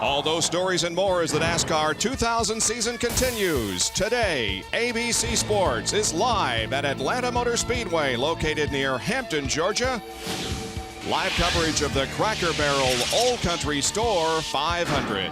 All those stories and more as the NASCAR 2000 season continues. Today, ABC Sports is live at Atlanta Motor Speedway, located near Hampton, Georgia. Live coverage of the Cracker Barrel Old Country Store 500.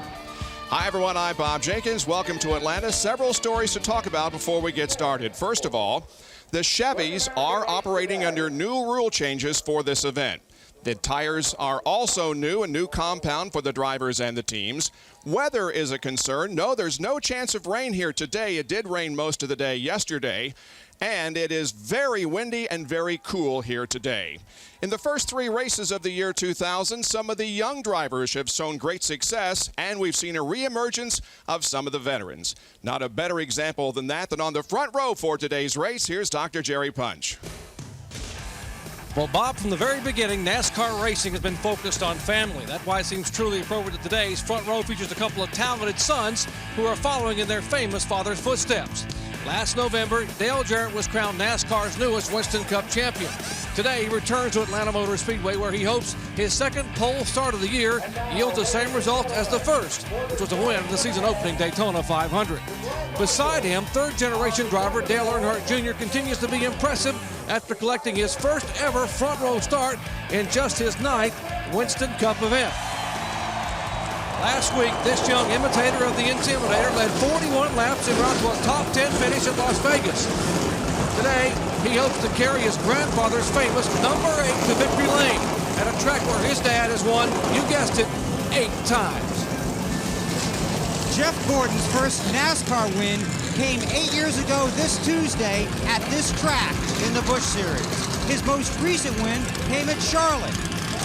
Hi, everyone. I'm Bob Jenkins. Welcome to Atlanta. Several stories to talk about before we get started. First of all, the Chevys are operating under new rule changes for this event. The tires are also new, a new compound for the drivers and the teams. Weather is a concern. No, there's no chance of rain here today. It did rain most of the day yesterday, and it is very windy and very cool here today. In the first three races of the year 2000, some of the young drivers have shown great success, and we've seen a reemergence of some of the veterans. Not a better example than that than on the front row for today's race. Here's Dr. Jerry Punch. Well, Bob, from the very beginning, NASCAR racing has been focused on family. That's why it seems truly appropriate that today's front row features a couple of talented sons who are following in their famous father's footsteps. Last November, Dale Jarrett was crowned NASCAR's newest Winston Cup champion. Today, he returns to Atlanta Motor Speedway, where he hopes his second pole start of the year yields the same result as the first, which was a win in the season-opening Daytona 500. Beside him, third-generation driver Dale Earnhardt Jr. continues to be impressive after collecting his first ever front-row start in just his ninth Winston Cup event. Last week, this young imitator of the Intimidator led 41 laps en route to a top 10 finish at Las Vegas. Today, he hopes to carry his grandfather's famous number 8 to victory lane at a track where his dad has won, you guessed it, 8 times. Jeff Gordon's first NASCAR win came 8 years ago this Tuesday at this track in the Busch Series. His most recent win came at Charlotte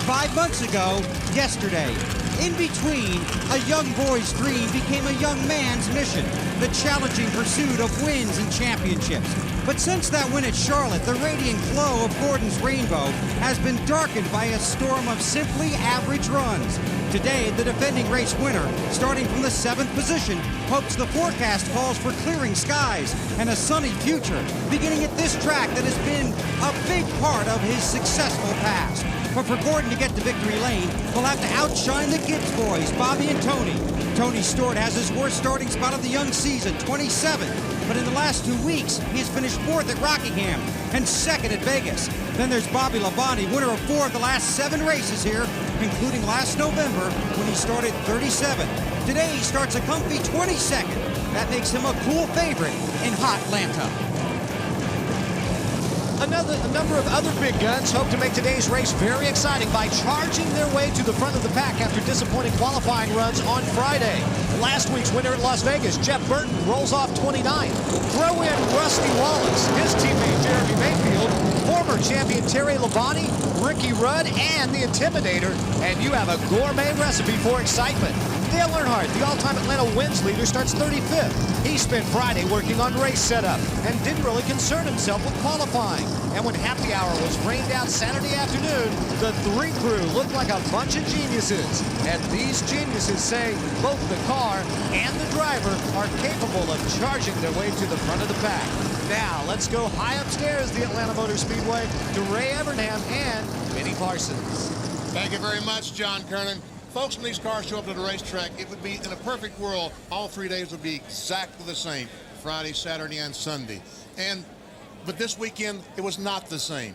5 months ago yesterday. In between, a young boy's dream became a young man's mission, the challenging pursuit of wins and championships. But since that win at Charlotte, the radiant glow of Gordon's rainbow has been darkened by a storm of simply average runs. Today, the defending race winner, starting from the 7th position, hopes the forecast calls for clearing skies and a sunny future, beginning at this track that has been a big part of his successful past. But for Gordon to get to victory lane, he'll have to outshine the Gibbs boys, Bobby and Tony. Tony Stewart has his worst starting spot of the young season, 27th. But in the last 2 weeks, he has finished 4th at Rockingham and 2nd at Vegas. Then there's Bobby Labonte, winner of 4 of the last 7 races here, including last November when he started 37th. Today he starts a comfy 22nd. That makes him a cool favorite in hot Atlanta. A number of other big guns hope to make today's race very exciting by charging their way to the front of the pack after disappointing qualifying runs on Friday. Last week's winner at Las Vegas, Jeff Burton, rolls off 29th. Throw in Rusty Wallace, his teammate Jeremy Mayfield, former champion Terry Labonte, Ricky Rudd, and the Intimidator, and you have a gourmet recipe for excitement. Dale Earnhardt, the all-time Atlanta wins leader, starts 35th. He spent Friday working on race setup and didn't really concern himself with qualifying. And when happy hour was rained out Saturday afternoon, the 3 crew looked like a bunch of geniuses. And these geniuses say both the car and the driver are capable of charging their way to the front of the pack. Now, let's go high upstairs the Atlanta Motor Speedway to Ray Evernham and Benny Parsons. Thank you very much, John Kernan. Folks, when these cars show up to the racetrack, it would be, in a perfect world, all 3 days would be exactly the same, Friday, Saturday, and Sunday. But this weekend, it was not the same.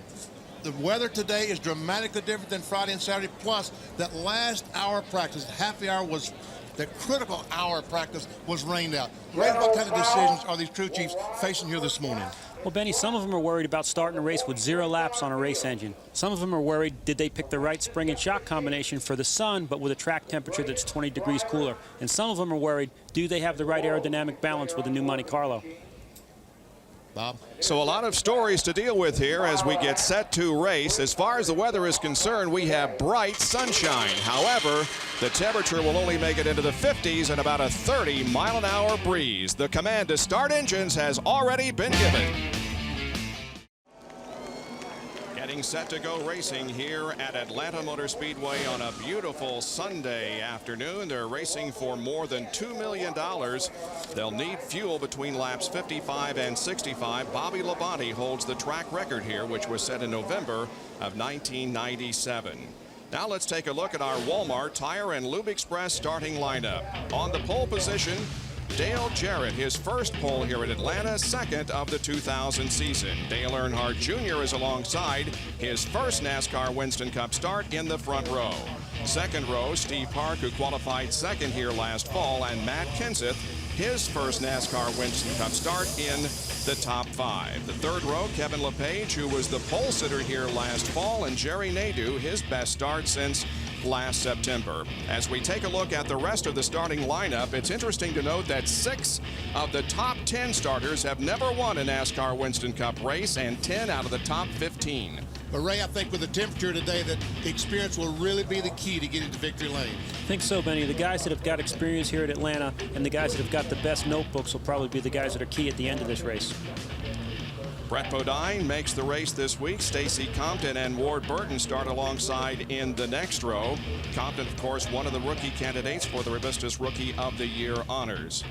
The weather today is dramatically different than Friday and Saturday, plus that last hour of practice, happy hour was, the critical hour of practice was rained out. Ray, what kind of decisions are these crew chiefs facing here this morning? Well, Benny, some of them are worried about starting a race with 0 laps on a race engine. Some of them are worried, did they pick the right spring and shock combination for the sun, but with a track temperature that's 20 degrees cooler? And some of them are worried, do they have the right aerodynamic balance with the new Monte Carlo? Bob? So a lot of stories to deal with here as we get set to race. As far as the weather is concerned, we have bright sunshine. However, the temperature will only make it into the 50s and about a 30-mile-an-hour breeze. The command to start engines has already been given. Getting set to go racing here at Atlanta Motor Speedway on a beautiful Sunday afternoon. They're racing for more than $2 million. They'll need fuel between laps 55 and 65. Bobby Labonte holds the track record here, which was set in November of 1997. Now let's take a look at our Walmart Tire and Lube Express starting lineup. On the pole position, Dale Jarrett, his first pole here at Atlanta, second of the 2000 season. Dale Earnhardt Jr. is alongside his first NASCAR Winston Cup start in the front row. Second row, Steve Park, who qualified second here last fall, and Matt Kenseth, his first NASCAR Winston Cup start in the top 5. The third row, Kevin LePage, who was the pole sitter here last fall, and Jerry Nadeau, his best start since last September. As we take a look at the rest of the starting lineup, it's interesting to note that 6 of the top 10 starters have never won a NASCAR Winston Cup race, and 10 out of the top 15. But Ray, I think with the temperature today that the experience will really be the key to getting to victory lane. I think so, Benny. The guys that have got experience here at Atlanta and the guys that have got the best notebooks will probably be the guys that are key at the end of this race. Brett Bodine makes the race this week. Stacy Compton and Ward Burton start alongside in the next row. Compton, of course, one of the rookie candidates for the Revistas Rookie of the Year honors.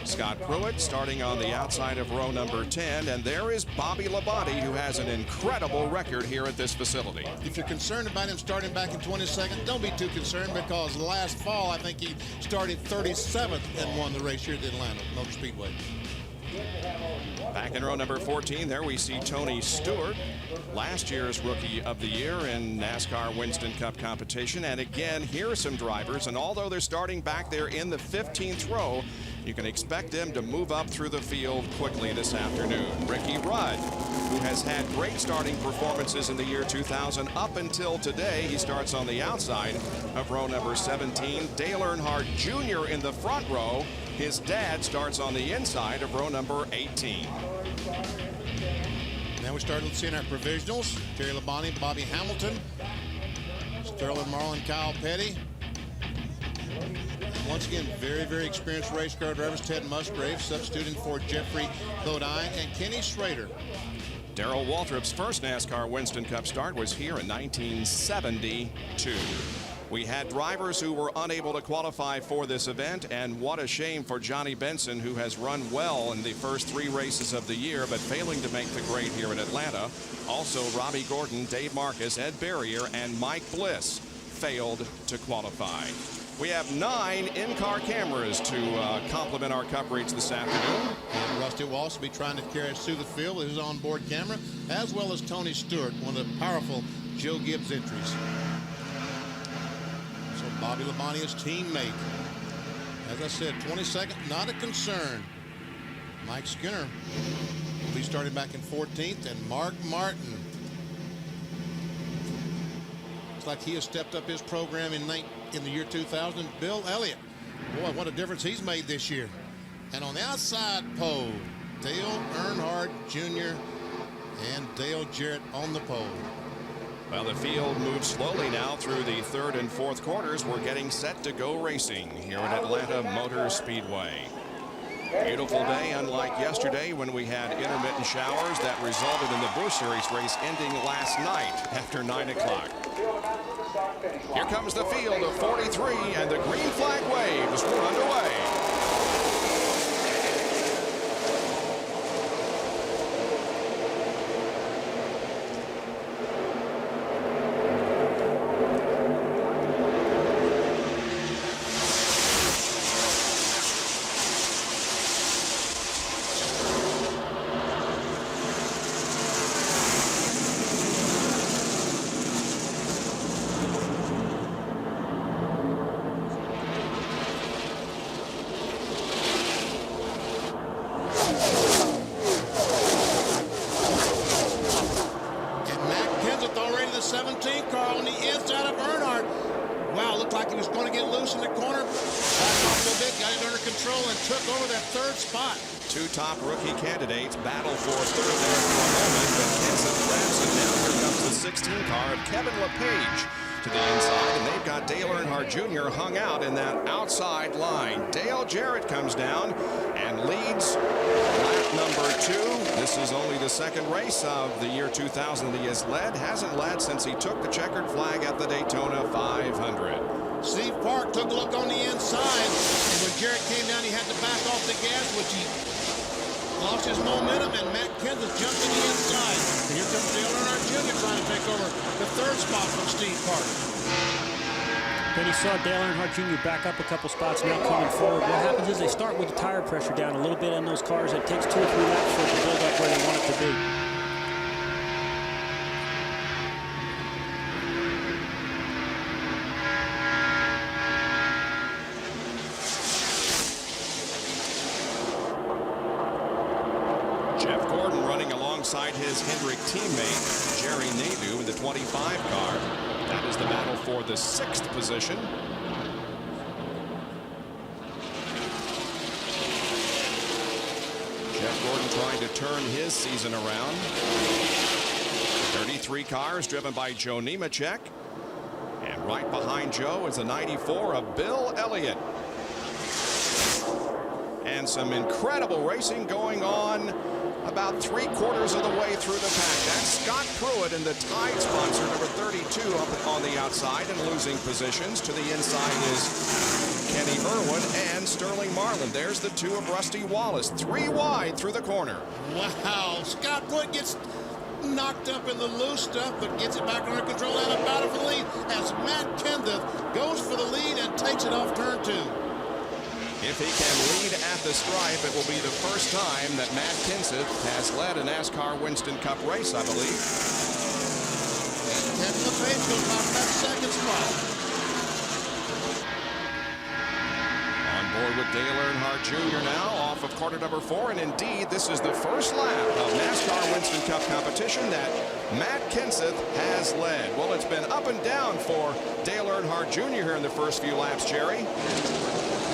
Scott Pruitt starting on the outside of row number 10, and there is Bobby Labonte, who has an incredible record here at this facility. If you're concerned about him starting back in 22nd, don't be too concerned, because last fall I think he started 37th and won the race here at the Atlanta Motor Speedway. Back in row number 14, there we see Tony Stewart, last year's Rookie of the Year in NASCAR Winston Cup competition. And again, here are some drivers, and although they're starting back there in the 15th row, you can expect them to move up through the field quickly this afternoon. Ricky Rudd, who has had great starting performances in the year 2000 up until today. He starts on the outside of row number 17. Dale Earnhardt Jr. in the front row. His dad starts on the inside of row number 18. Now we started seeing our provisionals. Terry Labonte, Bobby Hamilton, Sterling Marlin, Kyle Petty. Once again, very, very experienced race car drivers. Ted Musgrave substituting for Jeffrey Bodine and Kenny Schrader. Darrell Waltrip's first NASCAR Winston Cup start was here in 1972. We had drivers who were unable to qualify for this event, and what a shame for Johnny Benson, who has run well in the first 3 races of the year, but failing to make the grade here in Atlanta. Also, Robbie Gordon, Dave Marcus, Ed Berrier, and Mike Bliss failed to qualify. We have 9 in-car cameras to complement our coverage this afternoon. And Rusty Walsh will be trying to carry us through the field with his onboard camera, as well as Tony Stewart, one of the powerful Joe Gibbs entries. So Bobby Labonte, his teammate. As I said, 22nd, not a concern. Mike Skinner will be starting back in 14th, and Mark Martin. Looks like he has stepped up his program in the year 2000. Bill Elliott, boy, what a difference he's made this year. And on the outside pole, Dale Earnhardt Jr. and Dale Jarrett on the pole. Well, the field moves slowly now through the 3rd and 4th quarters. We're getting set to go racing here at Atlanta Motor Speedway. Beautiful day, unlike yesterday when we had intermittent showers that resulted in the Busch Series race ending last night after 9 o'clock. Here comes the field of 43, and the green flag waves. We're underway. Top rookie candidates battle for 3rd there for a moment, but Kenseth grabs it. Now here comes the 16 car of Kevin LePage to the inside, and they've got Dale Earnhardt Jr. hung out in that outside line. Dale Jarrett comes down and leads lap number 2. This is only the 2nd race of the year 2000 that he has led. Hasn't led since he took the checkered flag at the Daytona 500. Steve Park took a look on the inside, and when Jarrett came down, he had to back off the gas, which he lost his momentum, and Matt Kenseth jumped to the inside. And here comes Dale Earnhardt Jr. trying to take over the third spot from Steve Parker. Then he saw Dale Earnhardt Jr. back up a couple spots, now coming forward. What happens is they start with the tire pressure down a little bit on those cars. It takes 2 or 3 laps for it to build up where they want it to be. Jeff Gordon running alongside his Hendrick teammate, Jerry Nadeau, in the 25 car. That is the battle for the 6th position. Jeff Gordon trying to turn his season around. 33 cars driven by Joe Nemechek. And right behind Joe is a 94 of Bill Elliott. And some incredible racing going on about 3/4 of the way through the pack. That's Scott Pruitt in the Tide sponsor, number 32, up on the outside and losing positions. To the inside is Kenny Irwin and Sterling Marlin. There's the 2 of Rusty Wallace. 3 wide through the corner. Wow, Scott Pruitt gets knocked up in the loose stuff, but gets it back under control and a battle for the lead as Matt Kenseth goes for the lead and takes it off turn 2. If he can lead at the stripe, it will be the first time that Matt Kenseth has led a NASCAR Winston Cup race, I believe. And Kevin LePage goes off that 2nd spot. On board with Dale Earnhardt Jr. now, off of quarter number 4, and indeed, this is the first lap of NASCAR Winston Cup competition that Matt Kenseth has led. Well, it's been up and down for Dale Earnhardt Jr. here in the first few laps, Jerry.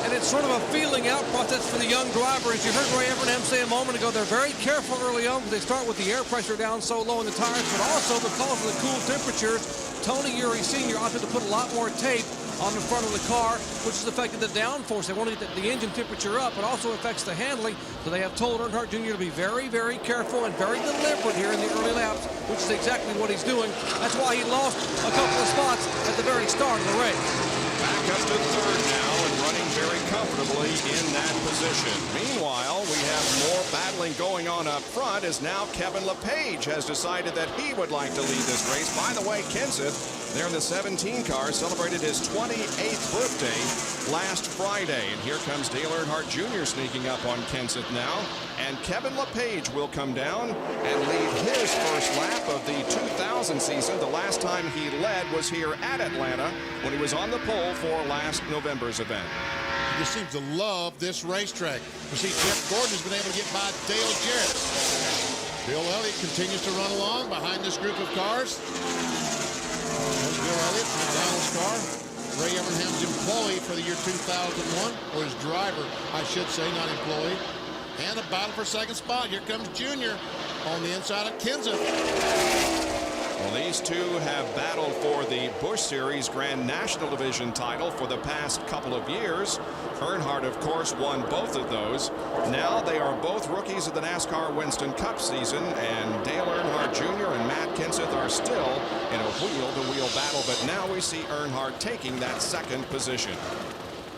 And it's sort of a feeling out process for the young driver. As you heard Ray Evernham say a moment ago, they're very careful early on. They start with the air pressure down so low in the tires, but also because of the cool temperatures, Tony Eury Sr. opted to put a lot more tape on the front of the car, which has affected the downforce. They want to get the engine temperature up. It also affects the handling, so they have told Earnhardt Jr. to be very, very careful and very deliberate here in the early laps, which is exactly what he's doing. That's why he lost a couple of spots at the very start of the race. Back up to 3rd now and running very comfortably in that position. Meanwhile, we have more battling going on up front as now Kevin LePage has decided that he would like to lead this race. By the way, Kenseth, there in the 17 car, celebrated his 28th birthday last Friday. And here comes Dale Earnhardt Jr. sneaking up on Kenseth now. And Kevin LePage will come down and lead his first lap of the 2000 season. The last time he led was here at Atlanta when he was on the pole for last November's event. He just seems to love this racetrack. You see, Jeff Gordon has been able to get by Dale Jarrett. Bill Elliott continues to run along behind this group of cars. There's Bill Elliott, McDonald's car. Ray Evernham's employee for the year 2001, or his driver, I should say, not employee. And a battle for 2nd spot. Here comes Junior on the inside of Kenseth. Well, these two have battled for the Busch Series Grand National Division title for the past couple of years. Earnhardt, of course, won both of those. Now they are both rookies of the NASCAR Winston Cup season, and Dale Earnhardt Jr. and Matt Kenseth are still in a wheel-to-wheel battle, but now we see Earnhardt taking that 2nd position.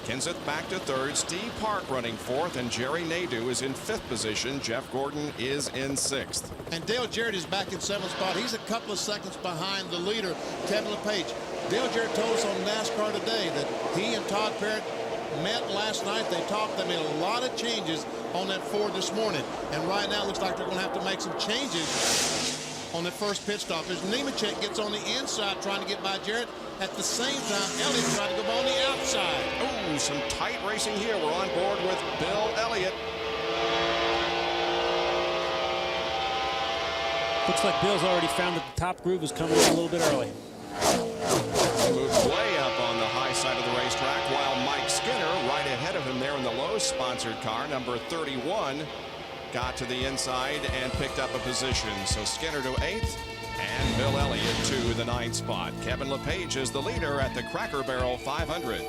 Kenseth back to 3rd, Steve Park running 4th, and Jerry Nadeau is in 5th position. Jeff Gordon is in 6th. And Dale Jarrett is back in 7th spot. He's a couple of seconds behind the leader, Kevin LePage. Dale Jarrett told us on NASCAR Today that he and Todd Parrott met last night. They talked. They made a lot of changes on that Ford this morning. And right now it looks like they're going to have to make some changes on the first pit stop. As Nemechek gets on the inside trying to get by Jarrett. At the same time, Elliott trying to go on the outside. Oh, some tight racing here. We're on board with Bill Elliott. Looks like Bill's already found that the top groove is coming in a little bit early. Moves way up on the high side of the racetrack, while Mike Skinner right ahead of him there in the Lowe's-sponsored car, number 31, got to the inside and picked up a position. So Skinner to 8th. And Bill Elliott to the 9th spot. Kevin LePage is the leader at the Cracker Barrel 500.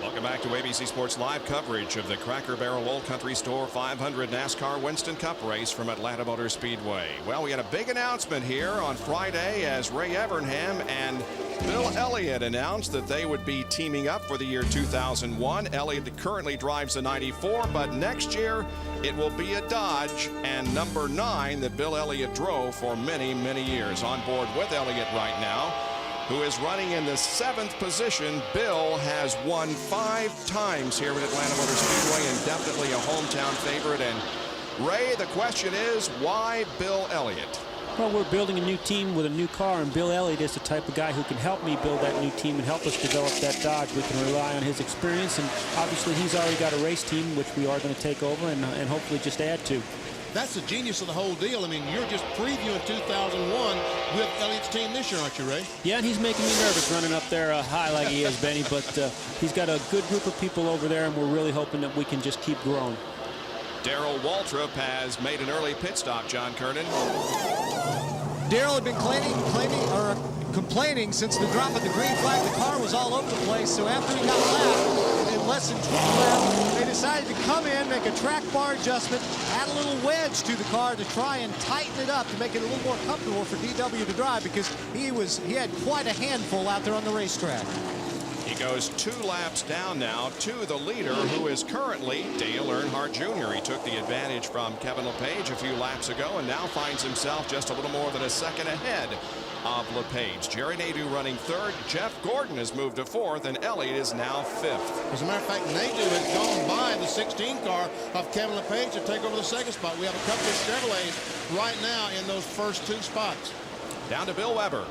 Welcome back to ABC Sports live coverage of the Cracker Barrel Old Country Store 500 NASCAR Winston Cup race from Atlanta Motor Speedway. Well, we had a big announcement here on Friday as Ray Evernham and Bill Elliott announced that they would be teaming up for the year 2001. Elliott currently drives the 94, but next year it will be a Dodge and number 9 that Bill Elliott drove for many, many years. On board with Elliott right now, who is running in the 7th position. Bill has won 5 times here at Atlanta Motor Speedway and definitely a hometown favorite. And Ray, the question is, why Bill Elliott? Well, we're building a new team with a new car, and Bill Elliott is the type of guy who can help me build that new team and help us develop that Dodge. We can rely on his experience, and obviously he's already got a race team, which we are going to take over and hopefully just add to. That's the genius of the whole deal. I mean, you're just previewing 2001 with Elliott's team this year, aren't you, Ray? Yeah, and he's making me nervous running up there high like he is, Benny, but he's got a good group of people over there, and we're really hoping that we can just keep growing. Darrell Waltrip has made an early pit stop, John Kernan. Darrell had been complaining since the drop of the green flag. The car was all over the place, so after he got lapped, in less than 12 laps, they decided to come in, make a track bar adjustment, add a little wedge to the car to try and tighten it up to make it a little more comfortable for DW to drive, because he had quite a handful out there on the racetrack. He goes 2 laps down now to the leader, who is currently Dale Earnhardt Jr. He took the advantage from Kevin LePage a few laps ago and now finds himself just a little more than a second ahead of LePage. Jerry Nadeau running 3rd. Jeff Gordon has moved to 4th, and Elliott is now 5th. As a matter of fact, Nadeau has gone by the 16 car of Kevin LePage to take over the 2nd spot. We have a couple of Chevrolets right now in those first 2 spots. Down to Bill Weber.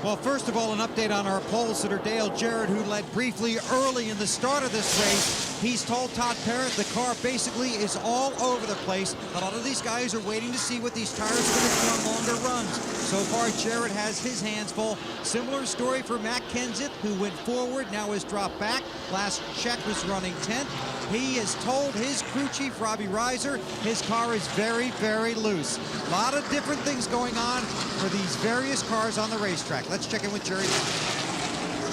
Well, first of all, an update on our pole sitter, Dale Jarrett, who led briefly early in the start of this race. He's told Todd Parrott the car basically is all over the place. A lot of these guys are waiting to see what these tires are going to do on longer runs. So far, Jarrett has his hands full. Similar story for Matt Kenseth, who went forward, now has dropped back. Last check was running 10th. He has told his crew chief, Robbie Reiser, his car is very, very loose. A lot of different things going on for these various cars on the racetrack. Let's check in with Jerry.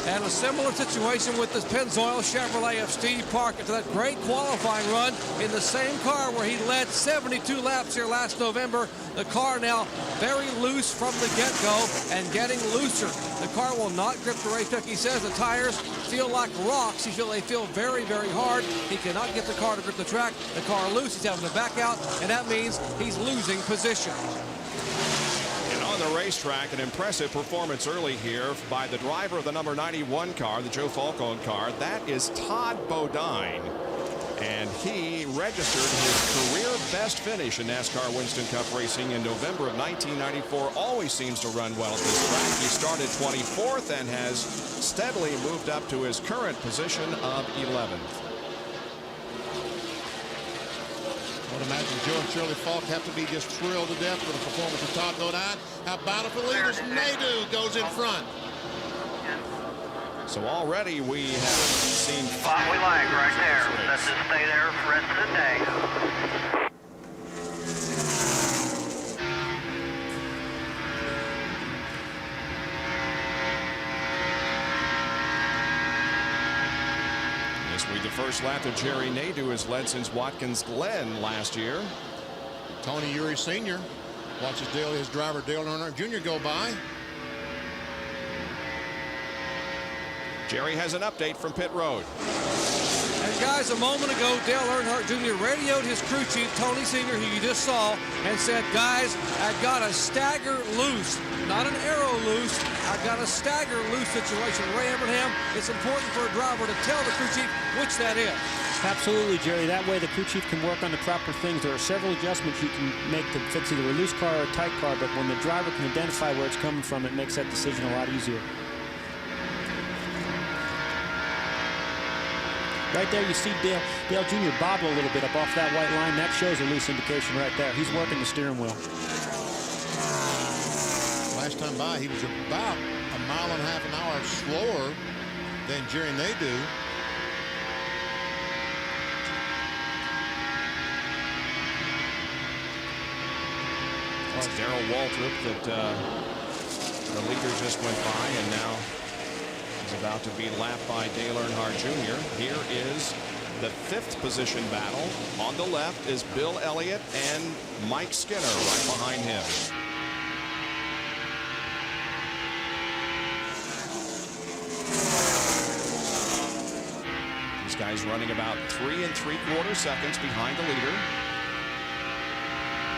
And a similar situation with this Pennzoil Chevrolet of Steve Parker to that great qualifying run in the same car where he led 72 laps here last November. The car now very loose from the get-go and getting looser. The car will not grip the racetrack. He says the tires feel like rocks. They feel very, very hard. He cannot get the car to grip the track. The car loose. He's having to back out, and that means he's losing position. On the racetrack, an impressive performance early here by the driver of the number 91 car, the Joe Falcone car. That is Todd Bodine, and he registered his career best finish in NASCAR Winston Cup racing in November of 1994. Always seems to run well at this track. He started 24th and has steadily moved up to his current position of 11th. I would imagine Joe and Shirley Falk have to be just thrilled to death with the performance of Todd Bodine. How about it for leaders? Nadeau goes in front. So already we have seen spot we like right there. Let's just stay there for the rest of the day. This will be the first lap that Jerry Nadeau has led since Watkins Glen last year. Tony Eury Sr. watches his driver Dale Earnhardt Jr. go by. Jerry has an update from pit road. And guys, a moment ago, Dale Earnhardt Jr. radioed his crew chief, Tony Sr., who you just saw, and said, guys, I've got a stagger loose, not an arrow loose. I've got a stagger loose situation. Ray Evernham, it's important for a driver to tell the crew chief which that is. Absolutely, Jerry. That way the crew chief can work on the proper things. There are several adjustments you can make to fix either a loose car or a tight car, but when the driver can identify where it's coming from, it makes that decision a lot easier. Right there, you see Dale Jr. bobble a little bit up off that white line. That shows a loose indication right there. He's working the steering wheel. Last time by, he was about a mile and a half an hour slower than Jerry Nadeau. It's Darrell Waltrip that the leader just went by, and now he's about to be lapped by Dale Earnhardt Jr. Here is the 5th position battle. On the left is Bill Elliott and Mike Skinner right behind him. These guys running about 3 3/4 seconds behind the leader.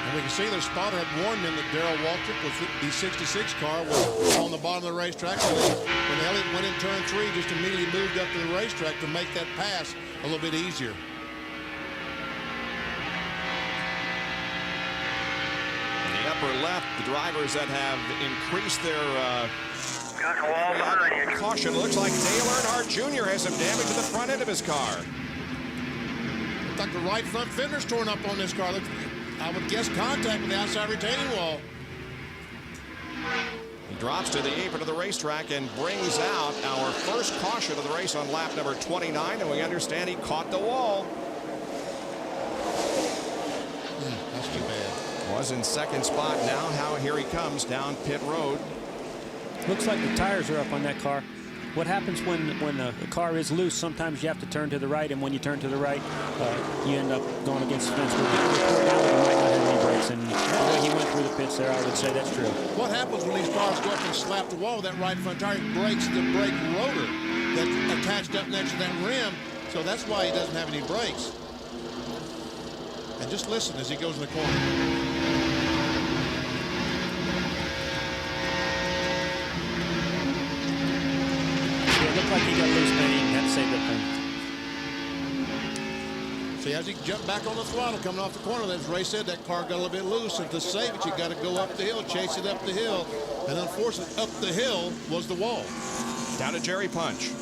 And we can see their spotter had warned them that Darrell Waltrip with the 66 car was on the bottom of the racetrack. So when Elliott went in turn 3, just immediately moved up to the racetrack to make that pass a little bit easier. In the upper left, the drivers that have increased their caution. It looks like Dale Earnhardt Jr. has some damage to the front end of his car. Looks like the right front fender's torn up on this car. I would guess contact with the outside retaining wall. He drops to the apron of the racetrack and brings out our first caution of the race on lap number 29, and we understand he caught the wall. That's too bad. Was in second spot. Now here he comes down pit road. Looks like the tires are up on that car. What happens when a car is loose? Sometimes you have to turn to the right, and when you turn to the right, you end up going against the fence. We're getting a report now that he might not have any brakes, and the way he went through the pits there, I would say that's true. What happens when these cars go up and slap the wall? That right front tire breaks the brake rotor that's attached up next to that rim, so that's why he doesn't have any brakes. And just listen as he goes in the corner. Looked like he got loose, man. He had to save that thing. See, as he jumped back on the throttle coming off the corner, as Ray said, that car got a little bit loose, and to save it, you got to go up the hill, chase it up the hill, and unfortunately, up the hill was the wall. Down to Jerry Punch.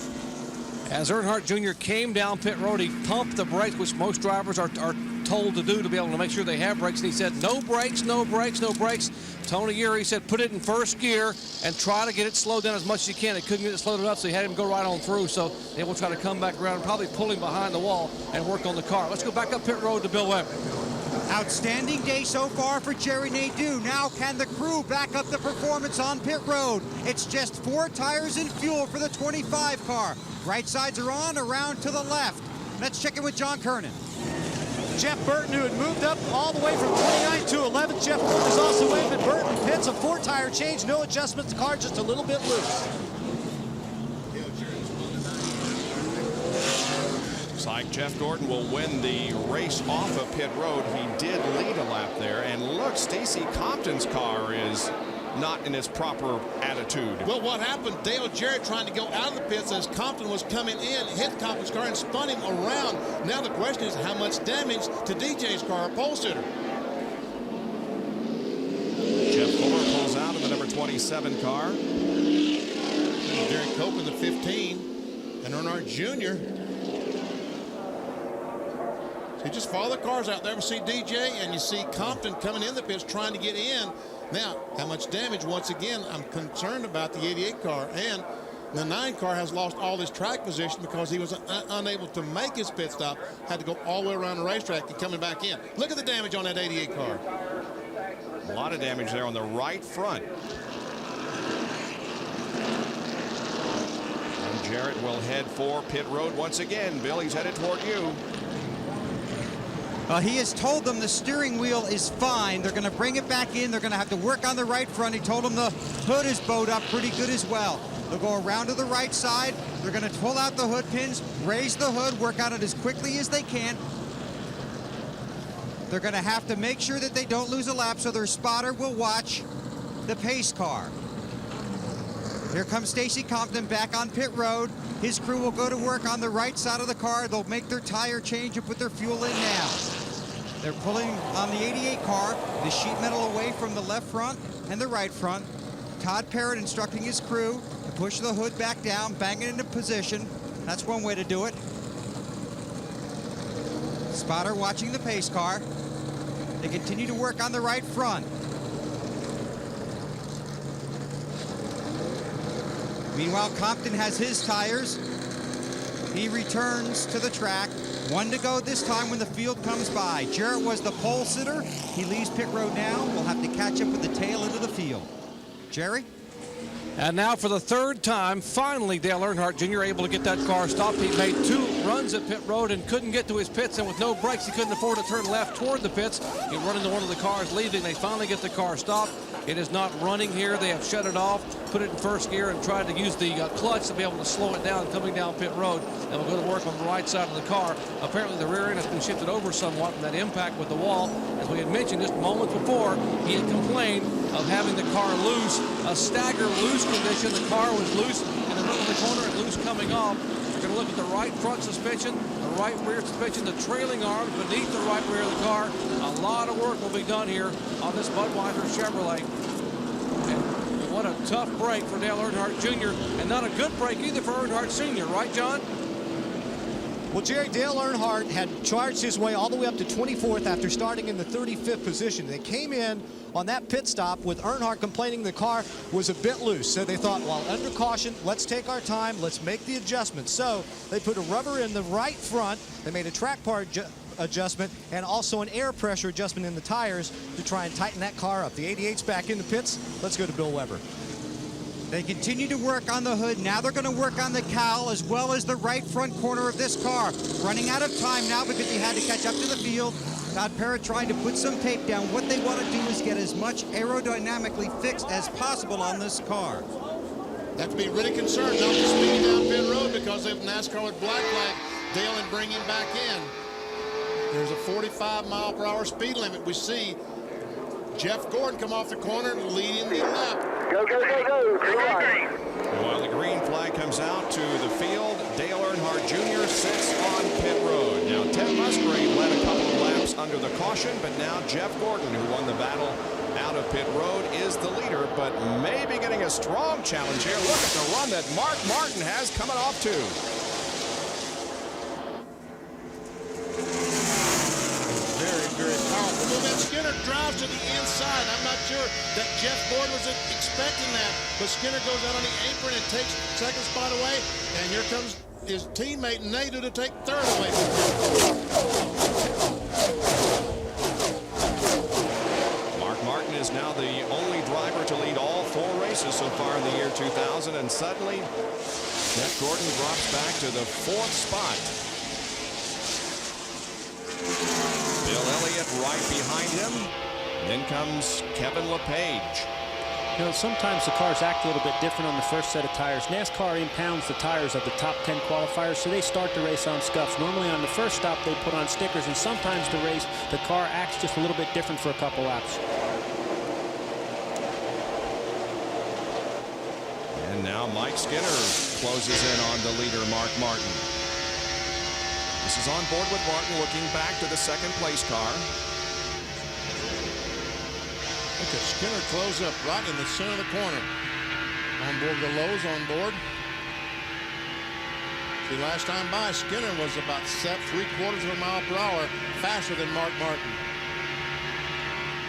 As Earnhardt Jr. came down pit road, he pumped the brakes, which most drivers are told to do to be able to make sure they have brakes. And he said, no brakes, no brakes, no brakes. Tony Eury said, put it in first gear and try to get it slowed down as much as you can. They couldn't get it slowed up, so he had him go right on through. So they will try to come back around and probably pull him behind the wall and work on the car. Let's go back up pit road to Bill Weber. Outstanding day so far for Jerry Nadeau. Now can the crew back up the performance on pit road? It's just 4 tires and fuel for the 25 car. Right sides are on, around to the left. Let's check in with John Kernan. Jeff Burton, who had moved up all the way from 29 to 11. Jeff Burton is also in, but Burton pits a 4-tire change. No adjustments. The car just a little bit loose. Looks like Jeff Gordon will win the race off of pit road. He did lead a lap there. And look, Stacy Compton's car is not in its proper attitude. Well, what happened? Dale Jarrett trying to go out of the pits as Compton was coming in, hit Compton's car and spun him around. Now the question is how much damage to DJ's car, pole sitter. Jeff Fuller pulls out of the number 27 car. Darren Cope in the 15 and Earnhardt Jr. So you just follow the cars out there. We see DJ and you see Compton coming in the pits trying to get in. Now, how much damage? Once again, I'm concerned about the 88 car, and the 9 car has lost all his track position because he was unable to make his pit stop, had to go all the way around the racetrack and coming back in. Look at the damage on that 88 car. A lot of damage there on the right front. And Jarrett will head for pit road once again. Bill, he's headed toward you. He has told them the steering wheel is fine. They're going to bring it back in. They're going to have to work on the right front. He told them the hood is bowed up pretty good as well. They'll go around to the right side. They're going to pull out the hood pins, raise the hood, work on it as quickly as they can. They're going to have to make sure that they don't lose a lap, so their spotter will watch the pace car. Here comes Stacy Compton back on pit road. His crew will go to work on the right side of the car. They'll make their tire change and put their fuel in now. They're pulling on the 88 car, the sheet metal away from the left front and the right front. Todd Parrott instructing his crew to push the hood back down, bang it into position. That's one way to do it. Spotter watching the pace car. They continue to work on the right front. Meanwhile, Compton has his tires. He returns to the track. 1 to go this time when the field comes by. Jarrett was the pole sitter. He leaves pit road now. We'll have to catch up with the tail into the field. Jerry? And now for the third time, finally Dale Earnhardt Jr. able to get that car stopped. He made 2 runs at pit road and couldn't get to his pits, and with no brakes, he couldn't afford to turn left toward the pits. He run into one of the cars leaving. They finally get the car stopped. It is not running here. They have shut it off, put it in first gear, and tried to use the clutch to be able to slow it down coming down pit road. And we'll go to work on the right side of the car. Apparently the rear end has been shifted over somewhat from that impact with the wall. As we had mentioned just moments before, he had complained of having the car loose, a stagger loose condition. The car was loose in the middle of the corner and loose coming off. We're going to look at the right front suspension, the right rear suspension, the trailing arms beneath the right rear of the car. A lot of work will be done here on this Budweiser Chevrolet. And what a tough break for Dale Earnhardt Jr. and not a good break either for Earnhardt Sr., right, John? Well, Jerry, Dale Earnhardt had charged his way all the way up to 24th after starting in the 35th position. They came in on that pit stop with Earnhardt complaining the car was a bit loose. So they thought, well, under caution, let's take our time, let's make the adjustment. So they put a rubber in the right front. They made a track part adjustment and also an air pressure adjustment in the tires to try and tighten that car up. The 88's back in the pits. Let's go to Bill Weber. They continue to work on the hood. Now they're going to work on the cowl as well as the right front corner of this car. Running out of time now because he had to catch up to the field. Todd Parrott trying to put some tape down. What they want to do is get as much aerodynamically fixed as possible on this car. They have to be really concerned not to speed down pit road because if NASCAR would black flag Dale and bring him back in. There's a 45-mile-per-hour speed limit. We see Jeff Gordon come off the corner leading the lap. Go, go, go, go. Green. While the green flag comes out to the field, Dale Earnhardt Jr. sits on pit road. Now, Ted Musgrave led a couple of laps under the caution, but now Jeff Gordon, who won the battle out of pit road, is the leader, but maybe getting a strong challenge here. Look at the run that Mark Martin has coming off to. Very powerful. Well, then Skinner drives to the inside. I'm not sure that Jeff Gordon was expecting that, but Skinner goes out on the apron and takes second spot away, and here comes his teammate Nadu to take third away from him. Mark Martin is now the only driver to lead all 4 races so far in the year 2000, and suddenly Jeff Gordon drops back to the 4th spot. Bill Elliott right behind him. Then comes Kevin LePage. You know, sometimes the cars act a little bit different on the first set of tires. NASCAR impounds the tires of the top 10 qualifiers, so they start the race on scuffs. Normally on the first stop they put on stickers, and sometimes the car acts just a little bit different for a couple laps. And now Mike Skinner closes in on the leader, Mark Martin. This is on board with Martin looking back to the 2nd place car. Look at Skinner close up right in the center of the corner. On board the Lowe's on board. See, last time by, Skinner was about 3/4 of a mile per hour faster than Mark Martin.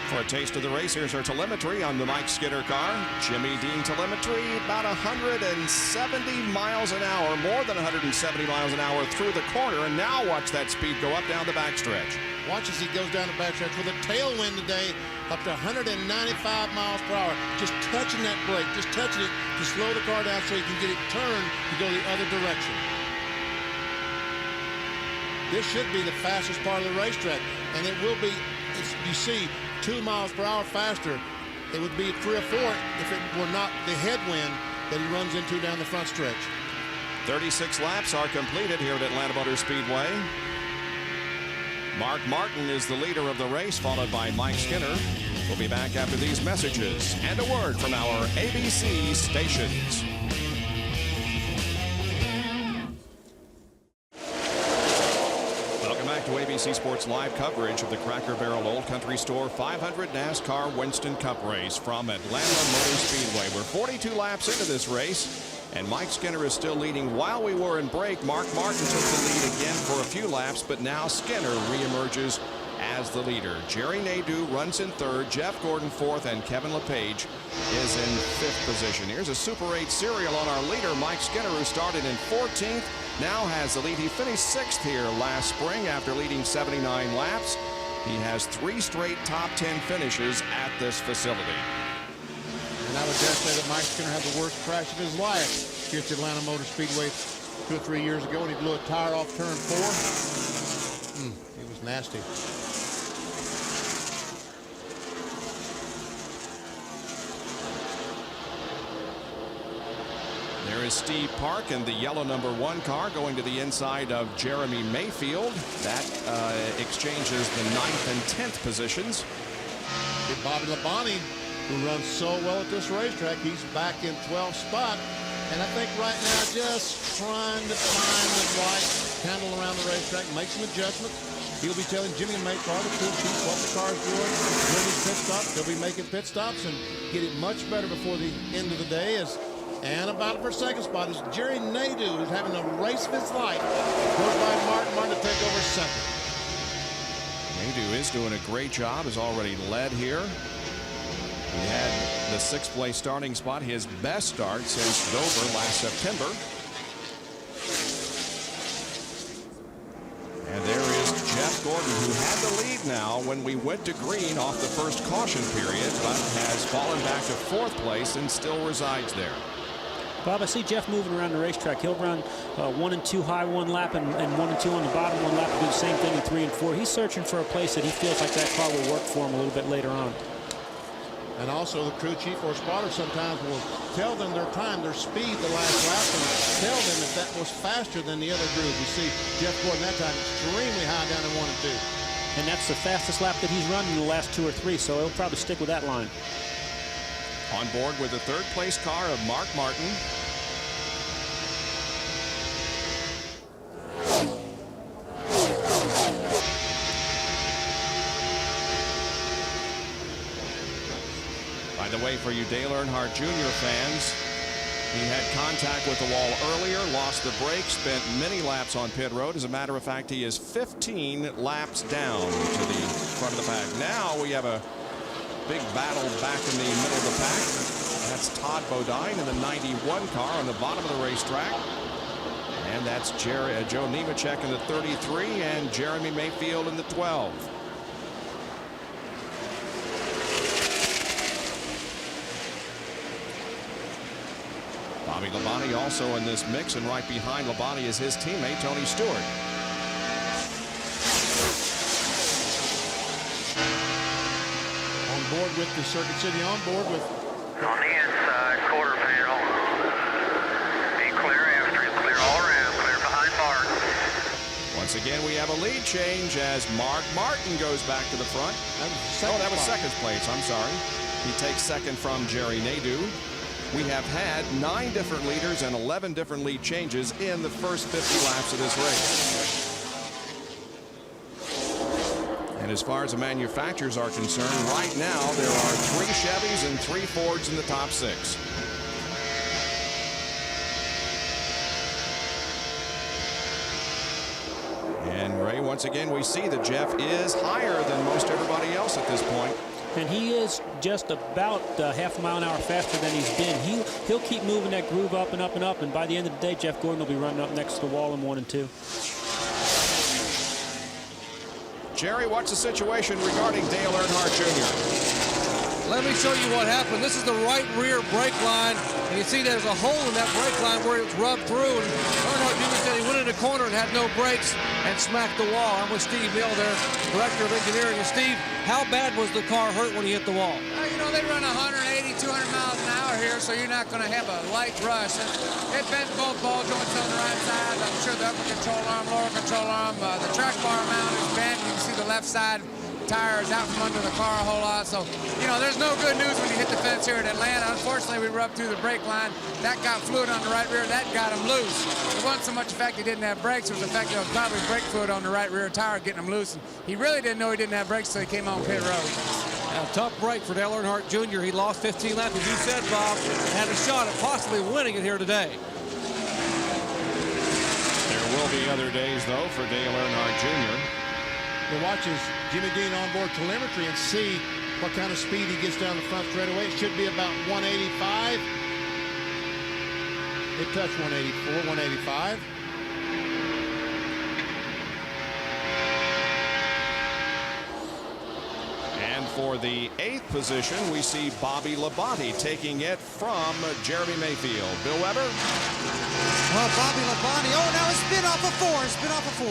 For a taste of the race, here's our telemetry on the Mike Skinner car. Jimmy Dean telemetry, about 170 miles an hour, more than 170 miles an hour through the corner. And now watch that speed go up down the backstretch. Watch as he goes down the backstretch with a tailwind today, up to 195 miles per hour. Just touching that brake, just touching it to slow the car down so he can get it turned to go the other direction. This should be the fastest part of the racetrack, and it will be, as you see, 2 miles per hour faster. It would be 3 or 4 if it were not the headwind that he runs into down the front stretch. 36 laps are completed here at Atlanta Motor Speedway. Mark Martin is the leader of the race, followed by Mike Skinner. We'll be back after these messages and a word from our ABC stations. Welcome back to ABC Sports live coverage of the Cracker Barrel Old Country Store 500 NASCAR Winston Cup race from Atlanta Motor Speedway. We're 42 laps into this race, and Mike Skinner is still leading. While we were in break, Mark Martin took the lead again for a few laps, but now Skinner reemerges as the leader. Jerry Nadeau runs in 3rd, Jeff Gordon 4th, and Kevin LePage is in 5th position. Here's a Super 8 serial on our leader, Mike Skinner, who started in 14th, now has the lead. He finished 6th here last spring after leading 79 laps. He has 3 straight top 10 finishes at this facility. And I would dare say that Mike Skinner had the worst crash of his life here at the Atlanta Motor Speedway 2 or 3 years ago when he blew a tire off turn 4. It was nasty. There is Steve Park in the yellow number 1 car going to the inside of Jeremy Mayfield. That exchanges the 9th and 10th positions. Big Bobby Labonte, who runs so well at this racetrack, he's back in 12th spot. And I think right now just trying to find the right handle around the racetrack, make some adjustments. He'll be telling Jimmy Maycar, the crew chief, what the car's doing, doing his pit stops. They'll be making pit stops and get it much better before the end of the day. And about for second spot is Jerry Nadeau, who's having a race of his life. Goes by Martin to take over second. Nadeau is doing a great job, has already led here. He had the 6th place starting spot, his best start since Dover last September. And there is Jeff Gordon, who had the lead now when we went to green off the first caution period, but has fallen back to 4th place and still resides there. Bob, I see Jeff moving around the racetrack. He'll run 1 and 2 high one lap and 1 and 2 on the bottom one lap, and do the same thing in 3 and 4. He's searching for a place that he feels like that car will work for him a little bit later on. And also the crew chief or spotter sometimes will tell them their time, their speed the last lap, and tell them if that was faster than the other group. You see Jeff Gordon that time extremely high down in 1 and 2. And that's the fastest lap that he's run in the last 2 or 3, so he'll probably stick with that line. On board with the 3rd place car of Mark Martin. By the way, for you Dale Earnhardt Jr. fans, he had contact with the wall earlier, lost the brake, spent many laps on pit road. As a matter of fact, he is 15 laps down to the front of the pack. Now we have a big battle back in the middle of the pack. That's Todd Bodine in the 91 car on the bottom of the racetrack. And that's Joe Nemechek in the 33 and Jeremy Mayfield in the 12. Bobby Labonte also in this mix, and right behind Labonte is his teammate Tony Stewart. On board with the Circuit City on board with... On the inside quarter panel. Be clear after him, clear all around, clear behind Mark. Once again, we have a lead change as Mark Martin goes back to the front. That was second place, I'm sorry. He takes second from Jerry Nadeau. We have had 9 different leaders and 11 different lead changes in the first 50 laps of this race. And as far as the manufacturers are concerned, right now there are 3 Chevys and 3 Fords in the top 6. And Ray, once again, we see that Jeff is higher than most everybody else at this point. And he is just about half a mile an hour faster than he's been. He'll keep moving that groove up and up and up, and by the end of the day, Jeff Gordon will be running up next to the wall in 1 and 2. Jerry, what's the situation regarding Dale Earnhardt Jr.? Let me show you what happened. This is the right rear brake line, and you see there's a hole in that brake line where it's rubbed through, and Earnhardt Jr. said he went in the corner and had no brakes and smacked the wall. I'm with Steve Neal there, Director of Engineering. And Steve, how bad was the car hurt when he hit the wall? You know, they run 180, 200 miles an hour here, so you're not going to have a light rush. It bent both ball joints on the right side. I'm sure the upper control arm, lower control arm, the track bar mount is bent. You can see the left side tires out from under the car a whole lot. So, you know, there's no good news when you hit the fence here at Atlanta. Unfortunately, we rubbed through the brake line. That got fluid on the right rear. That got him loose. It wasn't so much the fact he didn't have brakes. It was the fact there was probably brake fluid on the right rear tire getting him loose. And he really didn't know he didn't have brakes until he came on pit road. A tough break for Dale Earnhardt Jr. He lost 15 laps, as you said, Bob, and had a shot at possibly winning it here today. There will be other days, though, for Dale Earnhardt Jr. We'll watch his Jimmy Dean onboard telemetry and see what kind of speed he gets down the front straightaway. It should be about 185. It touched 184, 185. And And for the 8th position, we see Bobby Labonte taking it from Jeremy Mayfield. Bill Weber. Well, Bobby Labonte. Oh, now a spin off of 4. Spin off of 4.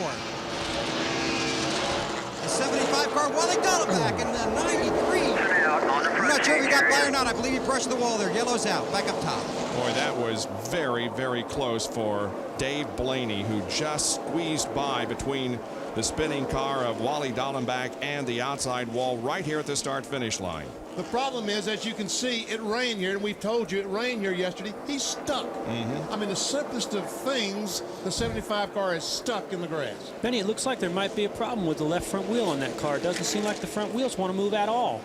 The 75 car, Wally Dallenbach in the 93. I'm not sure if he got by or not. I believe he brushed the wall there. Yellow's out. Back up top. Boy, that was very, very close for Dave Blaney, who just squeezed by between the spinning car of Wally Dallenbach and the outside wall right here at the start-finish line. The problem is, as you can see, it rained here, and we've told you it rained here yesterday. He's stuck. I mean, the simplest of things, the 75 car is stuck in the grass. Benny, it looks like there might be a problem with the left front wheel on that car. It doesn't seem like the front wheels want to move at all.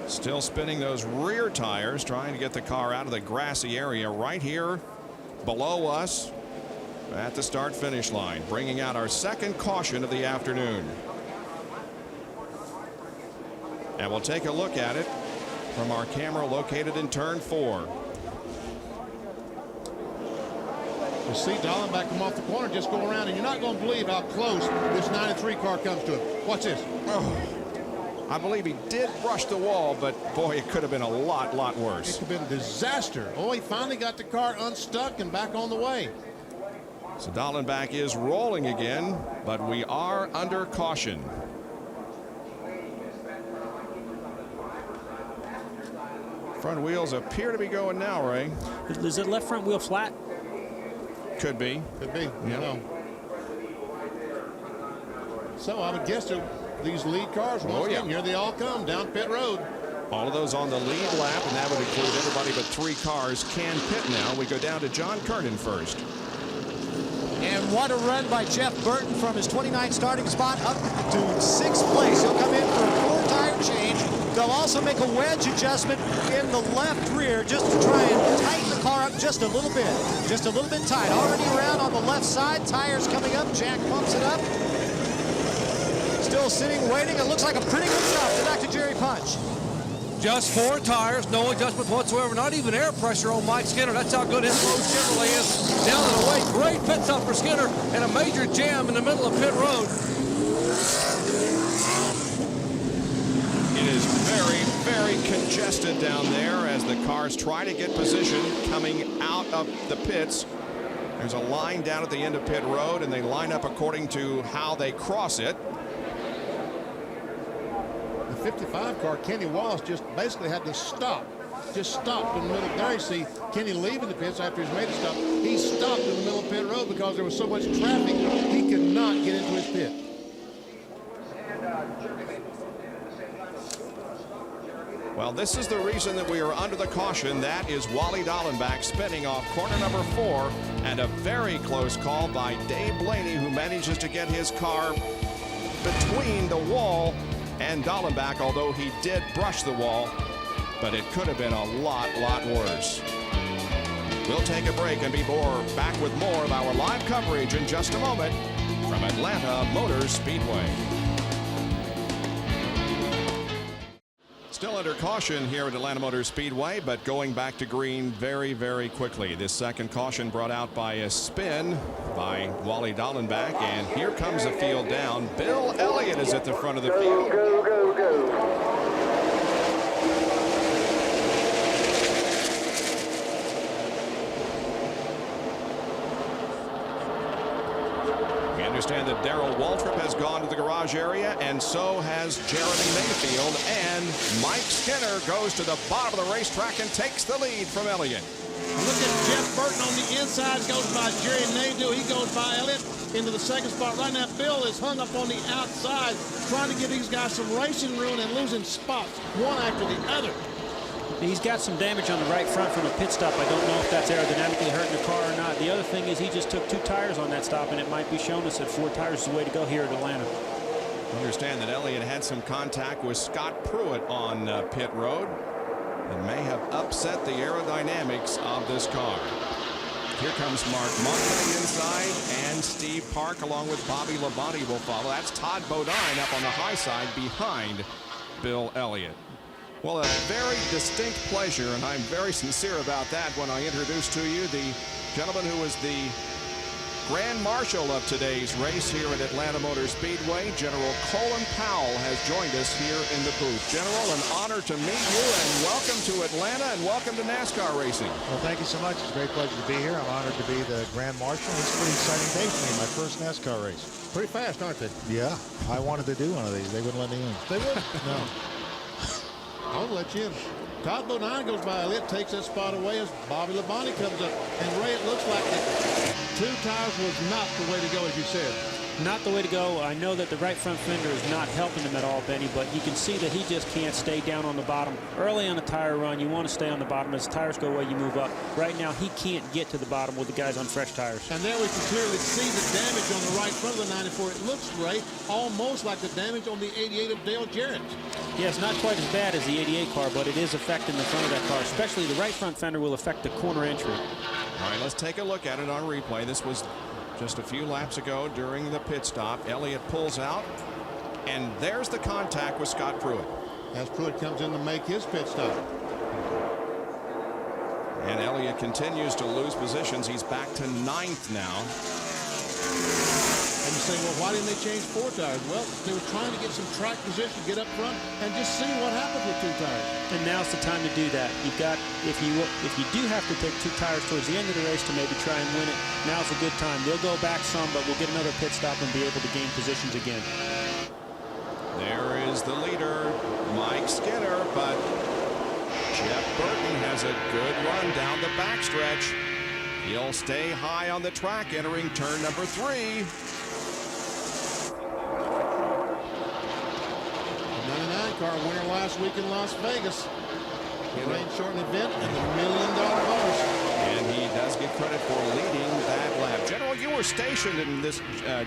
Still spinning those rear tires, trying to get the car out of the grassy area right here below us at the start-finish line, bringing out our second caution of the afternoon. And we'll take a look at it from our camera located in turn 4. You see Dallenbach come off the corner, just go around, and you're not going to believe how close this 93 car comes to him. Watch this. Oh, I believe he did brush the wall, but boy, it could have been a lot worse. It could have been a disaster. Oh, he finally got the car unstuck and back on the way. So Dallenbach is rolling again, but we are under caution. Front wheels appear to be going now, Ray. Is the left front wheel flat? Could be. Could be. You know. So I would guess these lead cars, once again, here they all come down pit road. All of those on the lead lap, and that would include everybody but 3 cars can pit now. We go down to John Kernan first. And what a run by Jeff Burton from his 29th starting spot up to 6th place. He'll come in for a 4-tire change. They'll also make a wedge adjustment in the left rear just to try and tighten the car up just a little bit. Just a little bit tight. Already around on the left side. Tires coming up. Jack pumps it up. Still sitting, waiting. It looks like a pretty good job to Dr. Jerry Punch. Just 4 tires, no adjustment whatsoever, not even air pressure on Mike Skinner. That's how good his Lowe's Chevrolet is. Down and away, great pit stop for Skinner, and a major jam in the middle of pit road. It is very congested down there as the cars try to get position coming out of the pits. There's a line down at the end of pit road, and they line up according to how they cross it. The 55 car, Kenny Wallace, just basically had to stop. Just stopped in the middle. There you see Kenny leaving the pits after he's made a stop. He stopped in the middle of pit road because there was so much traffic he could not get into his pit. Well, this is the reason that we are under the caution. That is Wally Dallenbach spinning off corner number 4, and a very close call by Dave Blaney, who manages to get his car between the wall and Dallenbach, although he did brush the wall, but it could have been a lot worse. We'll take a break and be back with more of our live coverage in just a moment from Atlanta Motor Speedway. Still under caution here at Atlanta Motor Speedway, but going back to green very quickly. This second caution brought out by a spin by Wally Dallenbach, and here comes the field down. Bill Elliott is at the front of the field. Go. We understand that Darrell Waltrip has gone to the garage area, and so has Jeremy Mayfield, and Mike Skinner goes to the bottom of the racetrack and takes the lead from Elliott. Look at Jeff Burton on the inside, goes by Jerry Nadeau. He goes by Elliott into the second spot. Right now, Bill is hung up on the outside, trying to give these guys some racing room and losing spots, one after the other. He's got some damage on the right front from a pit stop. I don't know if that's aerodynamically hurting the car or not. The other thing is he just took 2 tires on that stop, and it might be showing us that 4 tires is the way to go here at Atlanta. Understand that Elliott had some contact with Scott Pruitt on pit road. It may have upset the aerodynamics of this car. Here comes Mark Monk on the inside, and Steve Park along with Bobby Labonte will follow. That's Todd Bodine up on the high side behind Bill Elliott. Well, a very distinct pleasure, and I'm very sincere about that, when I introduce to you the gentleman who was the Grand Marshal of today's race here at Atlanta Motor Speedway, General Colin Powell, has joined us here in the booth. General, an honor to meet you, and welcome to Atlanta, and welcome to NASCAR racing. Well, thank you so much. It's a great pleasure to be here. I'm honored to be the Grand Marshal. It's a pretty exciting day for me, my first NASCAR race. Pretty fast, aren't they? Yeah, I wanted to do one of these. They wouldn't let me in. They would? No. I'll let you in. Todd Bodine goes by. Elliott takes that spot away as Bobby Labonte comes up. And Ray, it looks like the 2 tires was not the way to go, as you said. Not the way to go. I know that the right front fender is not helping him at all, Benny, but you can see that he just can't stay down on the bottom. Early on a tire run, you want to stay on the bottom. As tires go away, you move up. Right now, he can't get to the bottom with the guys on fresh tires. And there we can clearly see the damage on the right front of the 94. It looks, Ray, almost like the damage on the 88 of Dale Jarrett. Yeah, it's not quite as bad as the 88 car, but it is affecting the front of that car. Especially the right front fender will affect the corner entry. All right, let's take a look at it on replay. This was just a few laps ago during the pit stop. Elliott pulls out, and there's the contact with Scott Pruitt. As Pruitt comes in to make his pit stop. And Elliott continues to lose positions. He's back to 9th now. And you say, well, why didn't they change 4 tires? Well, they were trying to get some track position, get up front, and just see what happens with 2 tires. And now's the time to do that. You've got, if you do have to take 2 tires towards the end of the race to maybe try and win it, now's a good time. They'll go back some, but we'll get another pit stop and be able to gain positions again. There is the leader, Mike Skinner, but Jeff Burton has a good run down the backstretch. He'll stay high on the track entering turn number 3. Car winner last week in Las Vegas. The rain-shortened event and the $1 million bonus. And he does get credit for leading that lap. General, you were stationed in this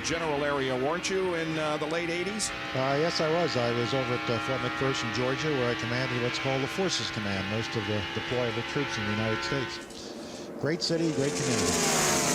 general area, weren't you, in the late 80s? Yes, I was. I was over at Fort McPherson, Georgia, where I commanded what's called the Forces Command, most of the deployable troops in the United States. Great city, great community.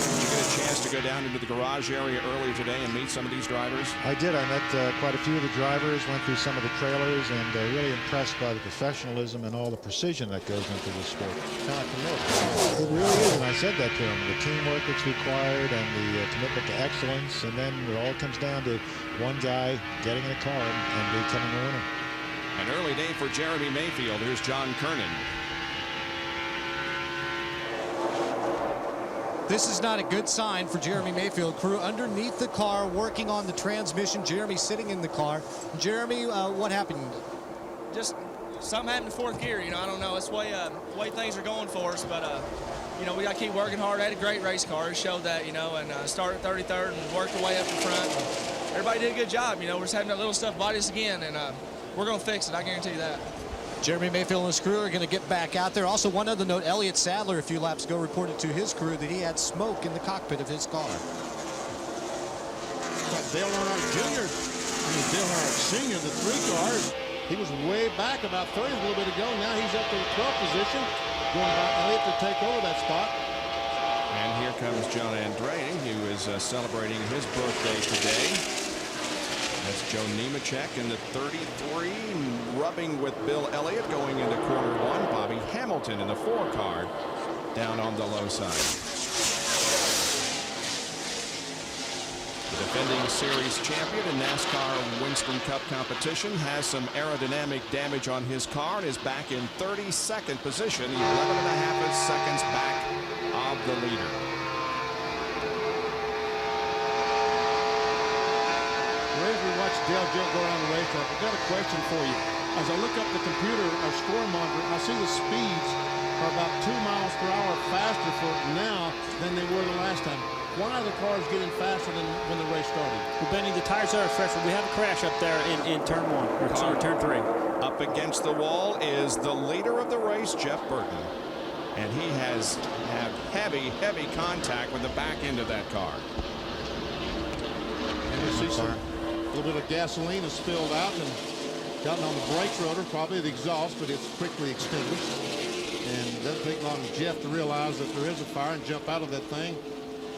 Did you get a chance to go down into the garage area earlier today and meet some of these drivers? I did. I met quite a few of the drivers, went through some of the trailers, and really impressed by the professionalism and all the precision that goes into this sport. Kind of like the military. It really is, and I said that to them. The teamwork that's required and the commitment to excellence, and then it all comes down to one guy getting in a car and becoming a winner. An early day for Jeremy Mayfield. Here's John Kernan. This is not a good sign for Jeremy Mayfield. Crew underneath the car working on the transmission. Jeremy sitting in the car. Jeremy, what happened? Just something happened in 4th gear. You know, I don't know. It's the way things are going for us. But, you know, we got to keep working hard. I had a great race car. It showed that, you know, and started 33rd and worked our way up in front. Everybody did a good job. You know, we're just having that little stuff bite us again, and we're going to fix it. I guarantee you that. Jeremy Mayfield and his crew are going to get back out there. Also, one other note, Elliott Sadler, a few laps ago, reported to his crew that he had smoke in the cockpit of his car. Dale Earnhardt Jr., Dale Earnhardt Sr., the 3 cars, he was way back about 30 a little bit ago. Now he's up to the 12th position, going by Elliott to take over that spot. And here comes John Andretti, who is celebrating his birthday today. That's Joe Nemechek in the 33, rubbing with Bill Elliott going into corner 1. Bobby Hamilton in the 4 car down on the low side. The defending series champion in NASCAR Winston Cup competition has some aerodynamic damage on his car and is back in 32nd position, 11.5 seconds back of the leader. As we watch Dale Jarrett go around the racetrack, I've got a question for you. As I look up the computer or score monitor, I see the speeds are about 2 miles per hour faster for now than they were the last time. Why are the cars getting faster than when the race started? Well, Benny, the tires are fresh. We have a crash up there in turn 1 or turn 3. Up against the wall is the leader of the race, Jeff Burton. And he has had heavy contact with the back end of that car. And we see a little bit of gasoline has spilled out and gotten on the brakes rotor, probably the exhaust, but it's quickly extinguished. And it doesn't take long for Jeff to realize that there is a fire and jump out of that thing.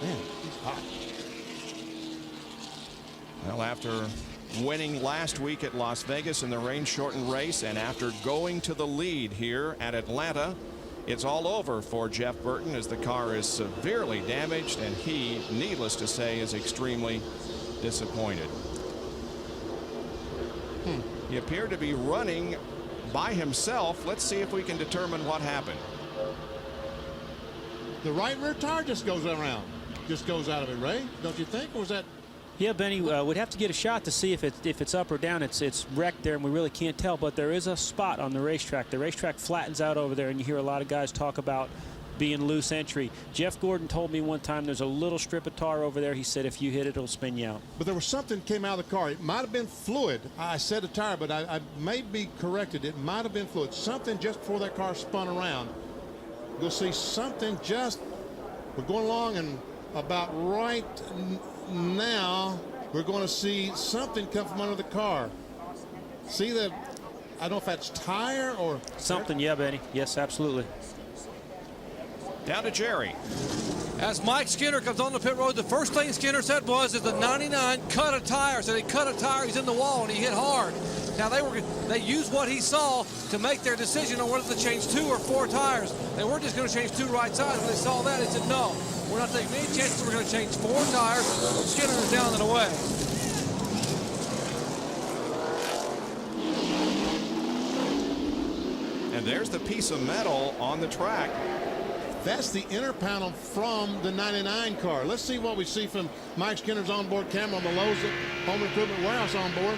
Man, he's hot. Well, after winning last week at Las Vegas in the rain-shortened race, and after going to the lead here at Atlanta it's all over for Jeff Burton as the car is severely damaged, and he, needless to say, is extremely disappointed. He appeared to be running by himself. Let's see if we can determine what happened. The right rear tire just goes around, just goes out of it, Ray, don't you think? Or was that? Yeah, Benny, we'd have to get a shot to see if it's up or down. It's wrecked there, and we really can't tell. But there is a spot on the racetrack. The racetrack flattens out over there, and you hear a lot of guys talk about being loose entry. Jeff Gordon told me one time there's a little strip of tar over there. He said if you hit it, it'll spin you out. But there was something came out of the car. It might have been fluid. I said a tire, but I may be corrected. It might have been fluid. Something just before that car spun around. You'll see something just. We're going along, and about right now, we're going to see something come from under the car. See that? I don't know if that's tire or something. Yeah, Benny. Yes, absolutely. Down to Jerry. As Mike Skinner comes on the pit road, the first thing Skinner said was, "Is the 99 cut a tire?" So he cut a tire. He's in the wall and he hit hard. Now they used what he saw to make their decision on whether to change 2 or 4 tires. They weren't just going to change 2 right sides. When they saw that, they said, "No, we're not taking any chances. We're going to change 4 tires." Skinner is down and away. And there's the piece of metal on the track. That's the inner panel from the 99 car. Let's see what we see from Mike Skinner's onboard camera on the Lowe's Home Improvement Warehouse on board.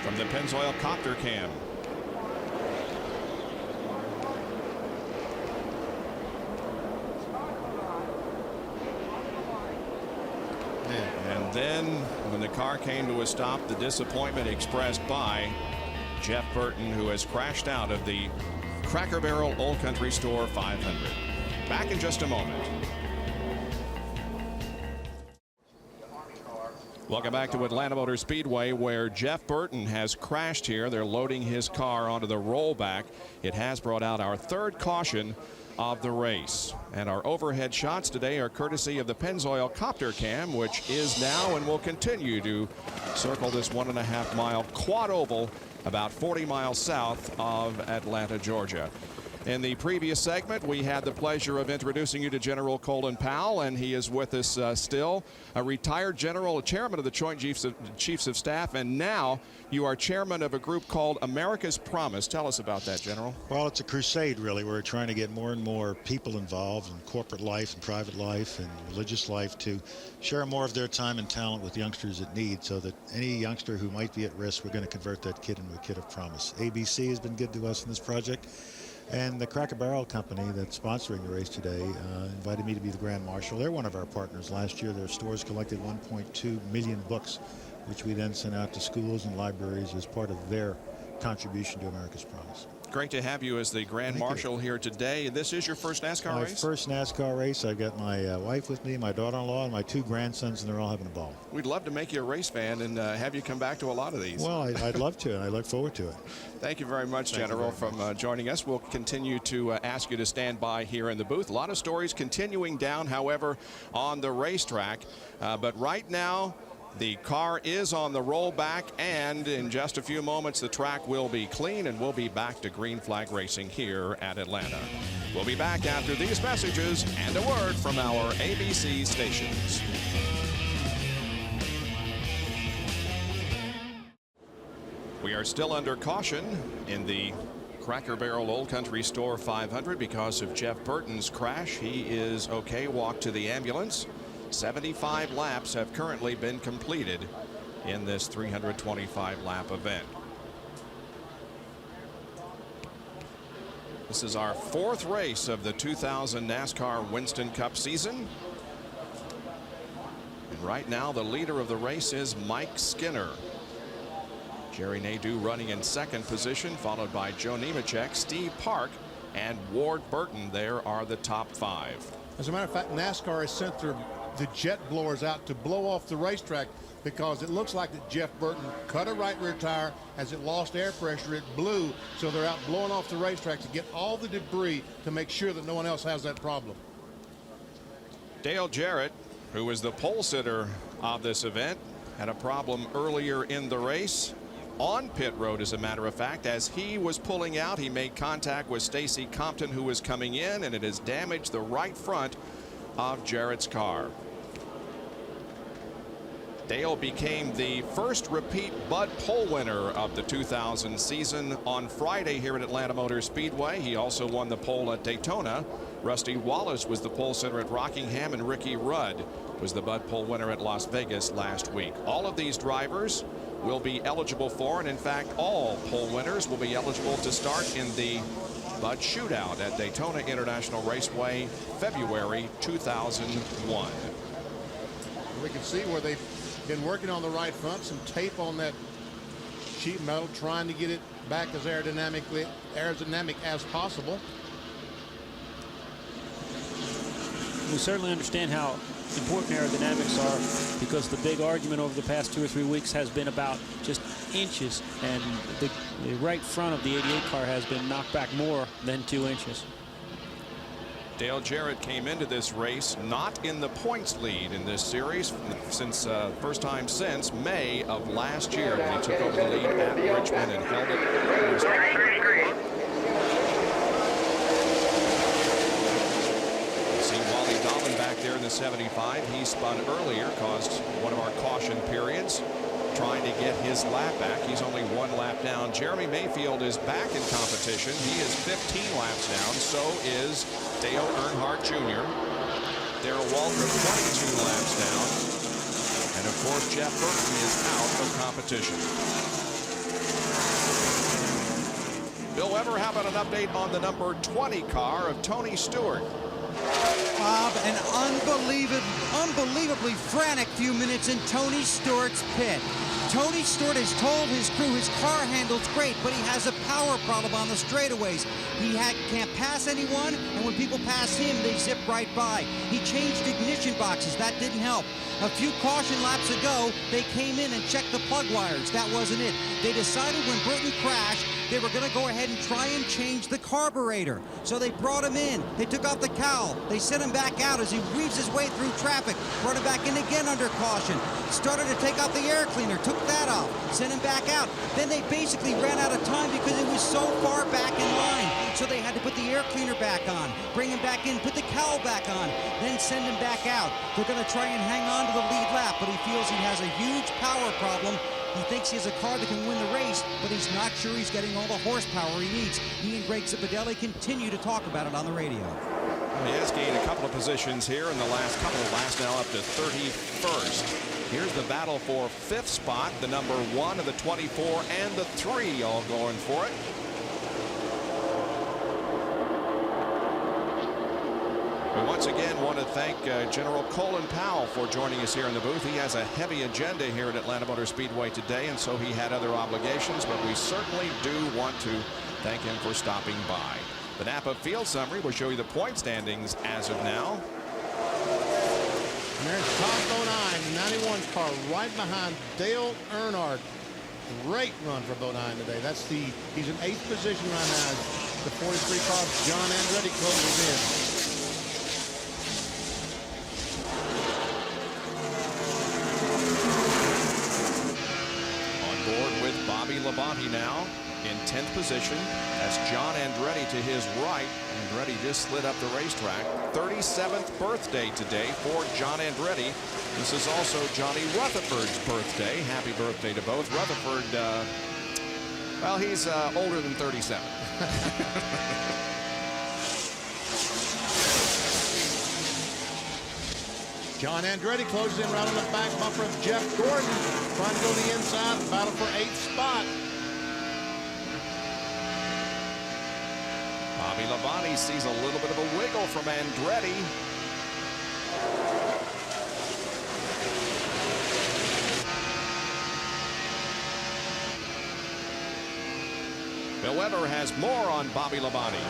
From the Pennzoil copter cam. And then when the car came to a stop, the disappointment expressed by Jeff Burton, who has crashed out of the Cracker Barrel Old Country Store 500. Back in just a moment. Welcome back to Atlanta Motor Speedway, where Jeff Burton has crashed here. They're loading his car onto the rollback. It has brought out our 3rd caution of the race. And our overhead shots today are courtesy of the Pennzoil copter cam, which is now and will continue to circle this 1.5-mile quad oval about 40 miles south of Atlanta, Georgia. In the previous segment, we had the pleasure of introducing you to General Colin Powell, and he is with us still, a retired general, a chairman of the Joint Chiefs of Staff, and now you are chairman of a group called America's Promise. Tell us about that, General. Well, it's a crusade, really. We're trying to get more and more people involved in corporate life and private life and religious life to share more of their time and talent with youngsters that need, so that any youngster who might be at risk, we're going to convert that kid into a kid of promise. ABC has been good to us in this project. And the Cracker Barrel company that's sponsoring the race today invited me to be the Grand Marshal. They're one of our partners. Last year, their stores collected 1.2 million books, which we then sent out to schools and libraries as part of their contribution to America's Promise. Great to have you as the Grand Marshal here today. This is your first NASCAR race? My first NASCAR race. I've got my wife with me, my daughter-in-law, and my 2 grandsons, and they're all having a ball. We'd love to make you a race fan and have you come back to a lot of these. Well, I'd love to, and I look forward to it. Thank you very much, General, from joining us. We'll continue to ask you to stand by here in the booth. A lot of stories continuing down, however, on the racetrack. But right now, the car is on the rollback, and in just a few moments, the track will be clean, and we'll be back to green flag racing here at Atlanta. We'll be back after these messages and a word from our ABC stations. We are still under caution in the Cracker Barrel Old Country Store 500 because of Jeff Burton's crash. He is okay, walked to the ambulance. 75 laps have currently been completed in this 325 lap event. This is our 4th race of the 2000 NASCAR Winston Cup season. And right now the leader of the race is Mike Skinner. Jerry Nadeau running in 2nd position, followed by Joe Nemechek, Steve Park, and Ward Burton. There are the top 5. As a matter of fact, NASCAR has sent the jet blowers out to blow off the racetrack because it looks like that Jeff Burton cut a right rear tire. As it lost air pressure, it blew. So they're out blowing off the racetrack to get all the debris to make sure that no one else has that problem. Dale Jarrett, who was the pole sitter of this event, had a problem earlier in the race. on pit road, as a matter of fact. As he was pulling out, he made contact with Stacy Compton, who was coming in, and it has damaged the right front of Jarrett's car. Dale became the first repeat Bud pole winner of the 2000 season on Friday here at Atlanta Motor Speedway. He also won the pole at Daytona. Rusty Wallace was the pole sitter at Rockingham, and Ricky Rudd was the Bud pole winner at Las Vegas last week. All of these drivers will be eligible for, and in fact all pole winners will be eligible to start in the Bud shootout at Daytona International Raceway, February 2001. We can see where they've been working on the right front, some tape on that sheet metal, trying to get it back as aerodynamic as possible. We certainly understand how important aerodynamics are, because the big argument over the past 2 or 3 weeks has been about just inches, and the right front of the 88 car has been knocked back more than 2 inches. Dale Jarrett came into this race not in the points lead in this series since first time since May of last year, when he took over the lead at Richmond and held it. You see Wally Dolan back there in the 75. He spun earlier, caused one of our caution periods, trying to get his lap back. He's only 1 lap down. Jeremy Mayfield is back in competition. He is 15 laps down. So is Dale Earnhardt Jr. Darrell Waltrip 22 laps down. And of course, Jeff Burton is out of competition. Bill Weber, how about an update on the number 20 car of Tony Stewart? Bob, an unbelievably frantic few minutes in Tony Stewart's pit. Tony Stewart has told his crew his car handles great, but he has a power problem on the straightaways. He can't pass anyone, and when people pass him, they zip right by. He changed ignition boxes. That didn't help. A few caution laps ago, they came in and checked the plug wires. That wasn't it. They decided when Burton crashed, they were going to go ahead and try and change the carburetor. So they brought him in. They took off the cowl. They sent him back out as he weaves his way through traffic. Brought him back in again under caution. Started to take off the air cleaner. Took that off. Sent him back out. Then they basically ran out of time because it was so far back in line. So they had to put the air cleaner back on, bring him back in, put the cowl back on, then send him back out. They're going to try and hang on to the lead lap, but he feels he has a huge power problem. He thinks he has a car that can win the race, but he's not sure he's getting all the horsepower he needs. He and Greg Zipadelli continue to talk about it on the radio. He has gained a couple of positions here in the last couple of laps, now up to 31st. Here's the battle for 5th spot. The number 1 of the 24 and the 3 all going for it. We once again want to thank General Colin Powell for joining us here in the booth. He has a heavy agenda here at Atlanta Motor Speedway today, and so he had other obligations, but we certainly do want to thank him for stopping by. The Napa Field Summary will show you the point standings as of now. And there's top 09, 91 car right behind Dale Earnhardt. Great run for Bodine today. He's in 8th position right now. The 43 car John Andretti closes in. Bobby Labonte now in 10th position. That's John Andretti to his right. Andretti just slid up the racetrack. 37th birthday today for John Andretti. This is also Johnny Rutherford's birthday. Happy birthday to both. Rutherford, well, he's older than 37. John Andretti closes in right on the back bumper of Jeff Gordon, trying to go to the inside, battle for 8th spot. Bobby Labonte sees a little bit of a wiggle from Andretti. Bill Weber has more on Bobby Labonte.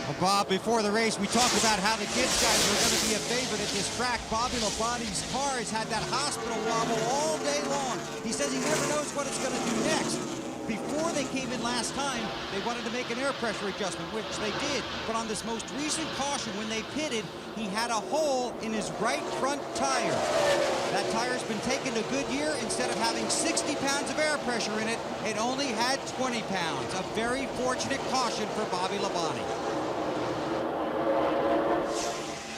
Well, Bob, before the race, we talked about how the Gibbs guys were going to be a favorite at this track. Bobby Labonte's car has had that hospital wobble all day long. He says he never knows what it's going to do next. Before they came in last time, they wanted to make an air pressure adjustment, which they did. But on this most recent caution, when they pitted, he had a hole in his right front tire. That tire's been taken to Goodyear. Instead of having 60 pounds of air pressure in it, it only had 20 pounds. A very fortunate caution for Bobby Labonte.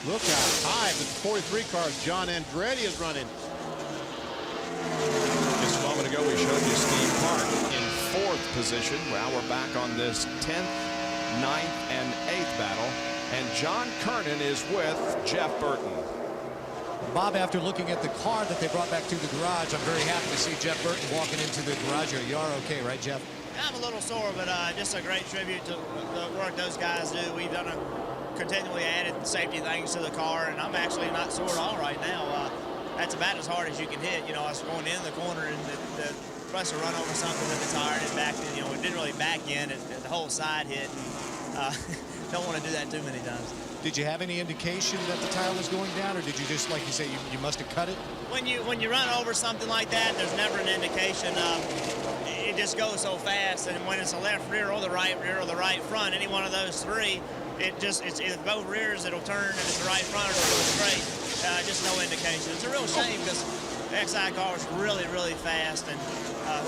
Look how high the 43 car John Andretti is running. Just a moment ago, we showed you Steve Park in 4th position. Now we're back on this 10th, 9th, and 8th battle. And John Kernan is with Jeff Burton. Bob, after looking at the car that they brought back to the garage, I'm very happy to see Jeff Burton walking into the garage here. You are okay, right, Jeff? I'm a little sore, but just a great tribute to the work those guys do. We've done continually added safety things to the car, and I'm actually not sore at all right now. That's about as hard as you can hit. You know, I was going in the corner, and the pressure run over something with the tire, and it backed in. You know, it didn't really back in. The whole side hit. And, don't want to do that too many times. Did you have any indication that the tire was going down, or did you just, like you say, you must have cut it? When you run over something like that, there's never an indication. It just goes so fast, and when it's the left rear or the right rear or the right front, any one of those three, it's both rears, it'll turn, and it's the right front, it'll go straight. Just no indication. It's a real shame because the XI car was really, really fast, and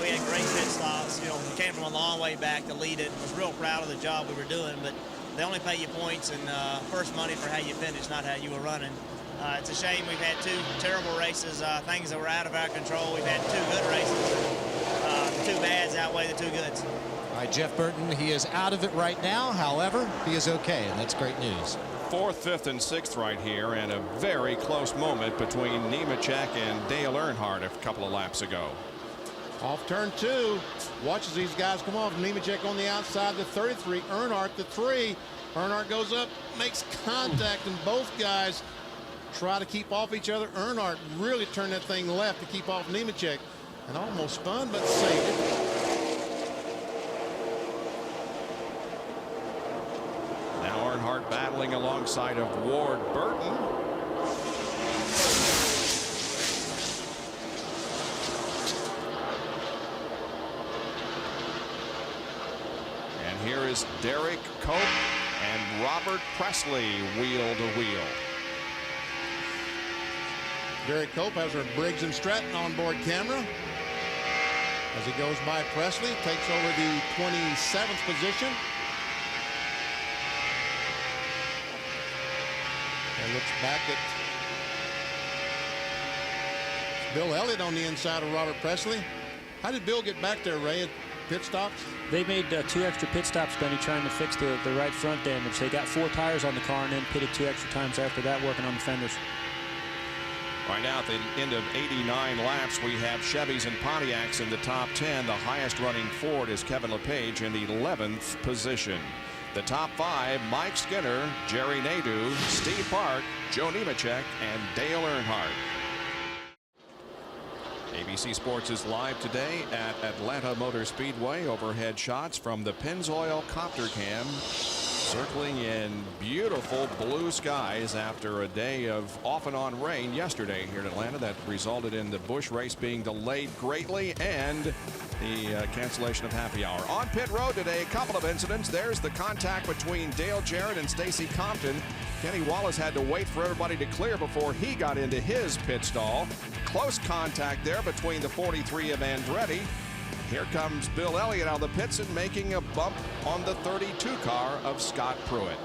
we had great pit stops. You know, we came from a long way back to lead it. Was real proud of the job we were doing, but they only pay you points and first money for how you finish, not how you were running. It's a shame we've had 2 terrible races, things that were out of our control. We've had 2 good races. The 2 bads outweigh the 2 goods. All right, Jeff Burton, he is out of it right now. However, he is okay, and that's great news. 4th, 5th, and 6th right here, and a very close moment between Nemechek and Dale Earnhardt a couple of laps ago. Off turn 2, watches these guys come off. Nemechek on the outside, the 33, Earnhardt the 3. Earnhardt goes up, makes contact, and both guys try to keep off each other. Earnhardt really turned that thing left to keep off Nemechek, and almost spun, but saved it. Now Earnhardt battling alongside of Ward Burton. And here is Derek Cope and Robert Presley wheel to wheel. Derek Cope has her Briggs and Stratton onboard camera. As he goes by Presley, takes over the 27th position. And looks back at Bill Elliott on the inside of Robert Presley. How did Bill get back there, Ray, at pit stops? They made 2 extra pit stops, Benny, trying to fix the right front damage. They got 4 tires on the car and then pitted 2 extra times after that, working on the fenders. Right now at the end of 89 laps, we have Chevys and Pontiacs in the top 10. The highest running Ford is Kevin LePage in 11th position. The top 5, Mike Skinner, Jerry Nadeau, Steve Park, Joe Nemechek, and Dale Earnhardt. ABC Sports is live today at Atlanta Motor Speedway. Overhead shots from the Pennzoil Copter Cam, circling in beautiful blue skies after a day of off and on rain yesterday here in Atlanta that resulted in the Busch race being delayed greatly and the cancellation of happy hour. On pit road today, a couple of incidents. There's the contact between Dale Jarrett and Stacy Compton. Kenny Wallace had to wait for everybody to clear before he got into his pit stall. Close contact there between the 43 of Andretti. Here comes Bill Elliott out of the pits and making a bump on the 32 car of Scott Pruitt.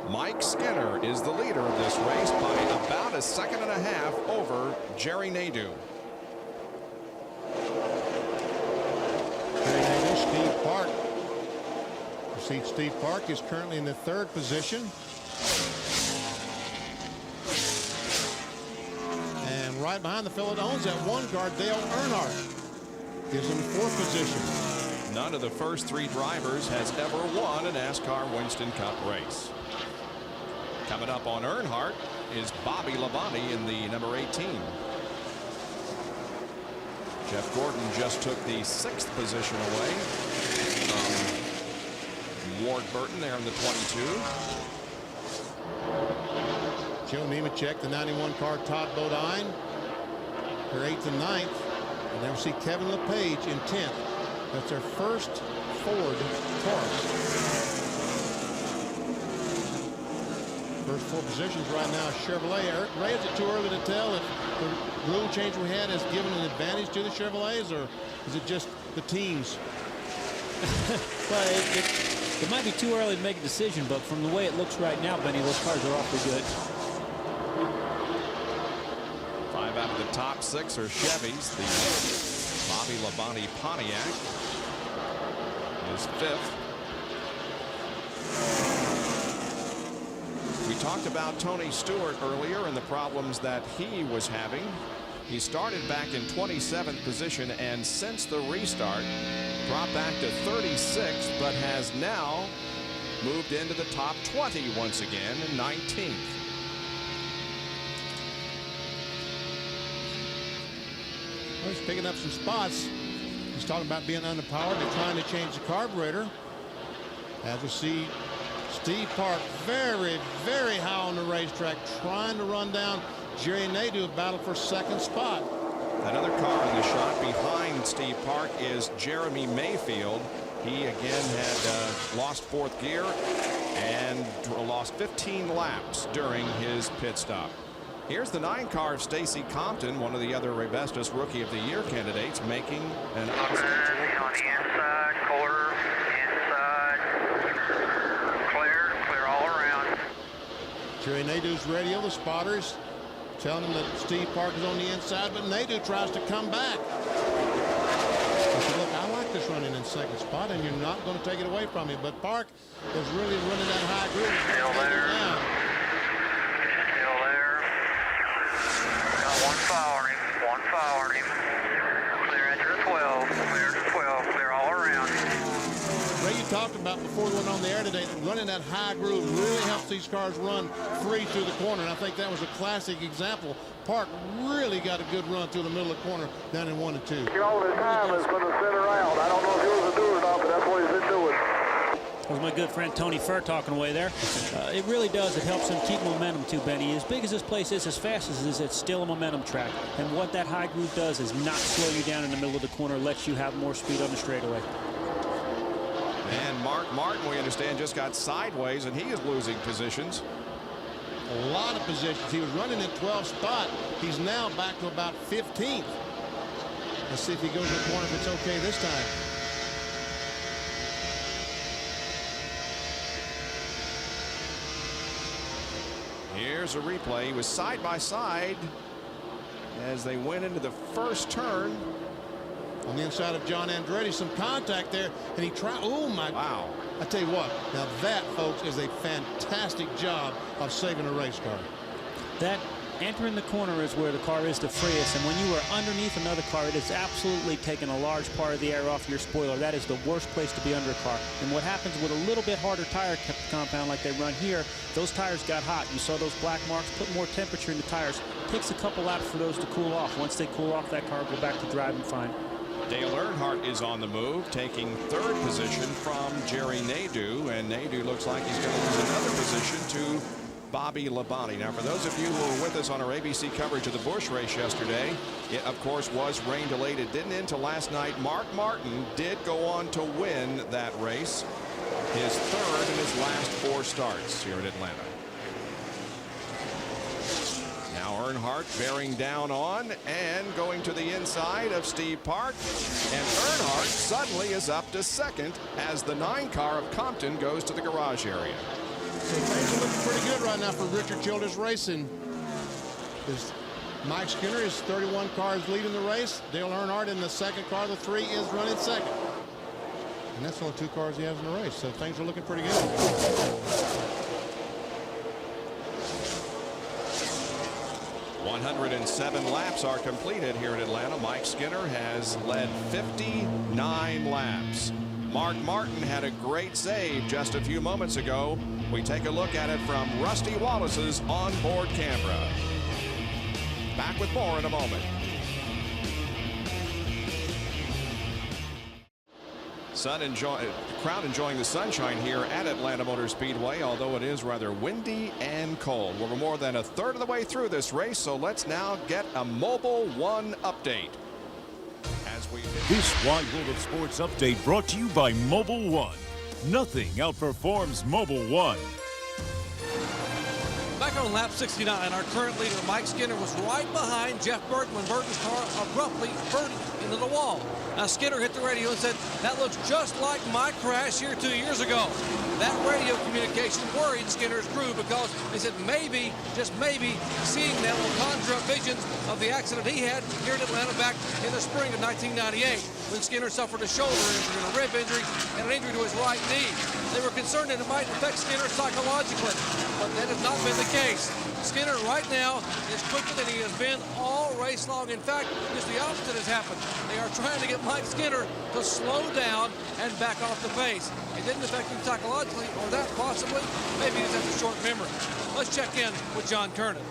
Mike Skinner is the leader of this race by about a second and a half over Jerry Nadeau. Jerry Nadeau, Steve Park. You see Steve Park is currently in the 3rd position. And right behind the fellow that owns that 1 car, Dale Earnhardt, is in the 4th position. None of the first 3 drivers has ever won a NASCAR Winston Cup race. Coming up on Earnhardt is Bobby Labonte in the number 18. Jeff Gordon just took the 6th position away from Ward Burton there in the 22. Joe Nemechek, the 91 car, Todd Bodine, her 8th and 9th. And then we see Kevin LePage in 10th. That's their first Ford car. First four positions right now, Chevrolet. Ray, is it too early to tell if the rule change we had has given an advantage to the Chevrolets, or is it just the teams? Well, it might be too early to make a decision, but from the way it looks right now, Benny, those cars are awfully good. 5 out of the top 6 are Chevys. The Bobby Labonte Pontiac is 5th. We talked about Tony Stewart earlier and the problems that he was having. He started back in 27th position and since the restart dropped back to 36th, but has now moved into the top 20 once again in 19th. Well, he's picking up some spots. He's talking about being underpowered and trying to change the carburetor. As we see Steve Park very, very high on the racetrack, trying to run down Jerry Nadeau, battle for second spot. Another car in the shot behind Steve Park is Jeremy Mayfield. He again had lost 4th gear and lost 15 laps during his pit stop. Here's the 9 car of Stacy Compton, one of the other Rebestos Rookie of the Year candidates, making an unscheduled on the inside, quarter, inside, clear all around. Jerry Nadeau's radio, the spotters, telling him that Steve Park is on the inside, but Nadeau tries to come back. He said, look, I like this running in second spot, and you're not going to take it away from me. But Park is really running that high groove. Still there. Still there. Got one following him. Clear after 12. Clear to 12. Clear all around. Ray, you talked about before we went on the air today that running that high groove really helps these cars run free through the corner. And I think that was a classic example. Park really got a good run through the middle of the corner down in 1 and 2. You know, the time is going to center out. I don't know if he was a doer or not, but that's what he's been doing. That was my good friend Tony Furr talking away there. It really does. It helps him keep momentum too, Benny. As big as this place is, as fast as it is, it's still a momentum track. And what that high groove does is not slow you down in the middle of the corner, lets you have more speed on the straightaway. And Mark Martin, we understand, just got sideways, and he is losing positions. A lot of positions. He was running in 12th spot. He's now back to about 15th. Let's see if he goes in the corner, if it's okay this time. Here's a replay. He was side by side as they went into the first turn. On the inside of John Andretti, some contact there, and he tried. Oh my! Wow! I tell you what. Now that, folks, is a fantastic job of saving a race car. That entering the corner is where the car is the freest, and when you are underneath another car, it is absolutely taking a large part of the air off your spoiler. That is the worst place to be under a car. And what happens with a little bit harder tire compound like they run here, those tires got hot. You saw those black marks. Put more temperature in the tires. Takes a couple laps for those to cool off. Once they cool off, that car will go back to driving fine. Dale Earnhardt is on the move, taking 3rd position from Jerry Nadeau, and Nadeau looks like he's going to lose another position to Bobby Labonte. Now, for those of you who were with us on our ABC coverage of the Busch race yesterday, it, of course, was rain delayed. It didn't end until last night. Mark Martin did go on to win that race, his 3rd in his last 4 starts here in Atlanta. Now Earnhardt bearing down on and going to the inside of Steve Park. And Earnhardt suddenly is up to 2nd as the 9 car of Compton goes to the garage area. So things are looking pretty good right now for Richard Childress Racing. Mike Skinner is 31 cars leading the race. Dale Earnhardt in the 2nd car. The 3 is running 2nd. And that's only 2 cars he has in the race. So things are looking pretty good. 107 laps are completed here in Atlanta. Mike Skinner has led 59 laps. Mark Martin had a great save just a few moments ago. We take a look at it from Rusty Wallace's onboard camera. Back with more in a moment. Crowd enjoying the sunshine here at Atlanta Motor Speedway, although it is rather windy and cold. We're more than a third of the way through this race, so let's now get a Mobile One update. As This Wide World of Sports update brought to you by Mobile One. Nothing outperforms Mobile One. Back on lap 69, our current leader, Mike Skinner, was right behind Jeff Burton when Burton's car abruptly verted into the wall. Now, Skinner hit the radio and said, "That looks just like my crash here 2 years ago." That radio communication worried Skinner's crew because they said maybe, just maybe, seeing that will conjure up visions of the accident he had here in Atlanta back in the spring of 1998 when Skinner suffered a shoulder injury, a rib injury, and an injury to his right knee. They were concerned that it might affect Skinner psychologically, but that has not been the case. Skinner right now is quicker than he has been all race long. In fact, just the opposite has happened. They are trying to get Mike Skinner to slow down and back off the pace. It didn't affect him psychologically, or that possibly. Maybe he just has a short memory. Let's check in with John Kernan.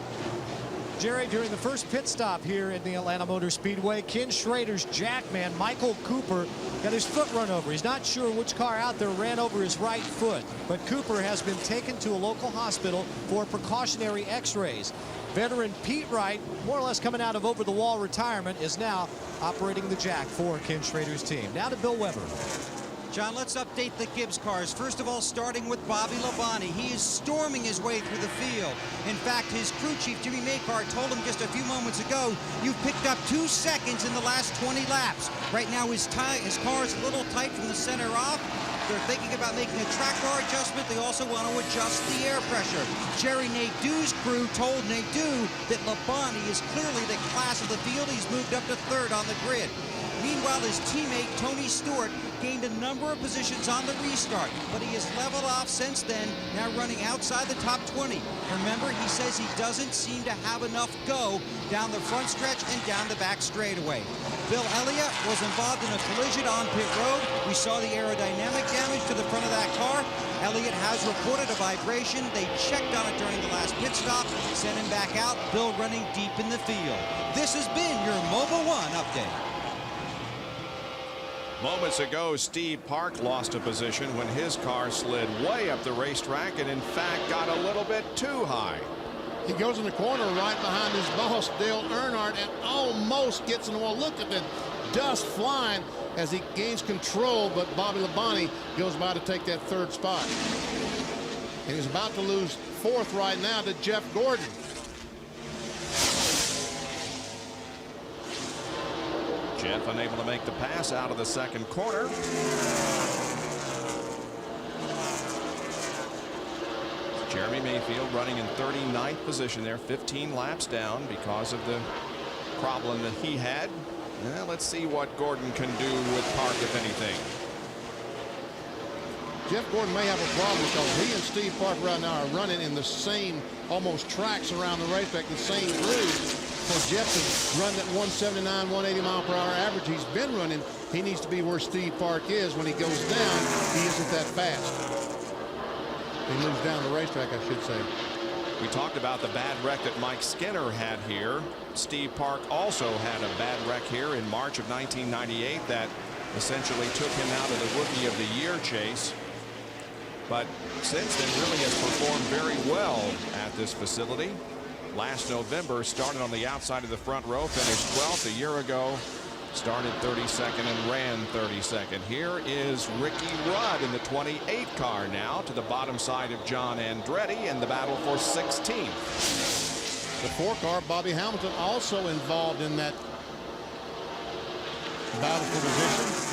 Jerry, during the first pit stop here at the Atlanta Motor Speedway, Ken Schrader's jackman, Michael Cooper, got his foot run over. He's not sure which car out there ran over his right foot, but Cooper has been taken to a local hospital for precautionary x-rays. Veteran Pete Wright, more or less coming out of over-the-wall retirement, is now operating the jack for Ken Schrader's team. Now to Bill Weber. John, let's update the Gibbs cars. First of all, starting with Bobby Labonte. He is storming his way through the field. In fact, his crew chief, Jimmy Maycar, told him just a few moments ago, "You've picked up 2 seconds in the last 20 laps." Right now, his car is a little tight from the center off. They're thinking about making a track bar adjustment. They also want to adjust the air pressure. Jerry Nadeau's crew told Nadeau that Labonte is clearly the class of the field. He's moved up to 3rd on the grid. Meanwhile, his teammate, Tony Stewart, gained a number of positions on the restart, but he has leveled off since then, now running outside the top 20. Remember, he says he doesn't seem to have enough go down the front stretch and down the back straightaway. Bill Elliott was involved in a collision on pit road. We saw the aerodynamic damage to the front of that car. Elliott has reported a vibration. They checked on it during the last pit stop, sent him back out. Bill running deep in the field. This has been your Mobile One update. Moments ago, Steve Park lost a position when his car slid way up the racetrack and, in fact, got a little bit too high. He goes in the corner right behind his boss, Dale Earnhardt, and almost gets in the wall. Look at the dust flying as he gains control, but Bobby Labonte goes by to take that 3rd spot. And he's about to lose 4th right now to Jeff Gordon. Jeff unable to make the pass out of the 2nd corner. Jeremy Mayfield running in 39th position there, 15 laps down because of the problem that he had. Well, let's see what Gordon can do with Park, if anything. Jeff Gordon may have a problem because he and Steve Park right now are running in the same almost tracks around the racetrack, the same grooves. For Jeff to run that 179, 180 mile per hour average he's been running, he needs to be where Steve Park is. When he goes down, he isn't that fast. He moves down the racetrack, I should say. We talked about the bad wreck that Mike Skinner had here. Steve Park also had a bad wreck here in March of 1998 that essentially took him out of the Rookie of the Year chase. But since then really has performed very well at this facility. Last November started on the outside of the front row, finished 12th. A year ago started 32nd and ran 32nd. Here is Ricky Rudd in the 28 car now to the bottom side of John Andretti in the battle for 16th. The 4 car, Bobby Hamilton, also involved in that battle for position.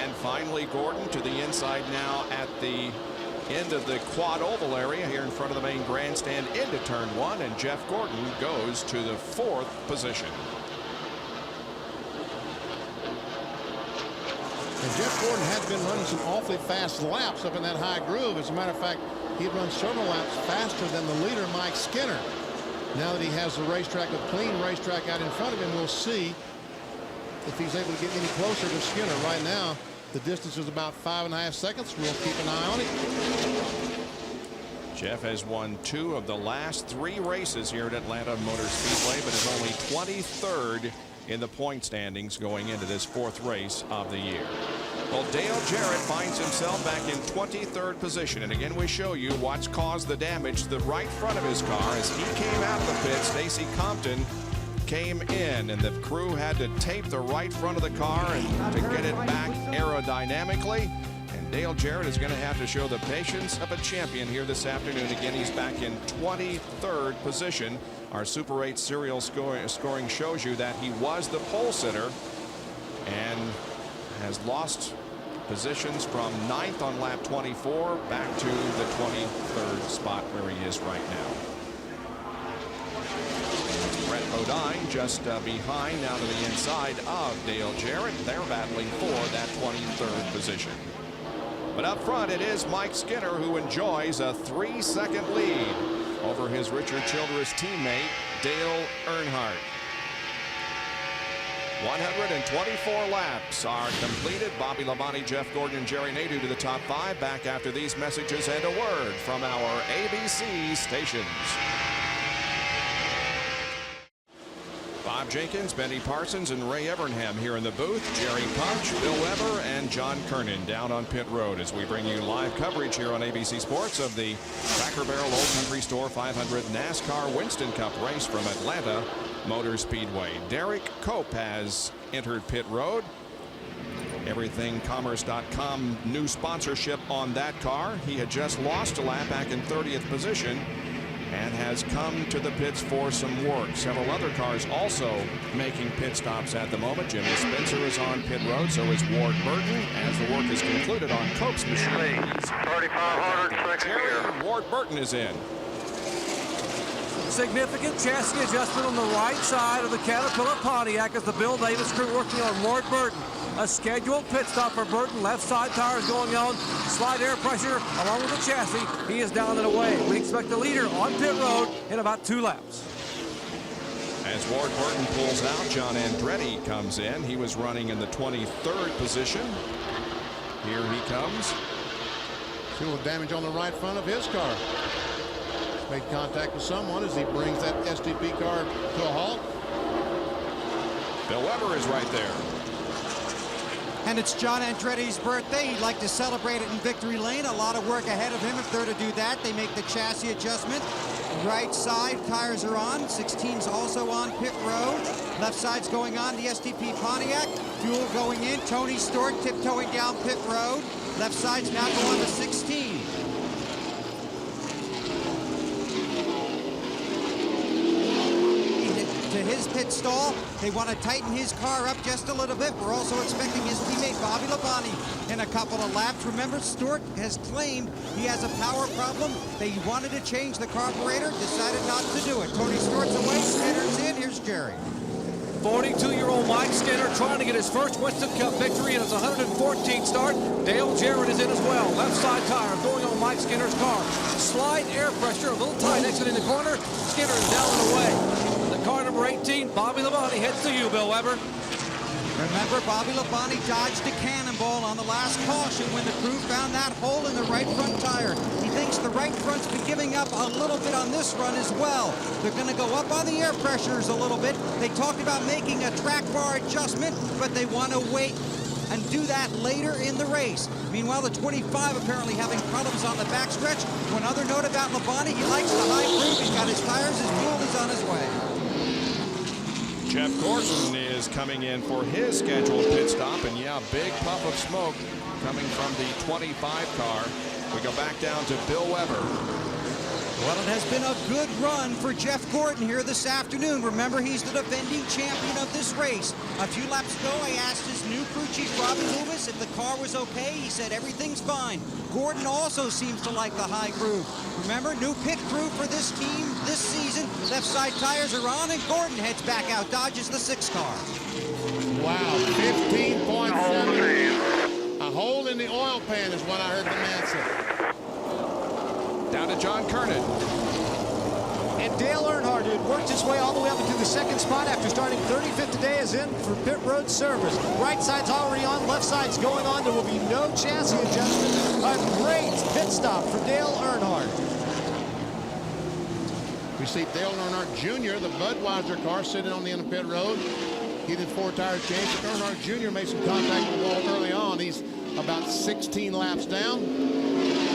And finally Gordon to the inside now at the end of the quad oval area here in front of the main grandstand into turn 1, and Jeff Gordon goes to the 4th position. And Jeff Gordon had been running some awfully fast laps up in that high groove. As a matter of fact, he'd run several laps faster than the leader, Mike Skinner. Now that he has the racetrack, a clean racetrack out in front of him, we'll see if he's able to get any closer to Skinner. Right now, the distance is about 5.5 seconds. We'll keep an eye on it. Jeff has won 2 of the last 3 races here at Atlanta Motor Speedway, but is only 23rd in the point standings going into this 4th race of the year. Well, Dale Jarrett finds himself back in 23rd position, and again we show you what's caused the damage to the right front of his car as he came out of the pit. Stacy Compton came in, and the crew had to tape the right front of the car and to get it back aerodynamically. And Dale Jarrett is going to have to show the patience of a champion here this afternoon. Again, he's back in 23rd position. Our Super 8 serial scoring shows you that he was the pole sitter and has lost positions from 9th on lap 24 back to the 23rd spot where he is right now. Brett Bodine just behind, now to the inside of Dale Jarrett. They're battling for that 23rd position. But up front, it is Mike Skinner who enjoys a 3-second lead over his Richard Childress teammate, Dale Earnhardt. 124 laps are completed. Bobby Labonte, Jeff Gordon, and Jerry Nadeau to the top 5. Back after these messages and a word from our ABC stations. Bob Jenkins, Benny Parsons, and Ray Evernham here in the booth. Jerry Punch, Bill Weber, and John Kernan down on pit road as we bring you live coverage here on ABC Sports of the Cracker Barrel Old Country Store 500 NASCAR Winston Cup race from Atlanta Motor Speedway. Derek Cope has entered pit road. EverythingCommerce.com new sponsorship on that car. He had just lost a lap back in 30th position and has come to the pits for some work. Several other cars also making pit stops at the moment. Jimmy Spencer is on pit road, so is Ward Burton. As the work is concluded on Cope's machine, 3,500 second gear. Ward Burton is in. Significant chassis adjustment on the right side of the Caterpillar Pontiac as the Bill Davis crew working on Ward Burton. A scheduled pit stop for Burton. Left side tires going on. Slight air pressure along with the chassis. He is down and away. We expect the leader on pit road in about 2 laps. As Ward Burton pulls out, John Andretti comes in. He was running in the 23rd position. Here he comes. See a little damage on the right front of his car. Made contact with someone as he brings that STP car to a halt. Bill Weber is right there. And it's John Andretti's birthday. He'd like to celebrate it in Victory Lane. A lot of work ahead of him if they're to do that. They make the chassis adjustment. Right side tires are on. 16's also on pit road. Left side's going on the STP Pontiac. Fuel going in. Tony Stewart tiptoeing down pit road. Left side's now going to 16. To his pit stall. They want to tighten his car up just a little bit. We're also expecting his teammate Bobby Labonte in a couple of laps. Remember, Stewart has claimed he has a power problem. They wanted to change the carburetor, decided not to do it. Tony Stewart's away, Skinner's in. Here's Jerry. 42-year-old Mike Skinner trying to get his first Winston Cup victory in his 114th start. Dale Jarrett is in as well. Left side tire going on Mike Skinner's car. Slight air pressure, a little tight exiting the corner. Skinner is down and away. Car number 18, Bobby Labonte, heads to you, Bill Weber. Remember, Bobby Labonte dodged a cannonball on the last caution when the crew found that hole in the right front tire. He thinks the right front's been giving up a little bit on this run as well. They're going to go up on the air pressures a little bit. They talked about making a track bar adjustment, but they want to wait and do that later in the race. Meanwhile, the 25 apparently having problems on the backstretch. One other note about Labonte, he likes the high groove. He's got his tires, his fuel is on his way. Jeff Gordon is coming in for his scheduled pit stop, and yeah, big puff of smoke coming from the 25 car. We go back down to Bill Weber. Well, it has been a good run for Jeff Gordon here this afternoon. Remember, he's the defending champion of this race. A few laps ago, I asked his new crew chief, Robbie Loomis, if the car was okay. He said everything's fine. Gordon also seems to like the high groove. Remember, new pit crew for this team this season. Left side tires are on, and Gordon heads back out, dodges the 6 car. Wow, 15.7. A hole in the oil pan is what I heard the man say. Down to John Kernan. And Dale Earnhardt, who had worked his way all the way up into the 2nd spot after starting 35th today, is in for pit road service. Right side's already on, left side's going on. There will be no chassis adjustment. A great pit stop for Dale Earnhardt. We see Dale Earnhardt Jr., the Budweiser car, sitting on the end of pit road. He did 4 tire changes. Earnhardt Jr. made some contact with the wall early on. He's about 16 laps down.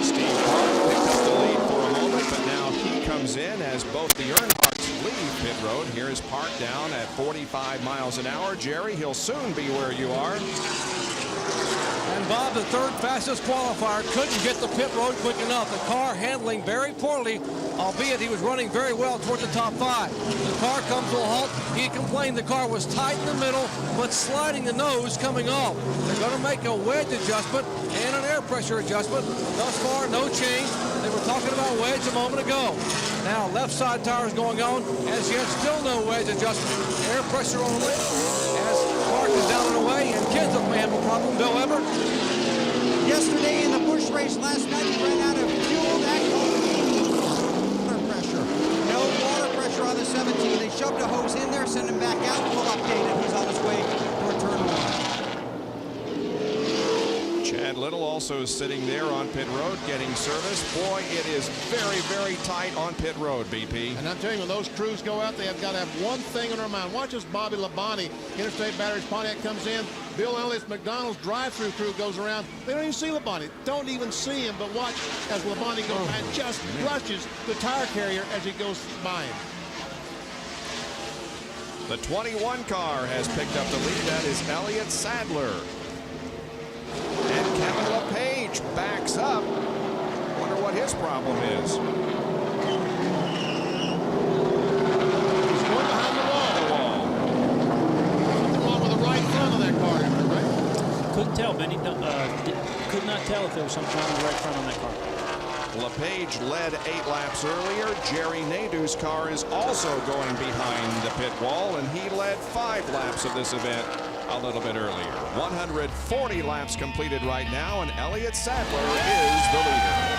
Steve Hart picked up the lead for a moment, but now he comes in as both the Earnhardts leave pit road. Here is Park down at 45 miles an hour. Jerry, he'll soon be where you are. And Bob, the third fastest qualifier, couldn't get the pit road quick enough. The car handling very poorly, albeit he was running very well toward the top 5. The car comes to a halt. He complained the car was tight in the middle, but sliding the nose coming off. They're going to make a wedge adjustment and an air pressure adjustment. Thus far, no change. They were talking about wedge a moment ago. Now, left side tires going on. As yet, still no wedge adjustment. Air pressure only. As Park is down and away, and Kenseth may have a problem. Bill Weber. Yesterday in the Busch race last night, he ran out of fuel. That caused water pressure. No water pressure on the 17. They shoved a hose in there, sent him back out. We'll update him. He's on his way for turn 1. Chad Little also sitting there on pit road getting service. Boy, it is very, very tight on pit road, BP. And I'm telling you, when those crews go out, they have got to have one thing on their mind. Watch as Bobby Labonte, Interstate Batteries Pontiac, comes in. Bill Elliott's McDonald's drive-through crew goes around. They don't even see Labonte. Don't even see him, but watch as Labonte goes by and just brushes the tire carrier as he goes by him. The 21 car has picked up the lead. That is Elliott Sadler. And Kevin LePage backs up. Wonder what his problem is. He's going behind the wall. Something wrong with the right front of that car, right? Couldn't tell, Benny. Could not tell if there was something wrong with the right front on that car. LePage led 8 laps earlier. Jerry Nadeau's car is also going behind the pit wall, and he led 5 laps of this event a little bit earlier. 140 laps completed right now, and Elliott Sadler is the leader.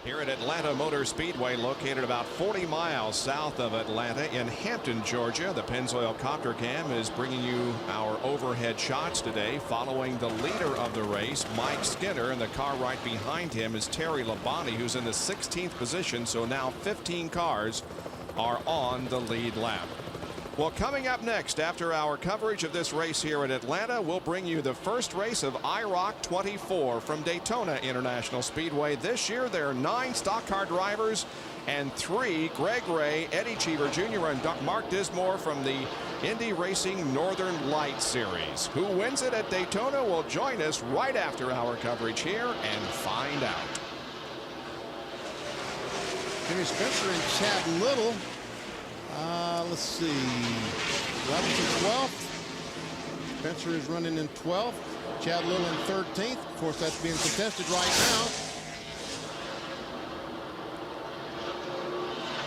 Here at Atlanta Motor Speedway, located about 40 miles south of Atlanta in Hampton, Georgia, the Pennzoil Copter Cam is bringing you our overhead shots today following the leader of the race, Mike Skinner, and the car right behind him is Terry Labonte, who's in the 16th position, so now 15 cars are on the lead lap. Well, coming up next after our coverage of this race here at Atlanta, we'll bring you the first race of IROC 24 from Daytona International Speedway. This year there are 9 stock car drivers and 3 Greg Ray, Eddie Cheever Jr. and Mark Dismore from the Indy Racing Northern Light Series. Who wins it at Daytona will join us right after our coverage here and find out. Jimmy Spencer and Chad Little. Let's see. Robinson 12th. Spencer is running in 12th. Chad Little in 13th. Of course, that's being contested right now.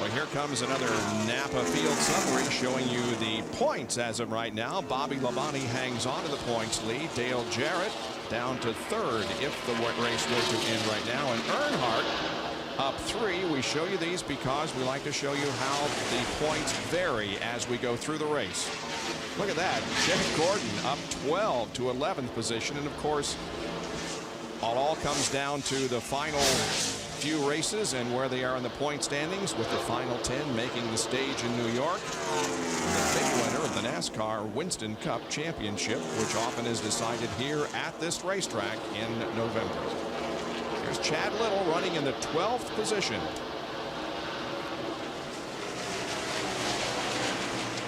Well, here comes another Napa Field summary showing you the points as of right now. Bobby Labonte hangs on to the points lead. Dale Jarrett down to 3rd if the race were to end right now. And Earnhardt up 3. We show you these because we like to show you how the points vary as we go through the race. Look at that. Jeff Gordon up 12 to 11th position. And of course, it all comes down to the final few races and where they are in the point standings, with the final 10 making the stage in New York. The big winner of the NASCAR Winston Cup Championship, which often is decided here at this racetrack in November. Here's Chad Little running in the 12th position.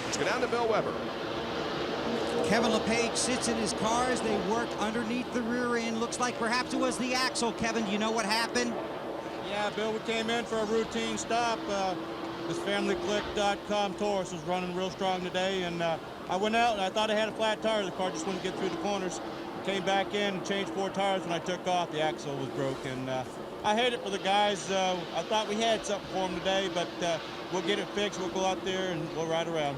Let's go down to Bill Weber. Kevin LePage sits in his car as they work underneath the rear end. Looks like perhaps it was the axle. Kevin, do you know what happened? Yeah, Bill, we came in for a routine stop. This FamilyClick.com Taurus was running real strong today, and I went out and I thought I had a flat tire. The car just wouldn't get through the corners. Came back in and changed 4 tires. When I took off, the axle was broken. I hate it for the guys. I thought we had something for them today, but we'll get it fixed. We'll go out there and we'll ride around.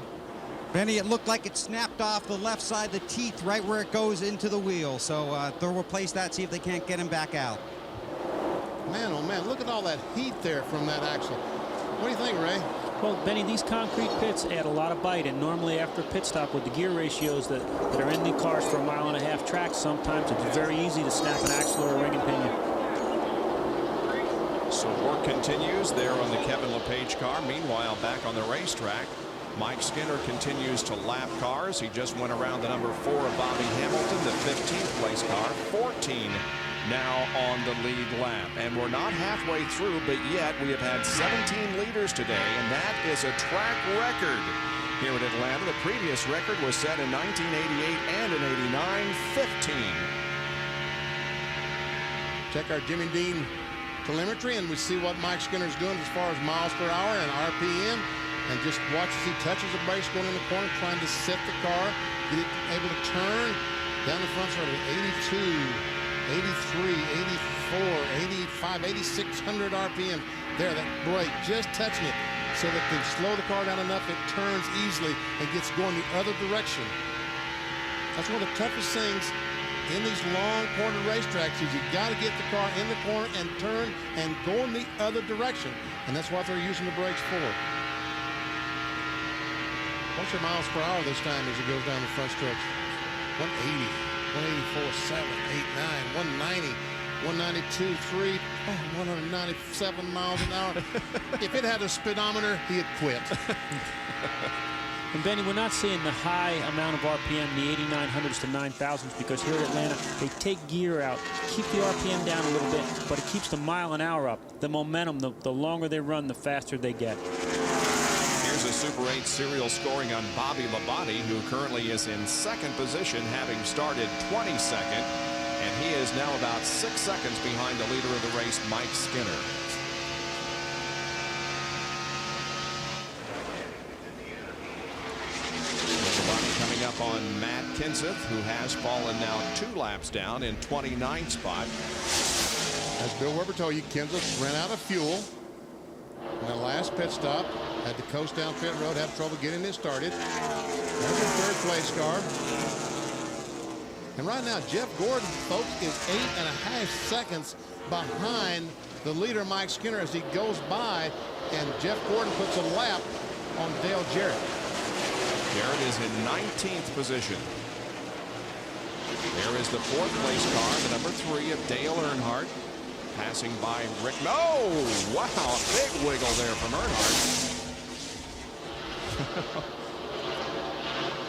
Benny, it looked like it snapped off the left side, the teeth, right where it goes into the wheel. So they'll replace that, see if they can't get him back out. Man, oh man, look at all that heat there from that axle. What do you think, Ray? Well, Benny, these concrete pits add a lot of bite, and normally after a pit stop with the gear ratios that are in the cars for a 1.5 mile tracks, sometimes it's very easy to snap an axle or a ring and pinion. So work continues there on the Kevin LePage car. Meanwhile, back on the racetrack, Mike Skinner continues to lap cars. He just went around the number 4 of Bobby Hamilton, the 15th place car. 14 now on the lead lap. And we're not halfway through, but yet we have had 17 leaders today, and that is a track record here at Atlanta. The previous record was set in 1988 and in 89, 15. Check our Jimmy Dean telemetry, and we see what Mike Skinner's doing as far as miles per hour and RPM. And just watch as he touches the brakes going in the corner, trying to set the car, get it able to turn down the front stretch at 82, 83, 84, 85, 8,600 RPM. There, that brake just touching it so that they slow the car down enough it turns easily and gets going the other direction. That's one of the toughest things in these long corner racetracks is you got to get the car in the corner and turn and go in the other direction. And that's what they're using the brakes for. What's your miles per hour this time as it goes down the front stretch? 180, 184, 7, 8, 9, 190, 192, 3, 197 miles an hour. If it had a speedometer, he'd quit. And Benny, we're not seeing the high amount of RPM, the 8,900s to 9,000s, because here at Atlanta, they take gear out, keep the RPM down a little bit, but it keeps the mile an hour up. The momentum, the longer they run, the faster they get. Here's a Super 8 serial scoring on Bobby Labonte, who currently is in second position, having started 22nd. And he is now about 6 seconds behind the leader of the race, Mike Skinner. Coming up on Matt Kenseth, who has fallen now 2 laps down in 29th spot. As Bill Weber told you, Kenseth ran out of fuel in the last pit stop, had to coast down pit road, have trouble getting it started. That's a third place car. And right now, Jeff Gordon, folks, is 8.5 seconds behind the leader, Mike Skinner, as he goes by, and Jeff Gordon puts a lap on Dale Jarrett. Jarrett is in 19th position. There is the 4th place car, the number 3 of Dale Earnhardt, passing by Rick. Oh, wow, a big wiggle there from Earnhardt.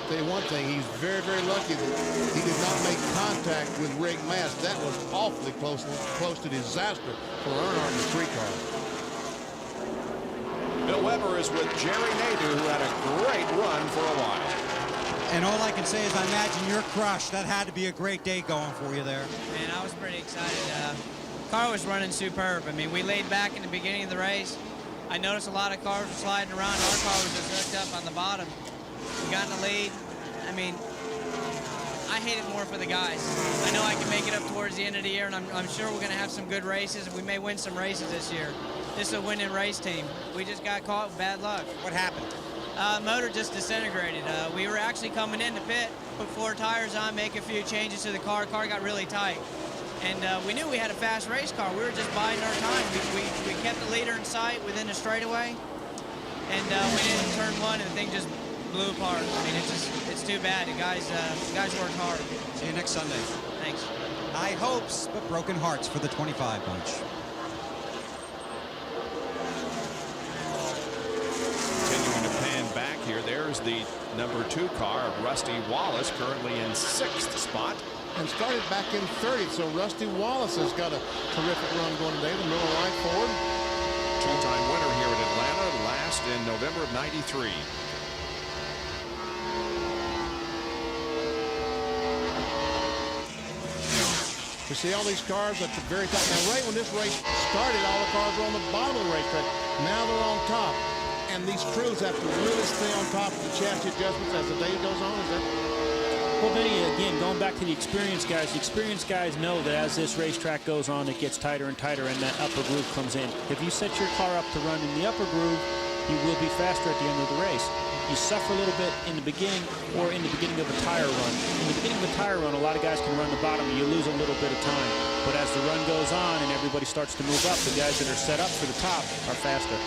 Tell you one thing, he's very, very lucky that he did not make contact with Rick Mast. That was awfully close to disaster for Earnhardt in the 3 car. Bill Weber is with Jerry Nadeau, who had a great run for a while. And all I can say is I imagine you're crushed. That had to be a great day going for you there. Man, I was pretty excited. Car was running superb. I mean, we laid back in the beginning of the race. I noticed a lot of cars were sliding around. Our car was just hooked up on the bottom. We got in the lead. I mean, I hate it more for the guys. I know I can make it up towards the end of the year, and I'm sure we're going to have some good races, and we may win some races this year. This is a winning race team. We just got caught with bad luck. What happened? Motor just disintegrated. We were actually coming in the pit, put 4 tires on, make a few changes to the car. Car got really tight. And we knew we had a fast race car. We were just biding our time. We kept the leader in sight within the straightaway. And we didn't turn 1, and the thing just blew apart. I mean, it's too bad. The guys worked hard. See you next Sunday. Thanks. High hopes, but broken hearts for the 25 bunch. Continuing to pan back here, there's the number 2 car of Rusty Wallace, currently in 6th spot. And started back in 30th, so Rusty Wallace has got a terrific run going today. The Miller Lite Ford. 2-time winner here at Atlanta, last in November of '93. You see all these cars at the very top. Now, right when this race started, all the cars were on the bottom of the racetrack. Now they're on top. And these crews have to really stay on top of the chassis adjustments as the day goes on. Is that? Well, Benny, again, going back to the experienced guys know that as this racetrack goes on, it gets tighter and tighter, and that upper groove comes in. If you set your car up to run in the upper groove, you will be faster at the end of the race. You suffer a little bit in the beginning or in the beginning of a tire run. In the beginning of a tire run, a lot of guys can run the bottom, and you lose a little bit of time. But as the run goes on and everybody starts to move up, the guys that are set up for the top are faster.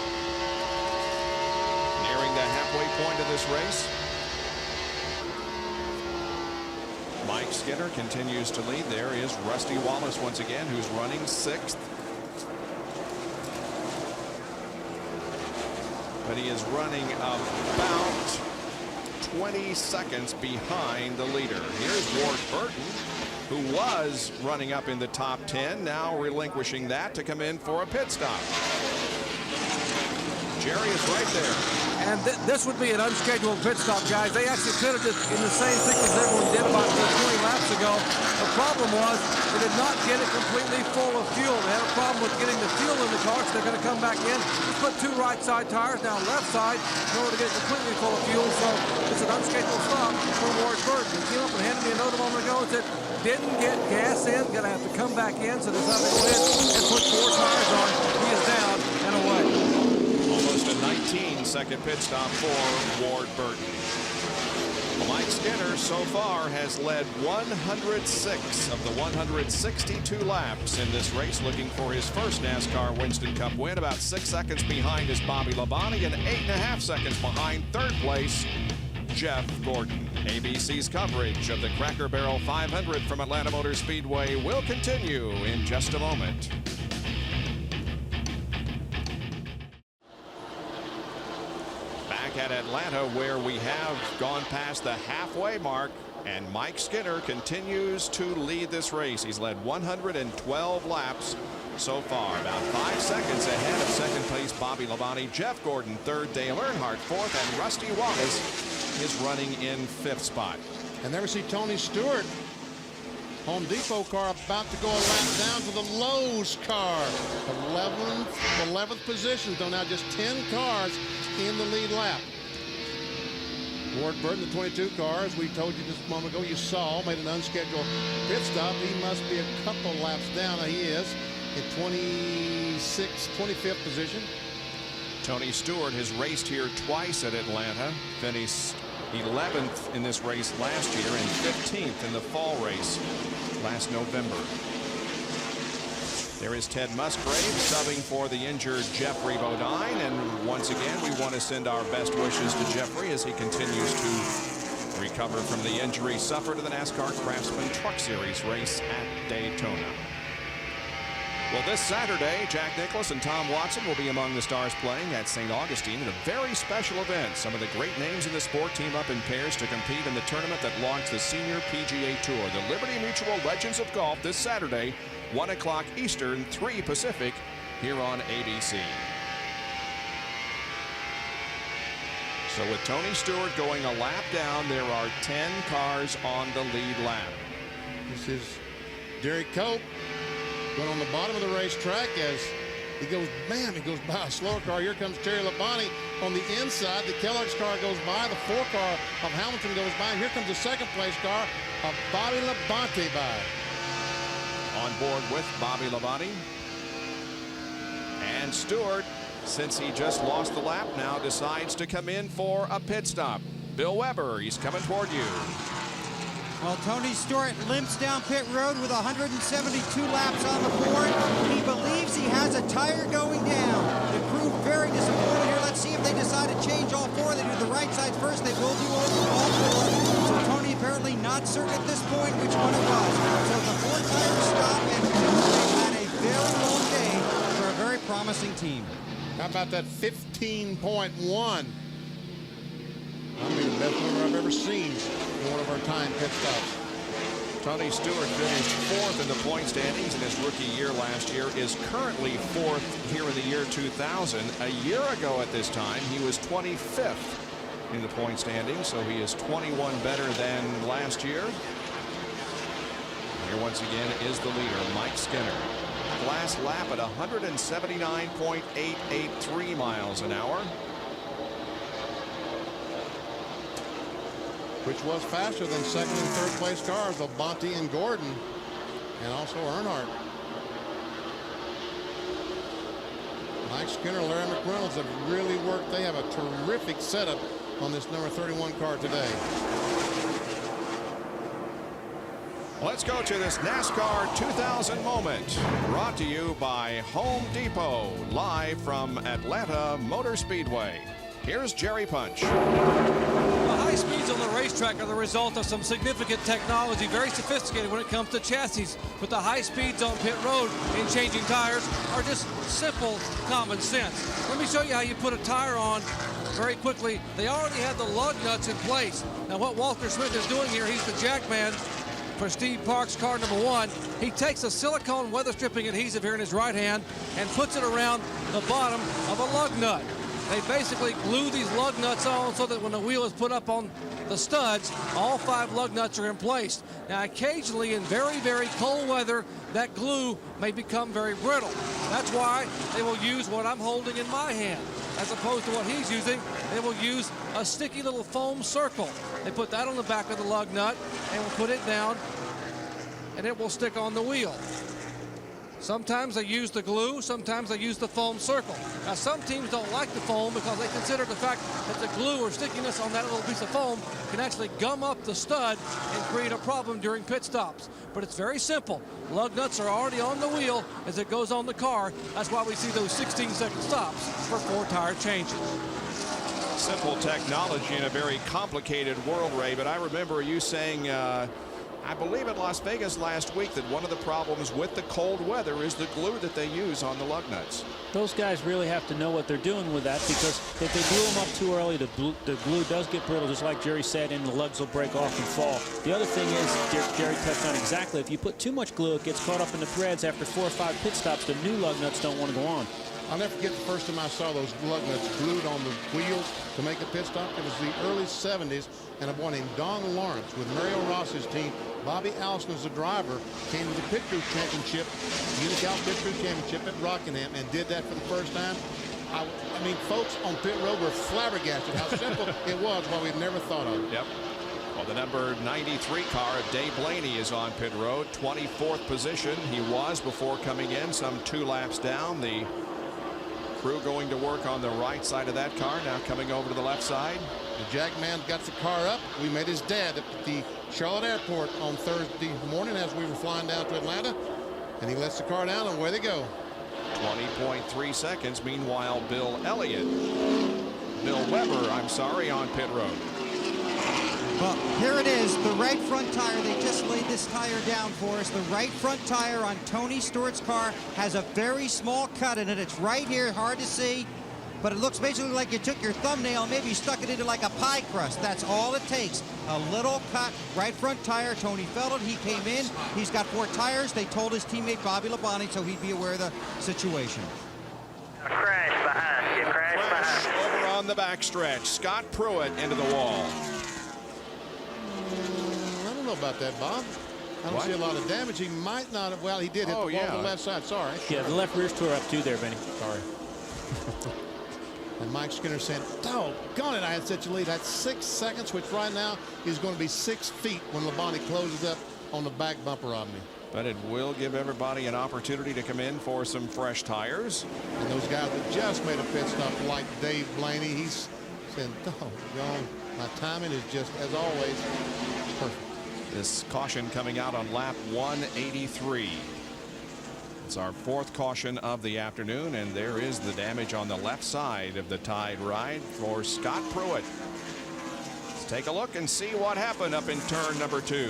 Nearing the halfway point of this race. Mike Skinner continues to lead. There is Rusty Wallace once again, who's running 6th. But he is running about 20 seconds behind the leader. Here's Ward Burton, who was running up in the top 10, now relinquishing that to come in for a pit stop. Jerry is right there. And this would be an unscheduled pit stop, guys. They actually pitted it in the same sequence everyone did about 20 laps ago. The problem was they did not get it completely full of fuel. They had a problem with getting the fuel in the car, so they're going to come back in. Just put 2 right side tires down left side in order to get it completely full of fuel. So it's an unscheduled stop for Ward Burton. He came up and handed me a note a moment ago and said, didn't get gas in, going to have to come back in, so decided to go ahead and put 4 tires on. He is down and away. Almost a 19-second pit stop for Ward Burton. Mike Skinner so far has led 106 of the 162 laps in this race, looking for his first NASCAR Winston Cup win. About 6 seconds behind is Bobby Labonte, and 8.5 seconds behind third place Jeff Gordon. ABC's coverage of the Cracker Barrel 500 from Atlanta Motor Speedway will continue in just a moment. At Atlanta, where we have gone past the halfway mark, and Mike Skinner continues to lead this race. He's led 112 laps so far, about 5 seconds ahead of second place Bobby Labonte. Jeff Gordon third, Dale Earnhardt fourth, and Rusty Wallace is running in fifth spot. And there we see Tony Stewart, Home Depot car, about to go a lap down to the Lowe's car. 11th position, so now just 10 cars in the lead lap. Ward Burton, the 22 car, as we told you just a moment ago, you saw, made an unscheduled pit stop. He must be a couple laps down. He is in 25th position. Tony Stewart has raced here twice at Atlanta, finished 11th in this race last year and 15th in the fall race last November. There is Ted Musgrave subbing for the injured Jeffrey Bodine, and once again we want to send our best wishes to Jeffrey as he continues to recover from the injury suffered in the NASCAR Craftsman Truck Series race at Daytona. Well, this Saturday, Jack Nicklaus and Tom Watson will be among the stars playing at St. Augustine in a very special event. Some of the great names in the sport team up in pairs to compete in the tournament that launched the Senior PGA Tour. The Liberty Mutual Legends of Golf this Saturday, 1 o'clock Eastern, 3 Pacific, here on ABC. So with Tony Stewart going a lap down, there are 10 cars on the lead lap. This is Derek Cope going on the bottom of the racetrack as he goes, bam, he goes by a slower car. Here comes Terry Labonte on the inside. The Kellogg's car goes by. The 4 car of Hamilton goes by. And here comes the second place car of Bobby Labonte by. On board with Bobby Labonte. And Stewart, since he just lost the lap, now decides to come in for a pit stop. Bill Weber, he's coming toward you. Well, Tony Stewart limps down pit road with 172 laps on the board. He believes he has a tire going down. The crew very disappointed here. Let's see if they decide to change all 4. They do the right side first. They will do all 4. So Tony apparently not certain at this point which one it was. So the 4 tires stop, and they've had a very long day for a very promising team. How about that 15.1? Probably the best number I've ever seen in one of our time pit stops. Tony Stewart finished 4th in the point standings in his rookie year last year, is currently 4th here in the year 2000. A year ago at this time, he was 25th in the point standings, so he is 21 better than last year. Here once again is the leader, Mike Skinner. Last lap at 179.883 miles an hour. Which was faster than second and third place cars of Labonte and Gordon, and also Earnhardt. Mike Skinner, Larry McReynolds have really worked. They have a terrific setup on this number 31 car today. Let's go to this NASCAR 2000 moment, brought to you by Home Depot, live from Atlanta Motor Speedway. Here's Jerry Punch. The high speeds on the racetrack are the result of some significant technology, very sophisticated when it comes to chassis. But the high speeds on pit road in changing tires are just simple common sense. Let me show you how you put a tire on very quickly. They already have the lug nuts in place. Now what Walter Smith is doing here, he's the jack man. for Steve Parks, car number 1. He takes a silicone weather stripping adhesive here in his right hand and puts it around the bottom of a lug nut. They basically glue these lug nuts on so that when the wheel is put up on the studs, all 5 lug nuts are in place. Now, occasionally in very, very cold weather, that glue may become very brittle. That's why they will use what I'm holding in my hand. As opposed to what he's using, they will use a sticky little foam circle. They put that on the back of the lug nut and will put it down, and it will stick on the wheel. Sometimes they use the glue, sometimes they use the foam circle. Now, some teams don't like the foam because they consider the fact that the glue or stickiness on that little piece of foam can actually gum up the stud and create a problem during pit stops. But it's very simple. Lug nuts are already on the wheel as it goes on the car. That's why we see those 16-second stops for 4 tire changes. Simple technology in a very complicated world, Ray, but I remember you saying, I believe at Las Vegas last week, that one of the problems with the cold weather is the glue that they use on the lug nuts. Those guys really have to know what they're doing with that, because if they glue them up too early, the glue does get brittle, just like Jerry said, and the lugs will break off and fall. The other thing is, Jerry touched on exactly, if you put too much glue, it gets caught up in the threads. After 4 or 5 pit stops, the new lug nuts don't want to go on. I'll never forget the first time I saw those lug nuts glued on the wheels to make a pit stop. It was the early 70s, and a boy named Don Lawrence with Mario Ross's team. Bobby Allison, as the driver, came to the Pit Crew Championship, Unical Pit Crew Championship at Rockingham, and did that for the first time. I mean, folks on pit road were flabbergasted how simple it was, what we'd never thought of. Yep. Well, the number 93 car of Dave Blaney is on pit road, 24th position. He was before coming in, some 2 laps down. The crew going to work on the right side of that car, now coming over to the left side. The Jackman got the car up. We met his dad at the Charlotte airport on Thursday morning as we were flying down to Atlanta, and he lets the car down, and away they go. 20.3 seconds. Meanwhile, Bill Weber, I'm sorry, on pit road. Well, here it is, the right front tire. They just laid this tire down for us. The right front tire on Tony Stewart's car has a very small cut in it. It's right here, hard to see, but it looks basically like you took your thumbnail, maybe stuck it into like a pie crust. That's all it takes. A little cut, right front tire. Tony felt it. He came in. He's got 4 tires. They told his teammate Bobby Labonte, so he'd be aware of the situation. Crash behind you, crash behind. Over on the backstretch, Scott Pruitt into the wall. I don't know about that, Bob. I don't see a lot of damage. He might not have. Well, he did hit the wall on the left side. Sorry. Yeah, the left rear's tore up too there, Benny. Sorry. And Mike Skinner said, doggone it, I had such a lead. I had 6 seconds, which right now is going to be 6 feet when Labonte closes up on the back bumper of me. But it will give everybody an opportunity to come in for some fresh tires. And those guys that just made a pit stop, like Dave Blaney, he's saying, doggone, my timing is just, as always, perfect. This caution coming out on lap 183. It's our 4th caution of the afternoon, and there is the damage on the left side of the Tide ride for Scott Pruitt. Let's take a look and see what happened up in turn number 2.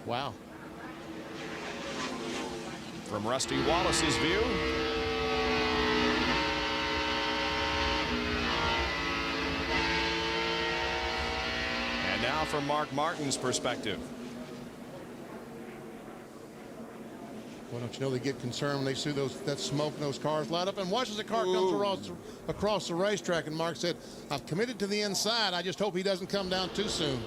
Wow. From Rusty Wallace's view, and now from Mark Martin's perspective. Well, don't you know they get concerned when they see that smoke and those cars light up, and watch as the car comes across the racetrack, and Mark said, I've committed to the inside. I just hope he doesn't come down too soon.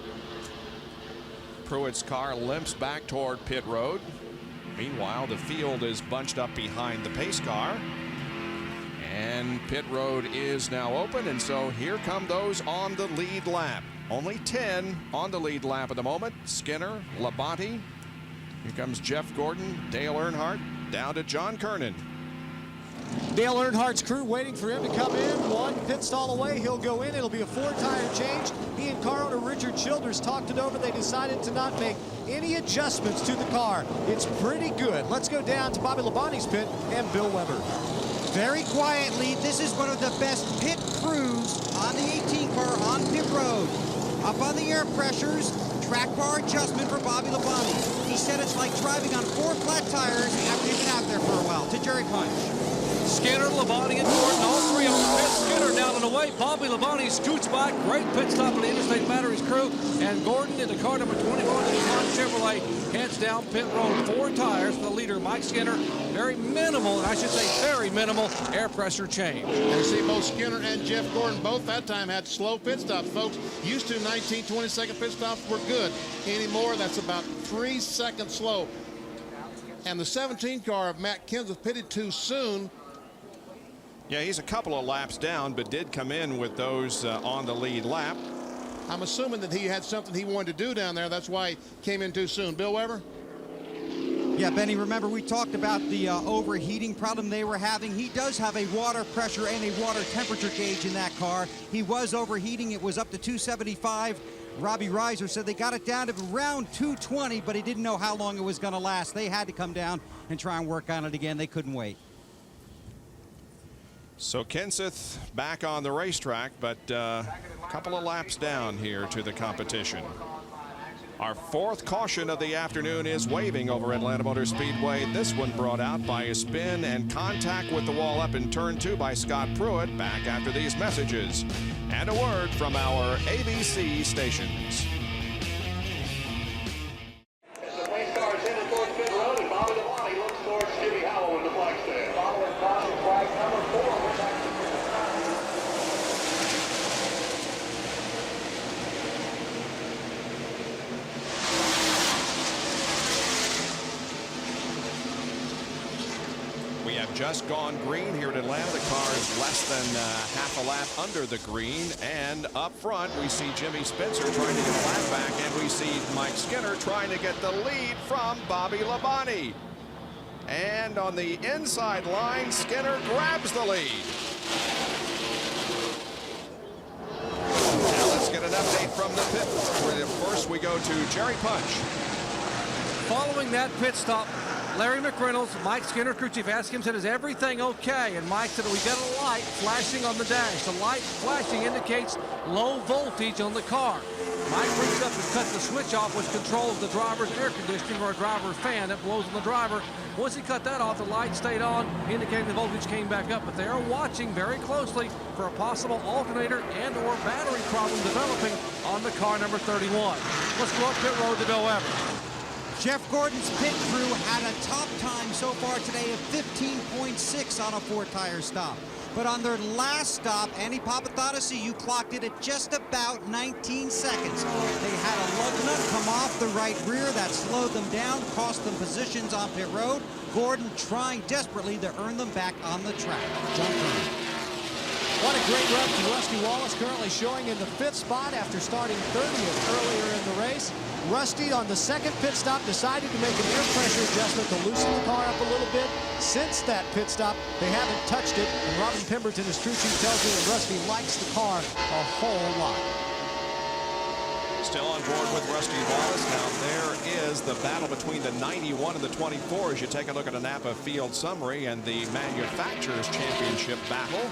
Pruitt's car limps back toward pit road. Meanwhile, the field is bunched up behind the pace car, and pit road is now open, and so here come those on the lead lap. Only 10 on the lead lap at the moment. Skinner, Labonte. Here comes Jeff Gordon, Dale Earnhardt, down to John Kernan. Dale Earnhardt's crew waiting for him to come in. 1 pit stall away. He'll go in. It'll be a 4-tire change. He and car owner Richard Childers talked it over. They decided to not make any adjustments to the car. It's pretty good. Let's go down to Bobby Labonte's pit and Bill Weber. Very quietly, this is one of the best pit crews on the 18 car on pit road. Up on the air pressures, track bar adjustment for Bobby Labonte. He said it's like driving on 4 flat tires after you've been out there for a while. To Jerry Punch. Skinner, Labonte, and Gordon, all 3 on the pit Skinner down and away. Bobby Labonte scoots by. Great pit stop for the Interstate Batteries crew. And Gordon into car number 21 in Chevrolet heads down pit road. 4 tires for the leader, Mike Skinner. Very minimal, and I should say very minimal, air pressure change. And you see both Skinner and Jeff Gordon both that time had slow pit stops, folks. Used to 19, 20-second pit stops were good. Anymore, that's about 3 seconds slow. And the 17 car of Matt Kenseth pitted too soon. Yeah, he's a couple of laps down, but did come in with those on the lead lap. I'm assuming that he had something he wanted to do down there. That's why he came in too soon. Bill Weber? Yeah, Benny, remember we talked about the overheating problem they were having. He does have a water pressure and a water temperature gauge in that car. He was overheating. It was up to 275. Robbie Reiser said they got it down to around 220, but he didn't know how long it was going to last. They had to come down and try and work on it again. They couldn't wait. So Kenseth back on the racetrack, but a couple of laps down here to the competition. Our 4th caution of the afternoon is waving over Atlanta Motor Speedway. This one brought out by a spin and contact with the wall up in turn 2 by Scott Pruitt. Back after these messages and a word from our ABC stations. The pace car is headed towards pit road, and Bobby Labonte looks towards Jimmy Howell in the flag stand. Following caution flag number 4. We have just gone green here at Atlanta. The car is less than half a lap under the green. And up front, we see Jimmy Spencer trying to get a lap back. And we see Mike Skinner trying to get the lead from Bobby Labonte. And on the inside line, Skinner grabs the lead. Now let's get an update from the pit. First, we go to Jerry Punch. Following that pit stop, Larry McReynolds, Mike Skinner, crew chief, asked him, said, is everything okay? And Mike said, we got a light flashing on the dash. The light flashing indicates low voltage on the car. Mike reached up and cut the switch off, which controls the driver's air conditioning or a driver fan that blows on the driver. Once he cut that off, the light stayed on, indicating the voltage came back up. But they are watching very closely for a possible alternator and or battery problem developing on the car number 31. Let's go up pit road to Bill Evans. Jeff Gordon's pit crew had a top time so far today of 15.6 on a 4-tire stop. But on their last stop, Andy Papathadasi, you clocked it at just about 19 seconds. They had a lug nut come off the right rear that slowed them down, cost them positions on pit road. Gordon trying desperately to earn them back on the track. John Kernan. What a great run from Rusty Wallace, currently showing in the 5th spot after starting 30th earlier in the race. Rusty on the 2nd pit stop decided to make an air pressure adjustment to loosen the car up a little bit. Since that pit stop, they haven't touched it, and Robin Pemberton, his crew chief, tells me that Rusty likes the car a whole lot. Still on board with Rusty Wallace. Now there is the battle between the 91 and the 24 as you take a look at a Napa field summary and the Manufacturers Championship battle.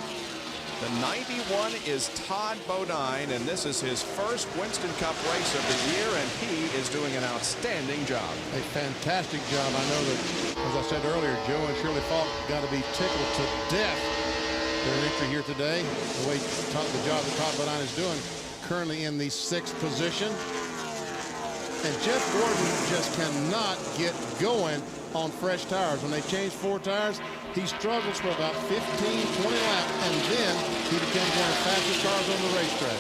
The 91 is Todd Bodine, and this is his first Winston Cup race of the year, and he is doing an outstanding job. A fantastic job. I know that, as I said earlier, Joe and Shirley Falk got to be tickled to death. Their entry here today, the way the job that Todd Bodine is doing, currently in the 6th position. And Jeff Gordon just cannot get going on fresh tires. When they change 4 tires, he struggles for about 15, 20 laps, and then he becomes one of the fastest cars on the racetrack.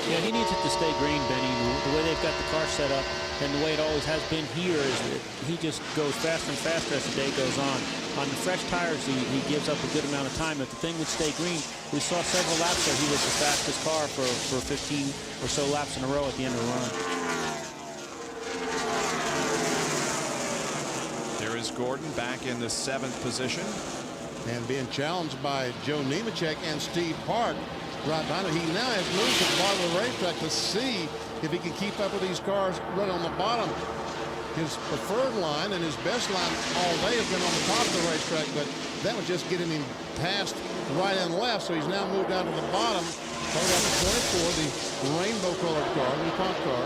Yeah, he needs it to stay green, Benny. The way they've got the car set up and the way it always has been here is that he just goes faster and faster as the day goes on. On the fresh tires, he gives up a good amount of time. If the thing would stay green, we saw several laps where he was the fastest car for 15 or so laps in a row at the end of the run. There is Gordon back in the 7th position. And being challenged by Joe Nemechek and Steve Park. Right behind him. He now has moved to the bottom of the racetrack to see if he can keep up with these cars running on the bottom. His preferred line and his best line all day has been on the top of the racetrack, but that was just getting him past right and left. So he's now moved down to the bottom. Talking about the 24, the rainbow colored car, the top car.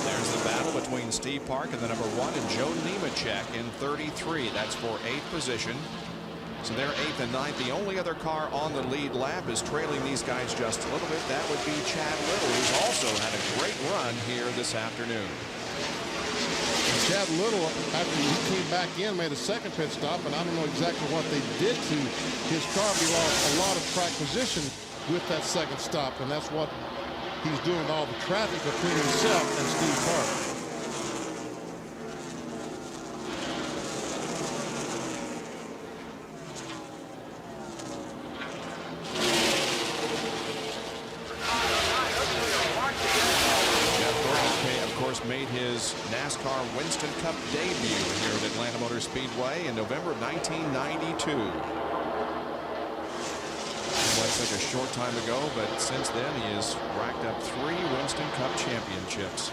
There's the battle between Steve Park and the number 1 and Joe Nemechek in 33. That's for 8th position. So they're 8th and 9th. The only other car on the lead lap is trailing these guys just a little bit. That would be Chad Little, who's also had a great run here this afternoon. Chad Little, after he came back in, made a second pit stop, and I don't know exactly what they did to his car. He lost a lot of track position with that second stop, and that's what he's doing with all the traffic between himself and Steve Park. Made his NASCAR Winston Cup debut here at Atlanta Motor Speedway in November of 1992. It was such a short time ago, but since then he has racked up 3 Winston Cup championships.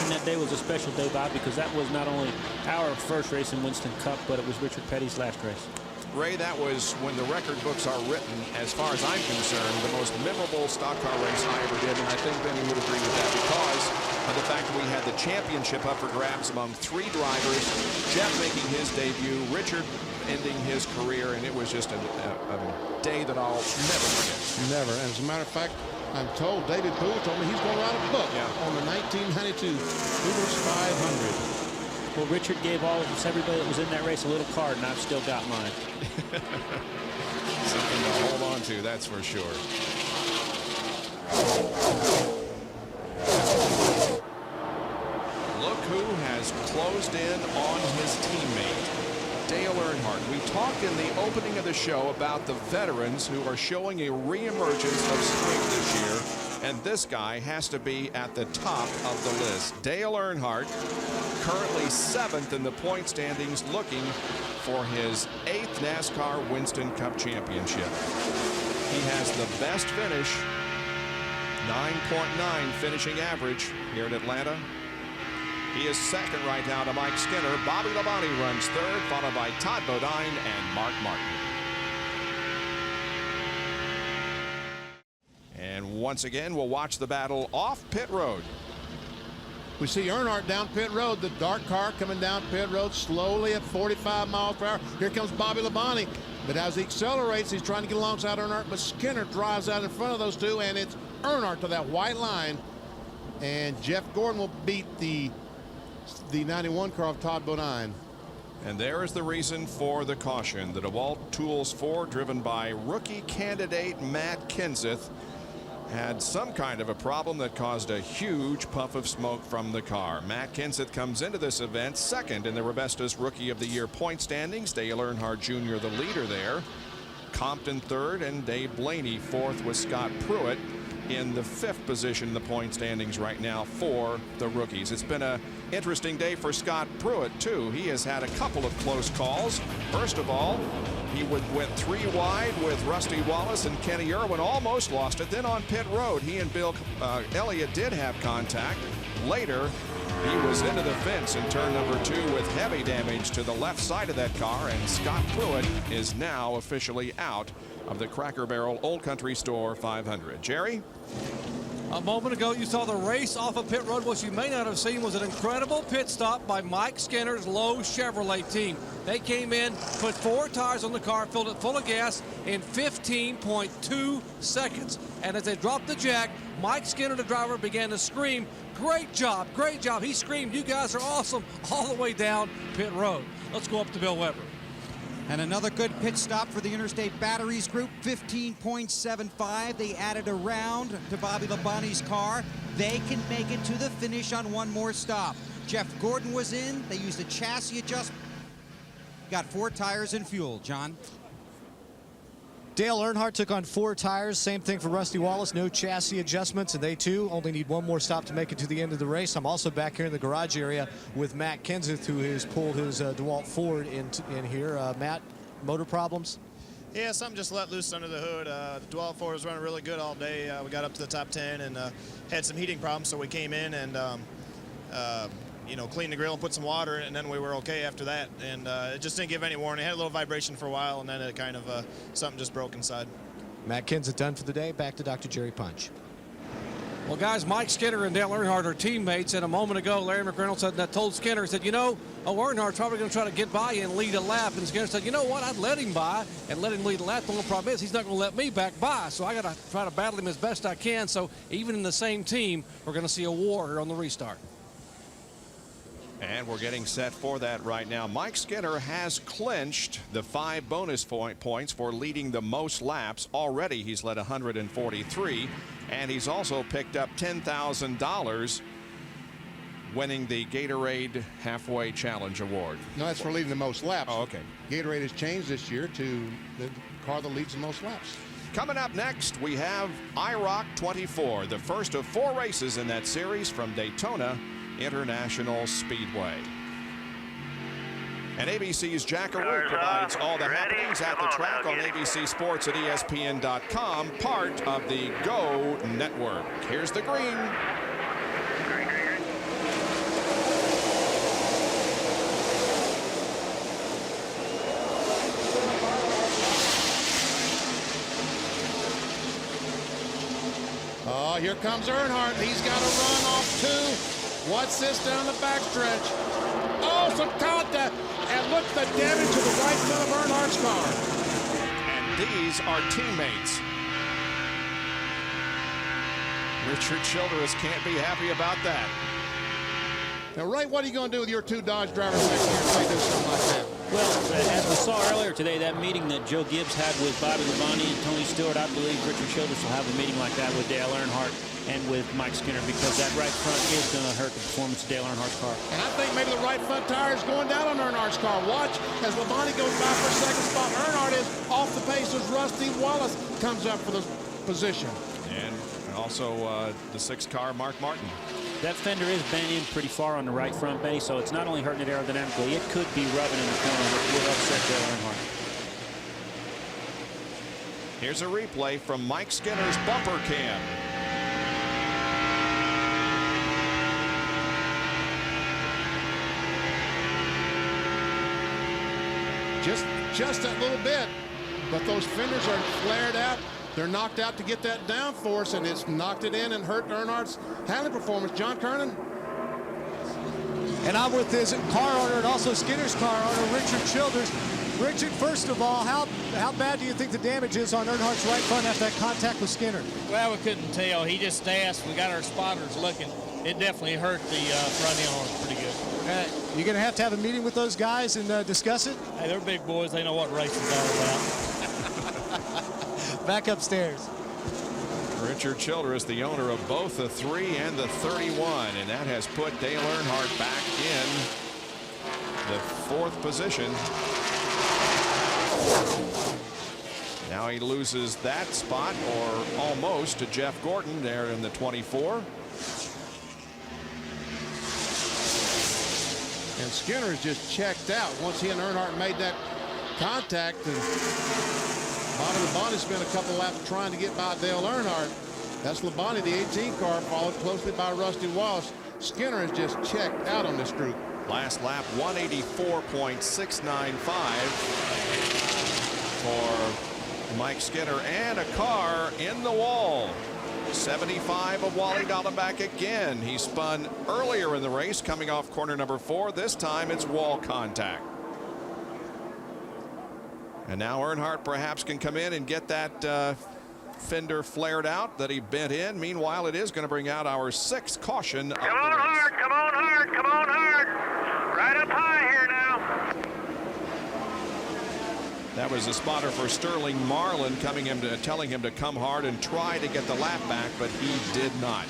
And that day was a special day, Bob, because that was not only our first race in Winston Cup, but it was Richard Petty's last race. Ray, that was, when the record books are written, as far as I'm concerned, the most memorable stock car race I ever did, and I think Benny would agree with that because of the fact that we had the championship up for grabs among 3 drivers, Jeff making his debut, Richard ending his career, and it was just a day that I'll never forget. Never. And as a matter of fact, I'm told David Poole told me he's going to write a book on the 1992 Cougars 500. Well, Richard gave all of us, everybody that was in that race, a little card, and I've still got mine. Something to hold on to, that's for sure. Look who has closed in on his teammate, Dale Earnhardt. We talked in the opening of the show about the veterans who are showing a reemergence of strength this year, and this guy has to be at the top of the list. Dale Earnhardt, currently 7th in the point standings, looking for his 8th NASCAR Winston Cup championship. He has the best finish, 9.9 finishing average here at Atlanta. He is second right now to Mike Skinner. Bobby Labonte runs 3rd, followed by Todd Bodine and Mark Martin. And once again, we'll watch the battle off pit road. We see Earnhardt down pit road, the dark car coming down pit road slowly at 45 miles per hour. Here comes Bobby Labonte, but as he accelerates, he's trying to get alongside Earnhardt, but Skinner drives out in front of those two, and it's Earnhardt to that white line, and Jeff Gordon will beat the 91 car of Todd Bodine. And there is the reason for the caution. The DeWalt Tools 4, driven by rookie candidate Matt Kenseth, had some kind of a problem that caused a huge puff of smoke from the car. Matt Kenseth comes into this event second in the Robestas Rookie of the Year point standings. Dale Earnhardt Jr., the leader there. Compton 3rd, and Dave Blaney 4th with Scott Pruitt in the 5th position in the point standings right now for the rookies. It's been an interesting day for Scott Pruitt, too. He has had a couple of close calls. First of all, he went 3 wide with Rusty Wallace and Kenny Irwin, almost lost it. Then on pit road, he and Bill Elliott did have contact. Later, he was into the fence in turn number 2 with heavy damage to the left side of that car, and Scott Pruitt is now officially out of the Cracker Barrel Old Country Store 500. Jerry? A moment ago, you saw the race off of pit road. What you may not have seen was an incredible pit stop by Mike Skinner's Lowe Chevrolet team. They came in, put 4 tires on the car, filled it full of gas in 15.2 seconds. And as they dropped the jack, Mike Skinner, the driver, began to scream, "Great job, great job." He screamed, "You guys are awesome," all the way down pit road. Let's go up to Bill Weber. And another good pit stop for the Interstate Batteries Group, 15.75. They added a round to Bobby Labonte's car. They can make it to the finish on one more stop. Jeff Gordon was in. They used a chassis adjustment. Got 4 tires and fuel. John? Dale Earnhardt took on 4 tires. Same thing for Rusty Wallace. No chassis adjustments, and they too only need one more stop to make it to the end of the race. I'm also back here in the garage area with Matt Kenseth, who has pulled his DeWalt Ford in here. Matt, motor problems? Yeah, something just let loose under the hood. The DeWalt Ford was running really good all day. We got up to the top 10 and had some heating problems, so we came in and you know, cleaned the grill and put some water in it, and then we were okay after that. And it just didn't give any warning. It had a little vibration for a while, and then it kind of something just broke inside. Matt Kenseth done for the day. Back to Dr. Jerry Punch. Well, guys, Mike Skinner and Dale Earnhardt are teammates, and a moment ago, Larry McReynolds said that told Skinner, said, you know, Earnhardt's probably going to try to get by and lead a lap, and Skinner said, you know what, I'd let him by and let him lead a lap. The only problem is he's not going to let me back by, so I got to try to battle him as best I can. So even in the same team, we're going to see a war here on the restart. And we're getting set for that right now. Mike Skinner has clinched the 5 bonus points for leading the most laps. Already he's led 143, and he's also picked up $10,000 winning the Gatorade Halfway Challenge Award. No, that's for leading the most laps. Oh, okay. Gatorade has changed this year to the car that leads the most laps. Coming up next, we have IROC 24, the first of 4 races in that series from Daytona International Speedway. And ABC's Jack Arute provides all the happenings at the track on ABC Sports at ESPN.com, part of the Go Network. Here's the green. Oh, here comes Earnhardt. He's got to run off 2. What's this down the backstretch? Oh, some contact. And look at the damage to the right front of Earnhardt's car. And these are teammates. Richard Childress can't be happy about that. Now, Ray, what are you going to do with your 2 Dodge drivers next year if they do something like that? Well, as we saw earlier today, that meeting that Joe Gibbs had with Bobby Labonte and Tony Stewart, I believe Richard Childress will have a meeting like that with Dale Earnhardt and with Mike Skinner, because that right front is going to hurt the performance of Dale Earnhardt's car. And I think maybe the right front tire is going down on Earnhardt's car. Watch as Labonte goes by for a second spot. Earnhardt is off the pace as Rusty Wallace comes up for the position. And also the 6th car, Mark Martin. That fender is bent in pretty far on the right front, Benny, so it's not only hurting it aerodynamically, it could be rubbing in the corner, which would upset Dale Earnhardt. Here's a replay from Mike Skinner's bumper cam. Just that little bit, but those fenders are flared out. They're knocked out to get that downforce, and it's knocked it in and hurt Earnhardt's handling performance. John Kernan. And I'm with his car owner and also Skinner's car owner, Richard Childress. Richard, first of all, how bad do you think the damage is on Earnhardt's right front after that contact with Skinner? Well, we couldn't tell. He just asked. We got our spotters looking. It definitely hurt the front end arms pretty good. You're going to have a meeting with those guys and discuss it? Hey, they're big boys. They know what racing's all about. Back upstairs. Richard Childress, the owner of both the 3 and the 31, and that has put Dale Earnhardt back in the 4th position. Now he loses that spot, or almost, to Jeff Gordon there in the 24. And Skinner is just checked out once he and Earnhardt made that contact. And Bobby Labonte spent a couple laps trying to get by Dale Earnhardt. That's Labonte, the 18 car, followed closely by Rusty Wallace. Skinner is just checked out on this group. Last lap, 184.695 for Mike Skinner, and a car in the wall. 75 of Wally Dallenbach again. He spun earlier in the race coming off corner number 4. This time it's wall contact. And now Earnhardt perhaps can come in and get that fender flared out that he bent in. Meanwhile, it is going to bring out our 6th caution of the race. Come on hard, come on hard. Right up high here now. That was the spotter for Sterling Marlin telling him to come hard and try to get the lap back, but he did not.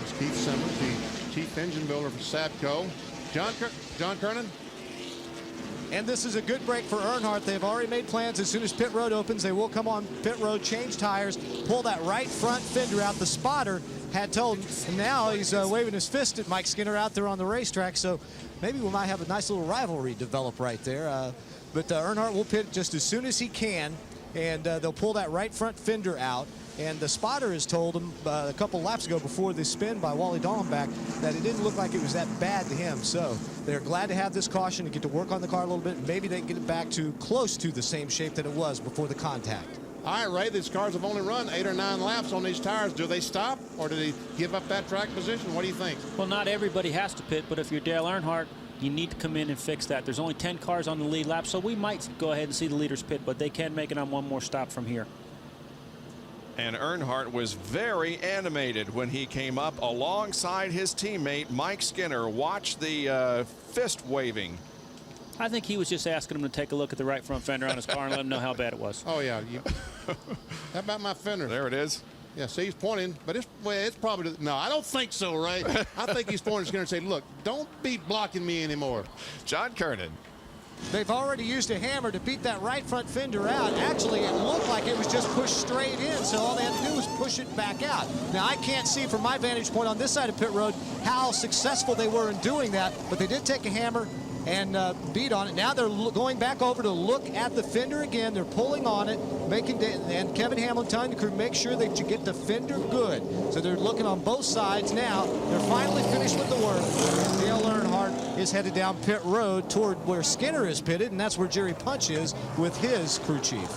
It's Keith Simmons, the chief engine builder for Sadco. John Kernan. And this is a good break for Earnhardt. They've already made plans. As soon as pit road opens, they will come on pit road, change tires, pull that right front fender out. The spotter had told him, and now he's waving his fist at Mike Skinner out there on the racetrack. So maybe we might have a nice little rivalry develop right there. But Earnhardt will pit just as soon as he can, and they'll pull that right front fender out. And the spotter has told him a couple laps ago before the spin by Wally Dallenbach that it didn't look like it was that bad to him. So they're glad to have this caution to get to work on the car a little bit. Maybe they can get it back to close to the same shape that it was before the contact. All right, Ray, these cars have only run 8 or 9 laps on these tires. Do they stop, or do they give up that track position? What do you think? Well, not everybody has to pit, but if you're Dale Earnhardt, you need to come in and fix that. There's only 10 cars on the lead lap, so we might go ahead and see the leaders pit, but they can make it on one more stop from here. And Earnhardt was very animated when he came up alongside his teammate Mike Skinner. Watch the fist waving. I think he was just asking him to take a look at the right front fender on his car and let him know how bad it was. Oh, yeah. How about my fender? There it is. Yeah, see, he's pointing, but it's probably, no, I don't think so, Ray. I think he's pointing to Skinner and saying, look, don't be blocking me anymore. John Kernan. They've already used a hammer to beat that right front fender out. Actually, it looked like it was just pushed straight in, so all they had to do was push it back out. Now, I can't see from my vantage point on this side of pit road how successful they were in doing that, but they did take a hammer and beat on it. Now they're going back over to look at the fender again. They're pulling on it, and Kevin Hamlin telling the crew, make sure that you get the fender good. So they're looking on both sides now. They're finally finished with the work. And Dale Earnhardt is headed down pit road toward where Skinner is pitted, and that's where Jerry Punch is with his crew chief.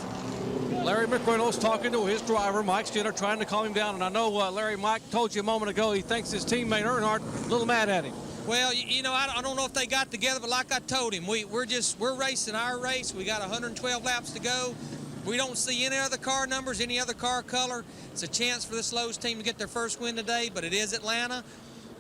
Larry McReynolds talking to his driver, Mike Skinner, trying to calm him down. And I know, Larry, Mike told you a moment ago he thinks his teammate Earnhardt a little mad at him. Well, you know, I don't know if they got together, but like I told him, we're racing our race. We got 112 laps to go. We don't see any other car numbers, any other car color. It's a chance for this Lowe's team to get their first win today, but it is Atlanta,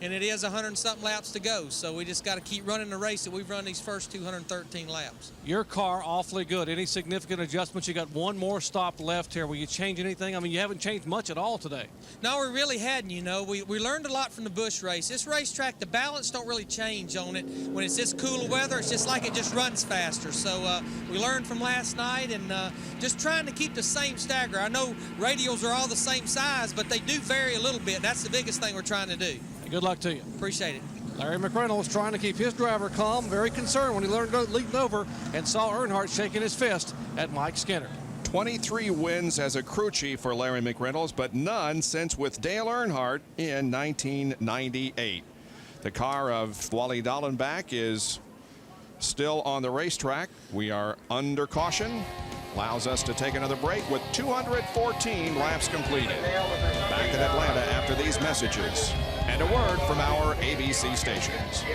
and it is 100-something laps to go. So we just got to keep running the race that we've run these first 213 laps. Your car awfully good. Any significant adjustments? You got one more stop left here. Will you change anything? I mean, you haven't changed much at all today. No, we really hadn't, you know. We learned a lot from the Busch race. This racetrack, the balance don't really change on it. When it's this cooler weather, it's just like it just runs faster. So we learned from last night and just trying to keep the same stagger. I know radials are all the same size, but they do vary a little bit. That's the biggest thing we're trying to do. Good luck to you. Appreciate it. Larry McReynolds trying to keep his driver calm, very concerned when he learned leading over and saw Earnhardt shaking his fist at Mike Skinner. 23 wins as a crew chief for Larry McReynolds, but none since with Dale Earnhardt in 1998. The car of Wally Dallenbach is still on the racetrack. We are under caution. Allows us to take another break with 214 laps completed. Back in Atlanta after these messages and a word from our ABC stations.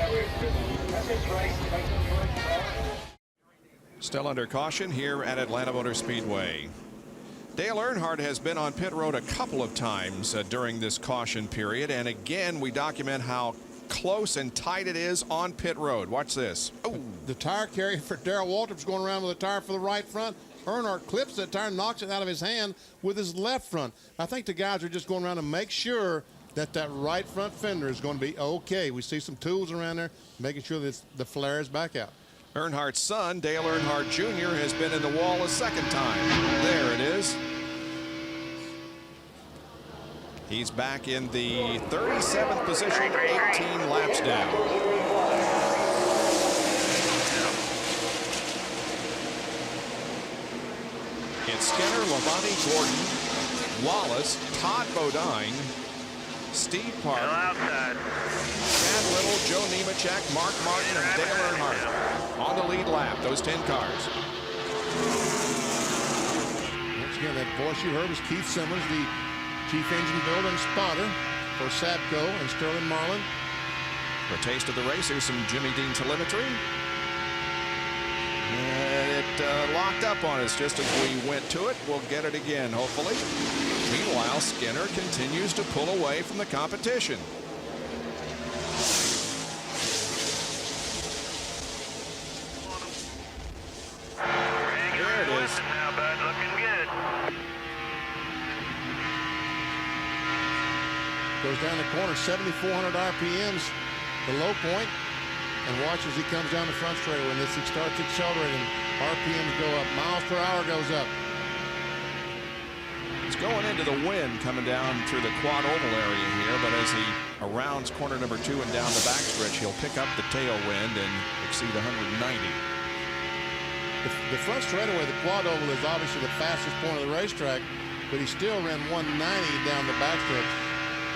Still under caution here at Atlanta Motor Speedway. Dale Earnhardt has been on pit road a couple of times during this caution period, and again we document how close and tight it is on pit road. Watch this. Oh, the tire carrier for Darrell Waltrip's going around with a tire for the right front. Earnhardt clips that tire and knocks it out of his hand with his left front. I think the guys are just going around to make sure that that right front fender is going to be okay. We see some tools around there making sure that the flare is back out. Earnhardt's son, Dale Earnhardt Jr., has been in the wall a second time. There it is. He's back in the 37th position, 18 laps down. It's Skinner, Labonte, Gordon, Wallace, Todd Bodine, Steve Park, Chad Little, Joe Nemechek, Mark Martin, and Dale Earnhardt on the lead lap. Those 10 cars. Once again, that voice you heard was Keith Simmons, the chief engine builder and spotter for Sabco and Sterling Marlin. For a taste of the race, here's some Jimmy Dean telemetry. It locked up on us just as we went to it. We'll get it again, hopefully. Meanwhile, Skinner continues to pull away from the competition. There it is. Now, bud, looking good. Goes down the corner, 7,400 RPMs, the low point, and watch as he comes down the front straightaway. And as he starts accelerating, RPMs go up, miles per hour goes up. He's going into the wind coming down through the quad oval area here, but as he rounds corner number 2 and down the backstretch, he'll pick up the tailwind and exceed 190. The front straightaway, the quad oval, is obviously the fastest point of the racetrack, but he still ran 190 down the backstretch.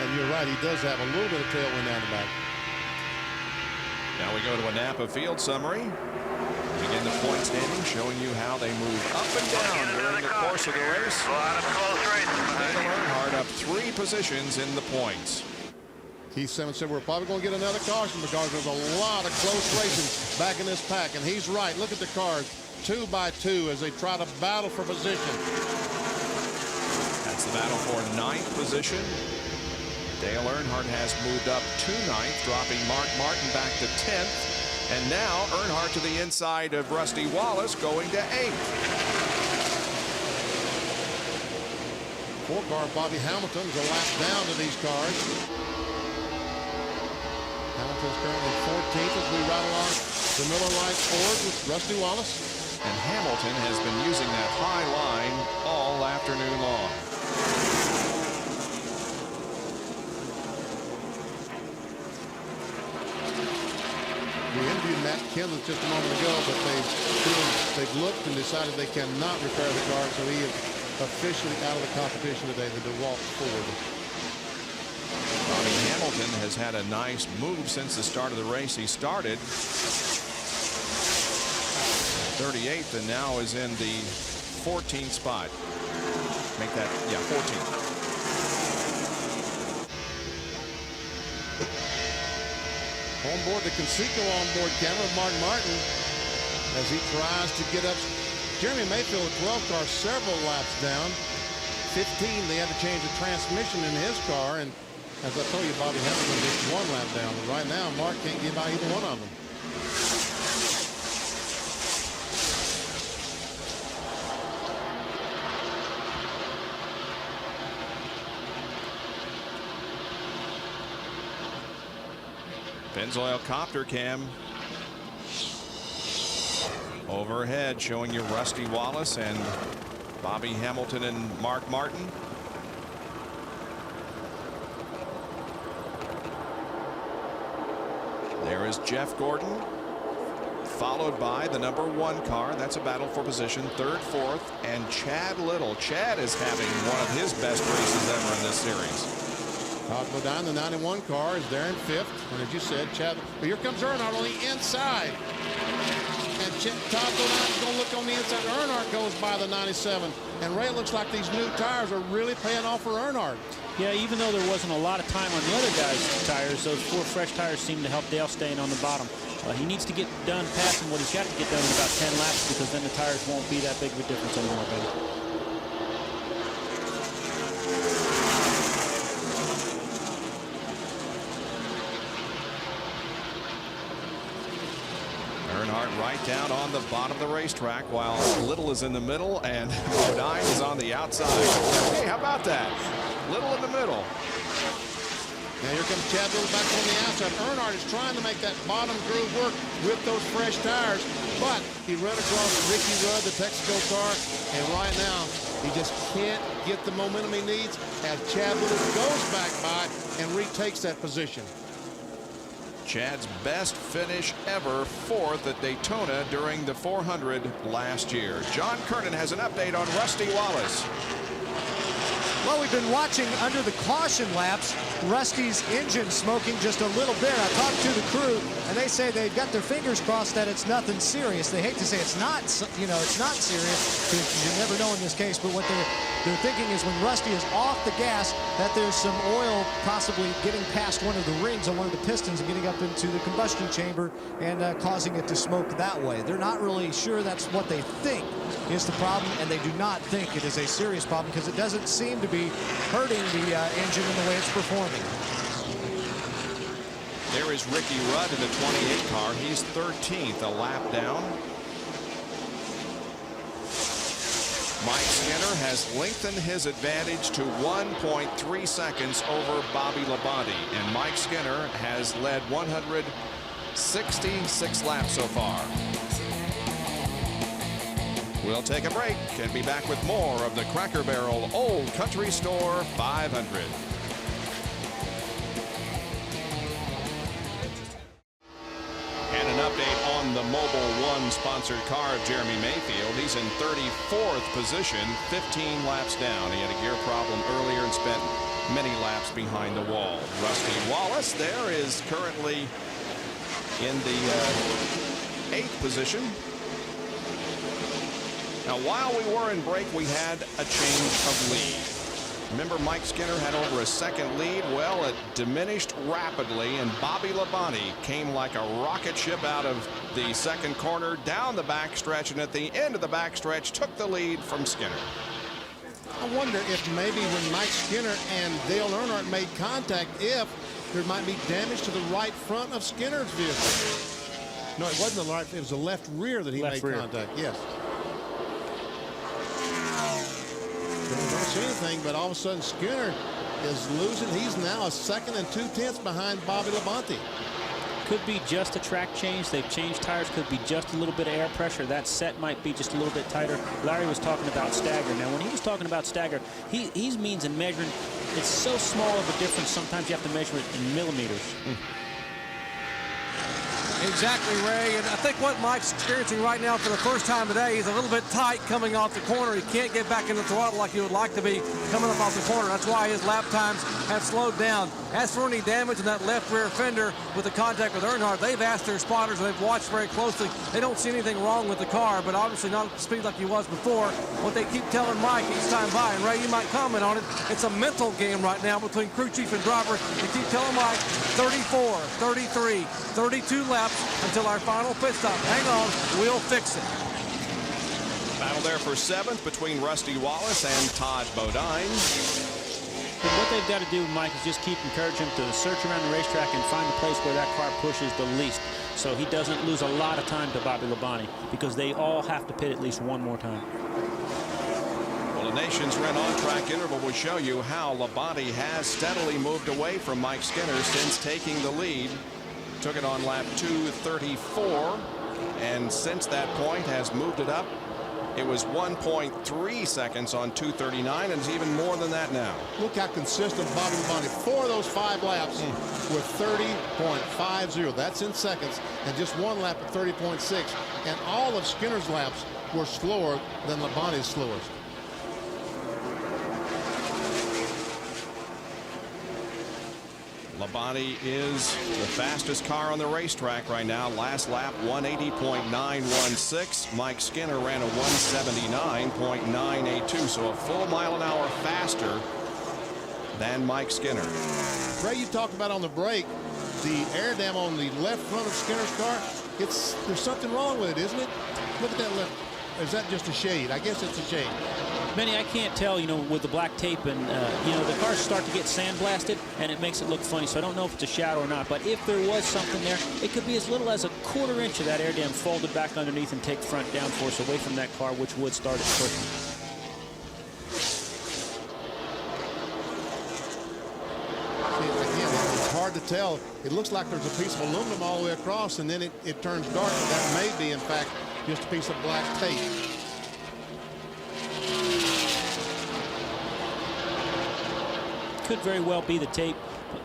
And you're right, he does have a little bit of tailwind down the back. Now we go to a Napa field summary. We in the point standing, showing you how they move up and down during the course of the race. Dale Earnhardt up 3 positions in the points. Keith Simmons said we're probably going to get another caution because there's a lot of close racing back in this pack, and he's right. Look at the cars, 2 by 2, as they try to battle for position. That's the battle for 9th position. Dale Earnhardt has moved up to 9th, dropping Mark Martin back to 10th. And now Earnhardt to the inside of Rusty Wallace, going to 8th. 4-car Bobby Hamilton's a lap down to these cars. Hamilton's currently 14th as we ride along the Miller Lite Ford with Rusty Wallace. And Hamilton has been using that high line all afternoon long. We interviewed Matt Kenseth just a moment ago, but they've looked and decided they cannot repair the car, so he is officially out of the competition today, the DeWalt Ford. Bobby Hamilton has had a nice move since the start of the race. He started 38th and now is in the 14th spot. Make that, yeah, 14th. On board the Conseco onboard camera, Mark Martin, as he tries to get up. Jeremy Mayfield, 12 car, several laps down. 15, they had to change the transmission in his car, and as I told you, Bobby Hamilton just 1 lap down. But right now, Mark can't get by either one of them. Pennzoil copter cam overhead showing you Rusty Wallace and Bobby Hamilton and Mark Martin. There is Jeff Gordon, followed by the number 1 car. That's a battle for position 3rd, 4th, and Chad Little. Chad is having one of his best races ever in this series. Todd Bodine, the 91 car, is there in 5th. And as you said, Chad, but here comes Earnhardt on the inside. And Todd Bodine is going to look on the inside. Earnhardt goes by the 97. And Ray, looks like these new tires are really paying off for Earnhardt. Yeah, even though there wasn't a lot of time on the other guys' tires, those 4 fresh tires seem to help Dale staying on the bottom. He needs to get done passing what he's got to get done in about 10 laps, because then the tires won't be that big of a difference anymore, baby. Earnhardt right down on the bottom of the racetrack, while Little is in the middle and Bodine is on the outside. Hey, how about that? Little in the middle. Now here comes Chad Little back on the outside. Earnhardt is trying to make that bottom groove work with those fresh tires, but he ran across Ricky Rudd, the Texaco car, and right now he just can't get the momentum he needs as Chad Little goes back by and retakes that position. Chad's best finish ever, 4th at Daytona during the 400 last year. John Kernan has an update on Rusty Wallace. Well, we've been watching under the caution laps, Rusty's engine smoking just a little bit. I talked to the crew, and they say they've got their fingers crossed that it's nothing serious. They hate to say it's not, it's not serious, because you never know in this case, but what they're thinking is when Rusty is off the gas, that there's some oil possibly getting past one of the rings on one of the pistons and getting up into the combustion chamber and causing it to smoke that way. They're not really sure that's what they think is the problem, and they do not think it is a serious problem because it doesn't seem to be hurting the engine in the way it's performing. There is Ricky Rudd in the 28 car. He's 13th, a lap down. Mike Skinner has lengthened his advantage to 1.3 seconds over Bobby Labonte, and Mike Skinner has led 166 laps so far. We'll take a break and be back with more of the Cracker Barrel Old Country Store 500. And an update on the Mobil 1 sponsored car of Jeremy Mayfield. He's in 34th position, 15 laps down. He had a gear problem earlier and spent many laps behind the wall. Rusty Wallace there is currently in the 8th position. Now, while we were in break, we had a change of lead. Remember, Mike Skinner had over a second lead. Well, it diminished rapidly, and Bobby Labonte came like a rocket ship out of the second corner, down the backstretch, and at the end of the backstretch took the lead from Skinner. I wonder if maybe when Mike Skinner and Dale Earnhardt made contact, if there might be damage to the right front of Skinner's vehicle. No, it wasn't the right, it was the left rear that he made contact, yes. Don't see anything, but all of a sudden Skinner is losing. He's now a 2nd and 2/10 behind Bobby Labonte. Could be just a track change. They've changed tires. Could be just a little bit of air pressure. That set might be just a little bit tighter. Larry was talking about stagger. Now, when he was talking about stagger, he means in measuring. It's so small of a difference. Sometimes you have to measure it in millimeters. Exactly, Ray. And I think what Mike's experiencing right now for the first time today is a little bit tight coming off the corner. He can't get back in the throttle like he would like to be coming up off the corner. That's why his lap times have slowed down. As for any damage in that left rear fender with the contact with Earnhardt, they've asked their spotters and they've watched very closely. They don't see anything wrong with the car, but obviously not at the speed like he was before. What they keep telling Mike each time by, and Ray, you might comment on it, it's a mental game right now between crew chief and driver. They keep telling Mike 34, 33, 32 laps until our final pit stop. Hang on, we'll fix it. Battle there for 7th between Rusty Wallace and Todd Bodine. And what they've got to do, Mike, is just keep encouraging him to search around the racetrack and find a place where that car pushes the least, so he doesn't lose a lot of time to Bobby Labonte, because they all have to pit at least one more time. Well, the Nation's Rent on-track interval will show you how Labonte has steadily moved away from Mike Skinner since taking the lead. Took it on lap 234, and since that point has moved it up. It was 1.3 seconds on 239, and it's even more than that now. Look how consistent Bobby Labonte, 4 of those 5 laps were 30.50. That's in seconds, and just 1 lap at 30.6. And all of Skinner's laps were slower than Labonte's slowest. Labonte is the fastest car on the racetrack right now. Last lap, 180.916. Mike Skinner ran a 179.982, so a full mile an hour faster than Mike Skinner. Ray, you talked about on the break, the air dam on the left front of Skinner's car. There's something wrong with it, isn't it? Look at that left. Is that just a shade? I guess it's a shade. Benny, I can't tell, with the black tape, and, the cars start to get sandblasted, and it makes it look funny, so I don't know if it's a shadow or not, but if there was something there, it could be as little as a 1/4 inch of that air dam folded back underneath and take front downforce away from that car, which would start it pushing. Again, it's hard to tell. It looks like there's a piece of aluminum all the way across, and then it turns dark. That may be, in fact, just a piece of black tape. Could very well be the tape,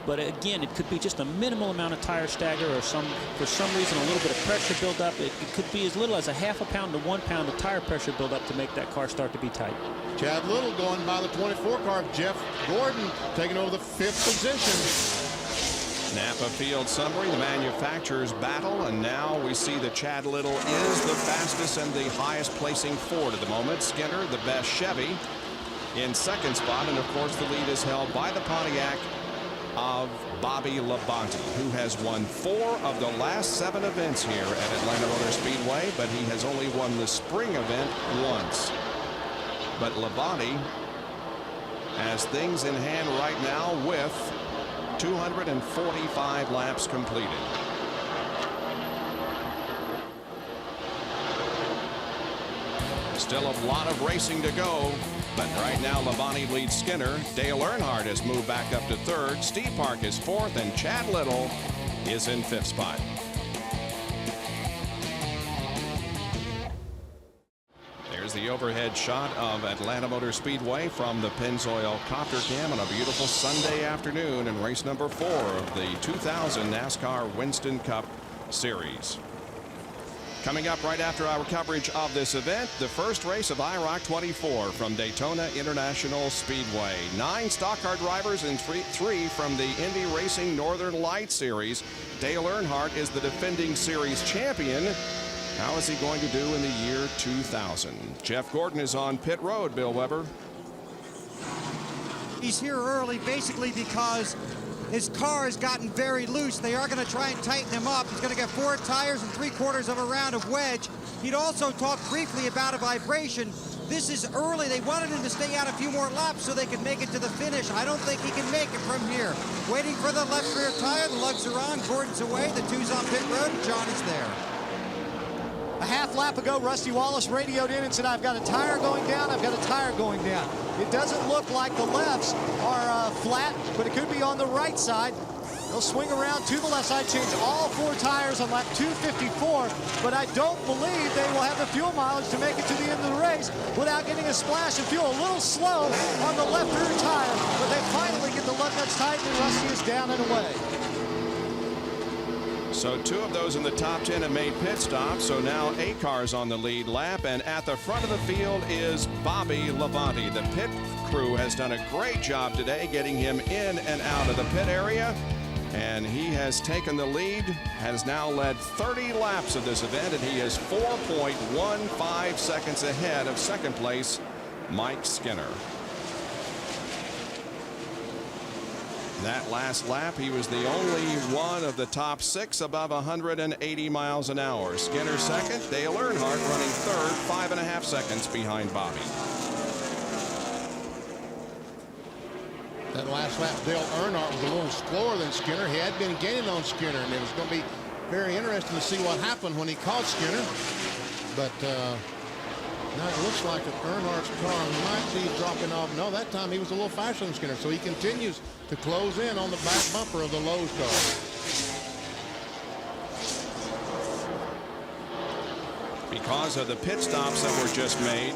but again, it could be just a minimal amount of tire stagger, or for some reason a little bit of pressure build up. It could be as little as a 1/2 pound to 1 pound of tire pressure build up to make that car start to be tight. Chad Little going by the 24 car. Jeff Gordon taking over the 5th position. Napa Field summary, the manufacturer's battle, and now we see that Chad Little is the fastest and the highest placing Ford at the moment. Skinner, the best Chevy, in 2nd spot, and of course the lead is held by the Pontiac of Bobby Labonte, who has won 4 of the last 7 events here at Atlanta Motor Speedway, but he has only won the spring event once. But Labonte has things in hand right now with 245 laps completed. Still a lot of racing to go, but right now Labonte leads Skinner. Dale Earnhardt has moved back up to 3rd. Steve Park is 4th, and Chad Little is in 5th spot. There's the overhead shot of Atlanta Motor Speedway from the Pennzoil Copter Cam on a beautiful Sunday afternoon in race number 4 of the 2000 NASCAR Winston Cup Series. Coming up right after our coverage of this event, the first race of IROC 24 from Daytona International Speedway. 9 stock car drivers and 3 from the Indy Racing Northern Light Series. Dale Earnhardt is the defending series champion, How is he going to do in the year 2000? Jeff Gordon is on pit road, Bill Weber. He's here early basically because his car has gotten very loose. They are going to try and tighten him up. He's going to get 4 tires and 3/4 of a round of wedge. He'd also talked briefly about a vibration. This is early. They wanted him to stay out a few more laps so they could make it to the finish. I don't think he can make it from here. Waiting for the left rear tire. The lugs are on. Gordon's away. The 2's on pit road. John is there. A half lap ago, Rusty Wallace radioed in and said, I've got a tire going down, I've got a tire going down. It doesn't look like the lefts are flat, but it could be on the right side. They'll swing around to the left side, change all 4 tires on lap 254, but I don't believe they will have the fuel mileage to make it to the end of the race without getting a splash of fuel. A little slow on the left rear tire, but they finally get the lug nuts tightened and Rusty is down and away. So 2 of those in the top 10 have made pit stops. So now 8 cars on the lead lap. And at the front of the field is Bobby Labonte. The pit crew has done a great job today getting him in and out of the pit area. And he has taken the lead, has now led 30 laps of this event, and he is 4.15 seconds ahead of second place, Mike Skinner. That last lap, he was the only one of the top 6 above 180 miles an hour. Skinner second, Dale Earnhardt running third, 5.5 seconds behind Bobby. That last lap, Dale Earnhardt was a little slower than Skinner. He had been gaining on Skinner, and it was going to be very interesting to see what happened when he caught Skinner. But now it looks like that Earnhardt's car might be dropping off. No, that time he was a little faster than Skinner, so he continues to close in on the back bumper of the Lowe's car. Because of the pit stops that were just made,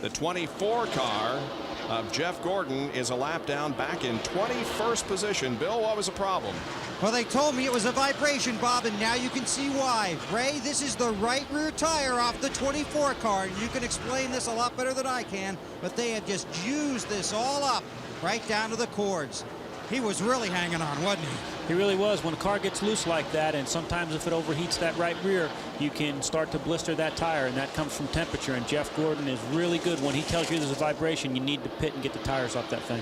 the 24 car of Jeff Gordon is a lap down, back in 21st position. Bill, what was the problem? Well, they told me it was a vibration, Bob, and now you can see why. Ray, this is the right rear tire off the 24 car. You can explain this a lot better than I can, but they had just used this all up right down to the cords. He was really hanging on, wasn't he? He really was. When a car gets loose like that, and sometimes if it overheats that right rear, you can start to blister that tire, and that comes from temperature. And Jeff Gordon is really good. When he tells you there's a vibration, you need to pit and get the tires off that thing.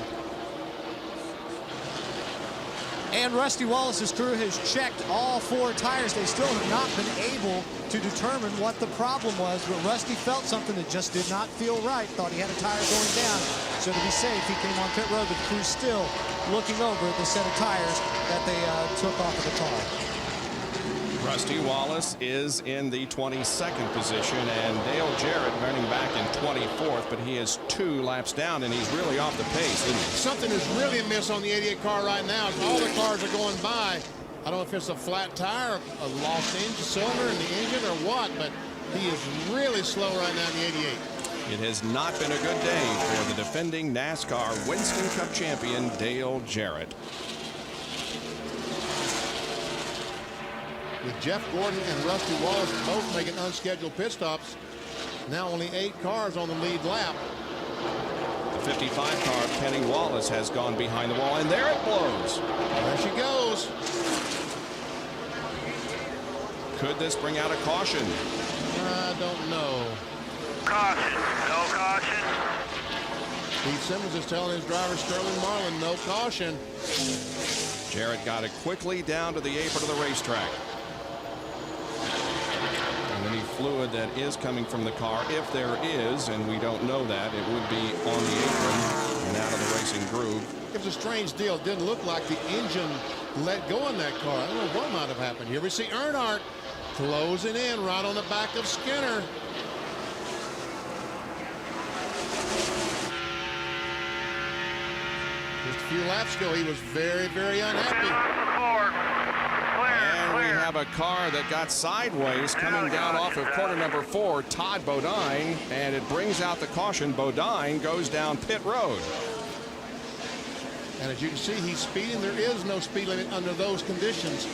And Rusty Wallace's crew has checked all 4 tires. They still have not been able to determine what the problem was, but Rusty felt something that just did not feel right. Thought he had a tire going down. So to be safe, he came on pit road, but the crew's still looking over the set of tires that they took off of the car. Rusty Wallace is in the 22nd position, and Dale Jarrett running back in 24th, but he is 2 laps down, and he's really off the pace, isn't he? Something is really amiss on the 88 car right now. All the cars are going by. I don't know if it's a flat tire, a lost engine cylinder in the engine, or what, but he is really slow right now in the 88. It has not been a good day for the defending NASCAR Winston Cup champion, Dale Jarrett. With Jeff Gordon and Rusty Wallace both making unscheduled pit stops, now only 8 cars on the lead lap. The 55 car of Kenny Wallace has gone behind the wall, and there it blows. There she goes. Could this bring out a caution? I don't know. Caution, no caution. Pete Simmons is telling his driver Sterling Marlin no caution. Jarrett got it quickly down to the apron of the racetrack. And any fluid that is coming from the car, if there is, and we don't know that, it would be on the apron and out of the racing groove. It was a strange deal. It didn't look like the engine let go in that car. I don't know what might have happened here. We see Earnhardt closing in right on the back of Skinner. Just a few laps ago, he was very, very unhappy. And we have a car that got sideways coming down off of corner number 4, Todd Bodine, and it brings out the caution. Bodine goes down pit road. And as you can see, he's speeding. There is no speed limit under those conditions.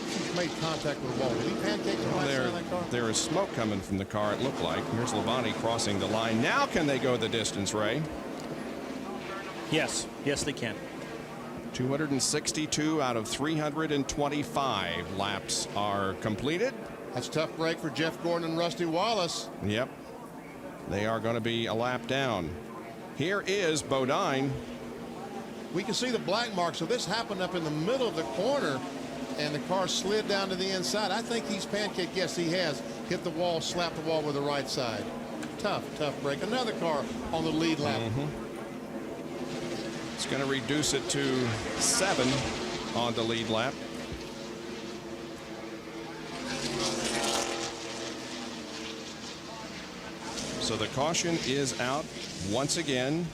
He's made contact with the wall. Did he pancake the right side of that car? There is smoke coming from the car, it looked like. Here's Labonte crossing the line. Now can they go the distance, Ray? Yes, they can. 262 out of 325 laps are completed. That's a tough break for Jeff Gordon and Rusty Wallace. Yep. They are going to be a lap down. Here is Bodine. We can see the black mark, so this happened up in the middle of the corner, and the car slid down to the inside. I think he's pancaked. Yes, he has hit the wall, slapped the wall with the right side. Tough break. Another car on the lead lap. It's going to reduce it to 7 on the lead lap. So the caution is out once again.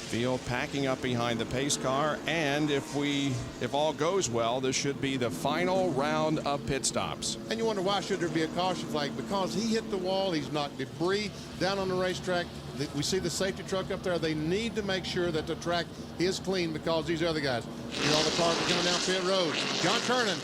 Field packing up behind the pace car, and if all goes well, this should be the final round of pit stops. And you wonder why should there be a caution flag? Because he hit the wall, he's knocked debris down on the racetrack. We see the safety truck up there. They need to make sure that the track is clean because these other guys. You know, all the cars are coming down pit road. John Kernan.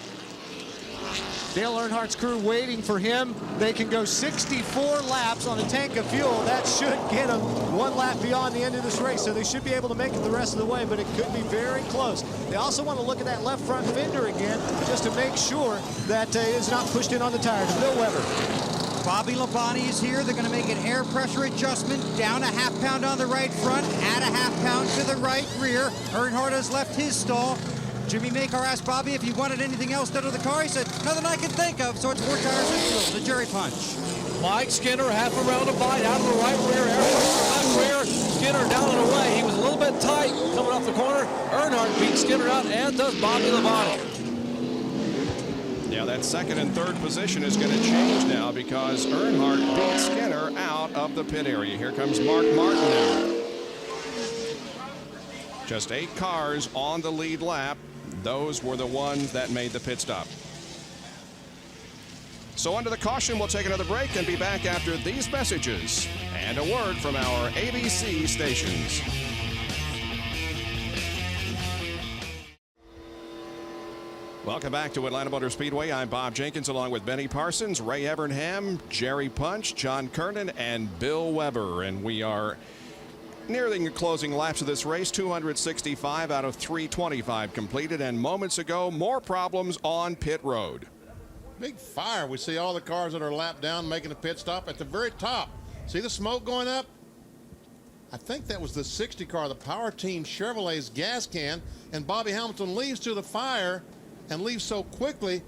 Dale Earnhardt's crew waiting for him. They can go 64 laps on a tank of fuel. That should get them 1 lap beyond the end of this race, so they should be able to make it the rest of the way, but it could be very close. They also want to look at that left front fender again just to make sure that it's not pushed in on the tire. To Bill Weber. Bobby Labonte is here. They're going to make an air pressure adjustment, down a ½ pound on the right front, add a ½ pound to the right rear. Earnhardt has left his stall. Jimmy Makar asked Bobby if he wanted anything else done to the car. He said, nothing I can think of, so it's 4 tires and fuel. The Jerry Punch. Mike Skinner, half a round of bite out of the right rear, air left rear. Skinner down and away. He was a little bit tight coming off the corner. Earnhardt beats Skinner out, and does Bobby Labonte. Yeah, that 2nd and 3rd position is going to change now because Earnhardt beat Skinner out of the pit area. Here comes Mark Martin now. Just 8 cars on the lead lap. Those were the ones that made the pit stop. So under the caution, we'll take another break and be back after these messages and a word from our ABC stations. Welcome back to Atlanta Motor Speedway. I'm Bob Jenkins along with Benny Parsons, Ray Evernham, Jerry Punch, John Kernan, and Bill Weber. And we are nearing the closing laps of this race. 265 out of 325 completed, and moments ago, more problems on pit road. Big fire. We see all the cars that are lapped down making a pit stop at the very top. See the smoke going up? I think that was the 60 car, the Power Team Chevrolet's gas can, and Bobby Hamilton leaves to the fire and leaves so quickly.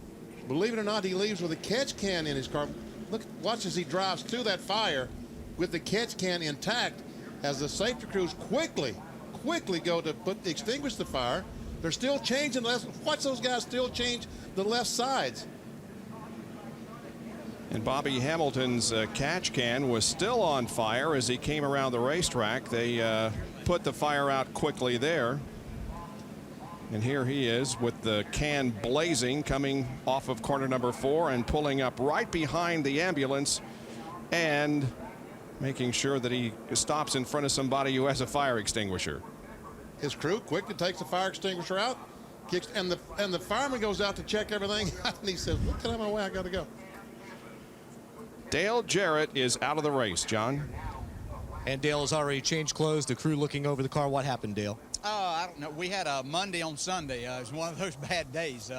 Believe it or not, he leaves with a catch can in his car. Look, watch as he drives to that fire with the catch can intact. As the safety crews quickly go to extinguish the fire. They're still changing left. Watch those guys still change the left sides. And Bobby Hamilton's catch can was still on fire as he came around the racetrack. They put the fire out quickly there. And here he is with the can blazing, coming off of corner number 4 and pulling up right behind the ambulance and making sure that he stops in front of somebody who has a fire extinguisher. His crew quickly takes the fire extinguisher out, kicks, and the fireman goes out to check everything, and he says, "Look, get out of my way, I got to go." Dale Jarrett is out of the race, John. And Dale has already changed clothes. The crew looking over the car. What happened, Dale? I don't know. We had a Monday on Sunday. It was one of those bad days.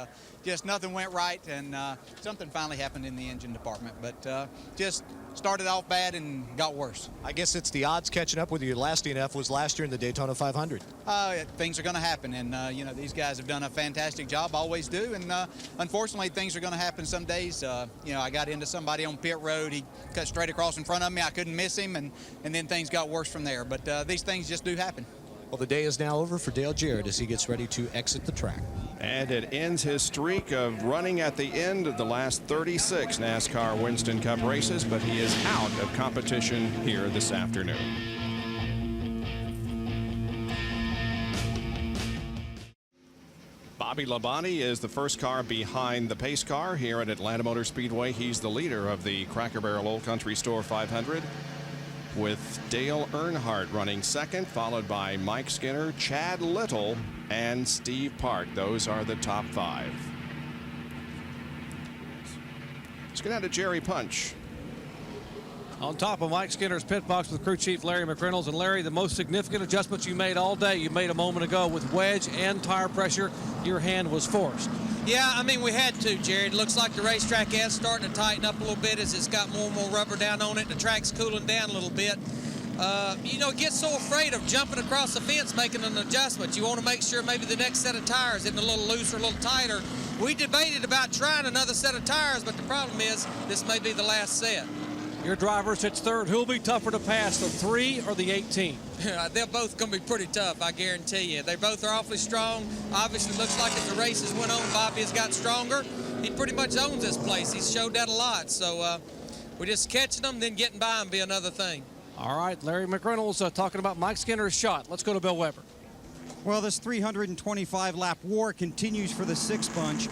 Just nothing went right, and something finally happened in the engine department. But just started off bad and got worse. I guess it's the odds catching up with you. Last DNF was last year in the Daytona 500. Things are going to happen, and you know, these guys have done a fantastic job, always do. And unfortunately, things are going to happen some days. You know, I got into somebody on pit road. He cut straight across in front of me. I couldn't miss him, and then things got worse from there. But these things just do happen. Well, the day is now over for Dale Jarrett as he gets ready to exit the track. And it ends his streak of running at the end of the last 36 NASCAR Winston Cup races, but he is out of competition here this afternoon. Bobby Labonte is the first car behind the pace car here at Atlanta Motor Speedway. He's the leader of the Cracker Barrel Old Country Store 500. With Dale Earnhardt running second, followed by Mike Skinner, Chad Little, and Steve Park. Those are the top 5. Let's get down to Jerry Punch. On top of Mike Skinner's pit box with crew chief Larry McReynolds. And Larry, the most significant adjustments you made all day, you made a moment ago with wedge and tire pressure. Your hand was forced. Yeah, I mean, we had to, Jared. Looks like the racetrack is starting to tighten up a little bit as it's got more and more rubber down on it. The track's cooling down a little bit. You know, get so afraid of jumping across the fence, making an adjustment. You want to make sure maybe the next set of tires isn't a little looser, a little tighter. We debated about trying another set of tires, but the problem is this may be the last set. Your driver sits third. Who'll be tougher to pass, the 3 or the 18? They're both going to be pretty tough, I guarantee you. They both are awfully strong. Obviously, looks like as the races went on, Bobby has got stronger. He pretty much owns this place. He's showed that a lot. So we're just catching them, then getting by them be another thing. All right, Larry McReynolds talking about Mike Skinner's shot. Let's go to Bill Weber. Well, this 325-lap war continues for the six bunch.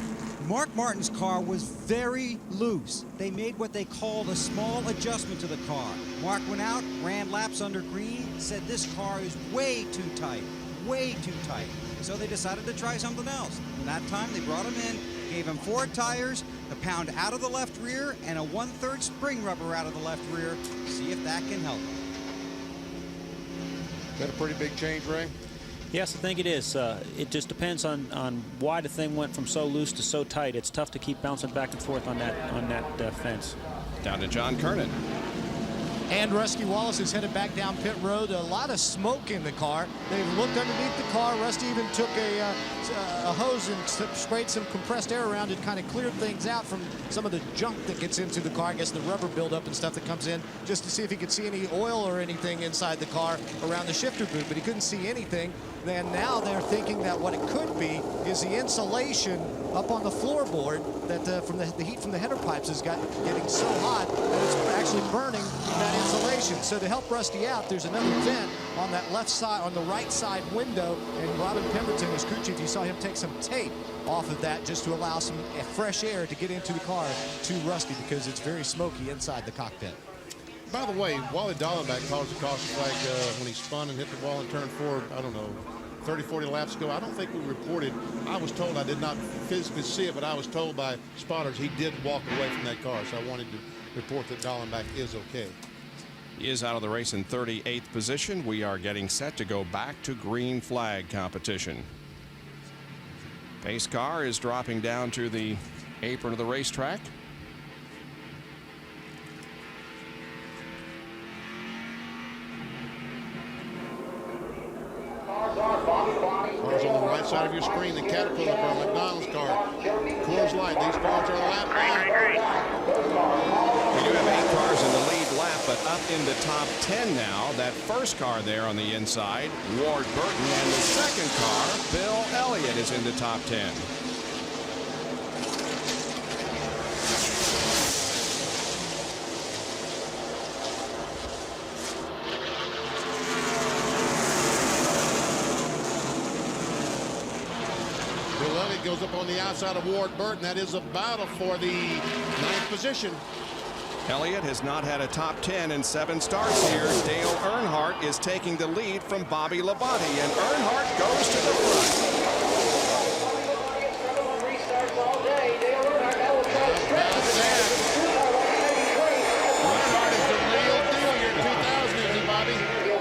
Mark Martin's car was very loose. They made what they called a small adjustment to the car. Mark went out, ran laps under green, said this car is way too tight, way too tight. So they decided to try something else. And that time they brought him in, gave him 4 tires, a pound out of the left rear, and a 1/3 spring rubber out of the left rear. See if that can help him. Is that a pretty big change, Ray? Yes, I think it is. It just depends on why the thing went from so loose to so tight. It's tough to keep bouncing back and forth on that fence. Down to John Kernan. And Rusty Wallace is headed back down pit road. A lot of smoke in the car. They've looked underneath the car. Rusty even took a hose and sprayed some compressed air around it, kind of cleared things out from some of the junk that gets into the car. I guess the rubber buildup and stuff that comes in, just to see if he could see any oil or anything inside the car around the shifter boot, but he couldn't see anything. And now they're thinking that what it could be is the insulation up on the floorboard that from the heat from the header pipes is getting so hot that it's actually burning that insulation. So to help Rusty out, there's another vent on that left side, on the right side window, and Robin Pemberton, his crew chief, you saw him take some tape off of that just to allow some fresh air to get into the car to Rusty, because it's very smoky inside the cockpit. By the way, Wally Dallenbach caused the caution flag when he spun and hit the wall and turned forward, I don't know, 30, 40 laps ago. I don't think we reported. I was told, I did not physically see it, but I was told by spotters he did walk away from that car. So I wanted to report that Dallenbach is okay. He is out of the race in 38th position. We are getting set to go back to green flag competition. Pace car is dropping down to the apron of the racetrack. Cars on the right side of your screen, the Caterpillar car, McDonald's car, Coors Light. These cars are a lap back. We do have 8 cars in the lead lap, but up in the top 10 now. That first car there on the inside, Ward Burton, and the second car, Bill Elliott, is in the top 10. Goes up on the outside of Ward Burton. That is a battle for the 9th position. Elliott has not had a top 10 in 7 starts here. Dale Earnhardt is taking the lead from Bobby Labonte, and Earnhardt goes to the front.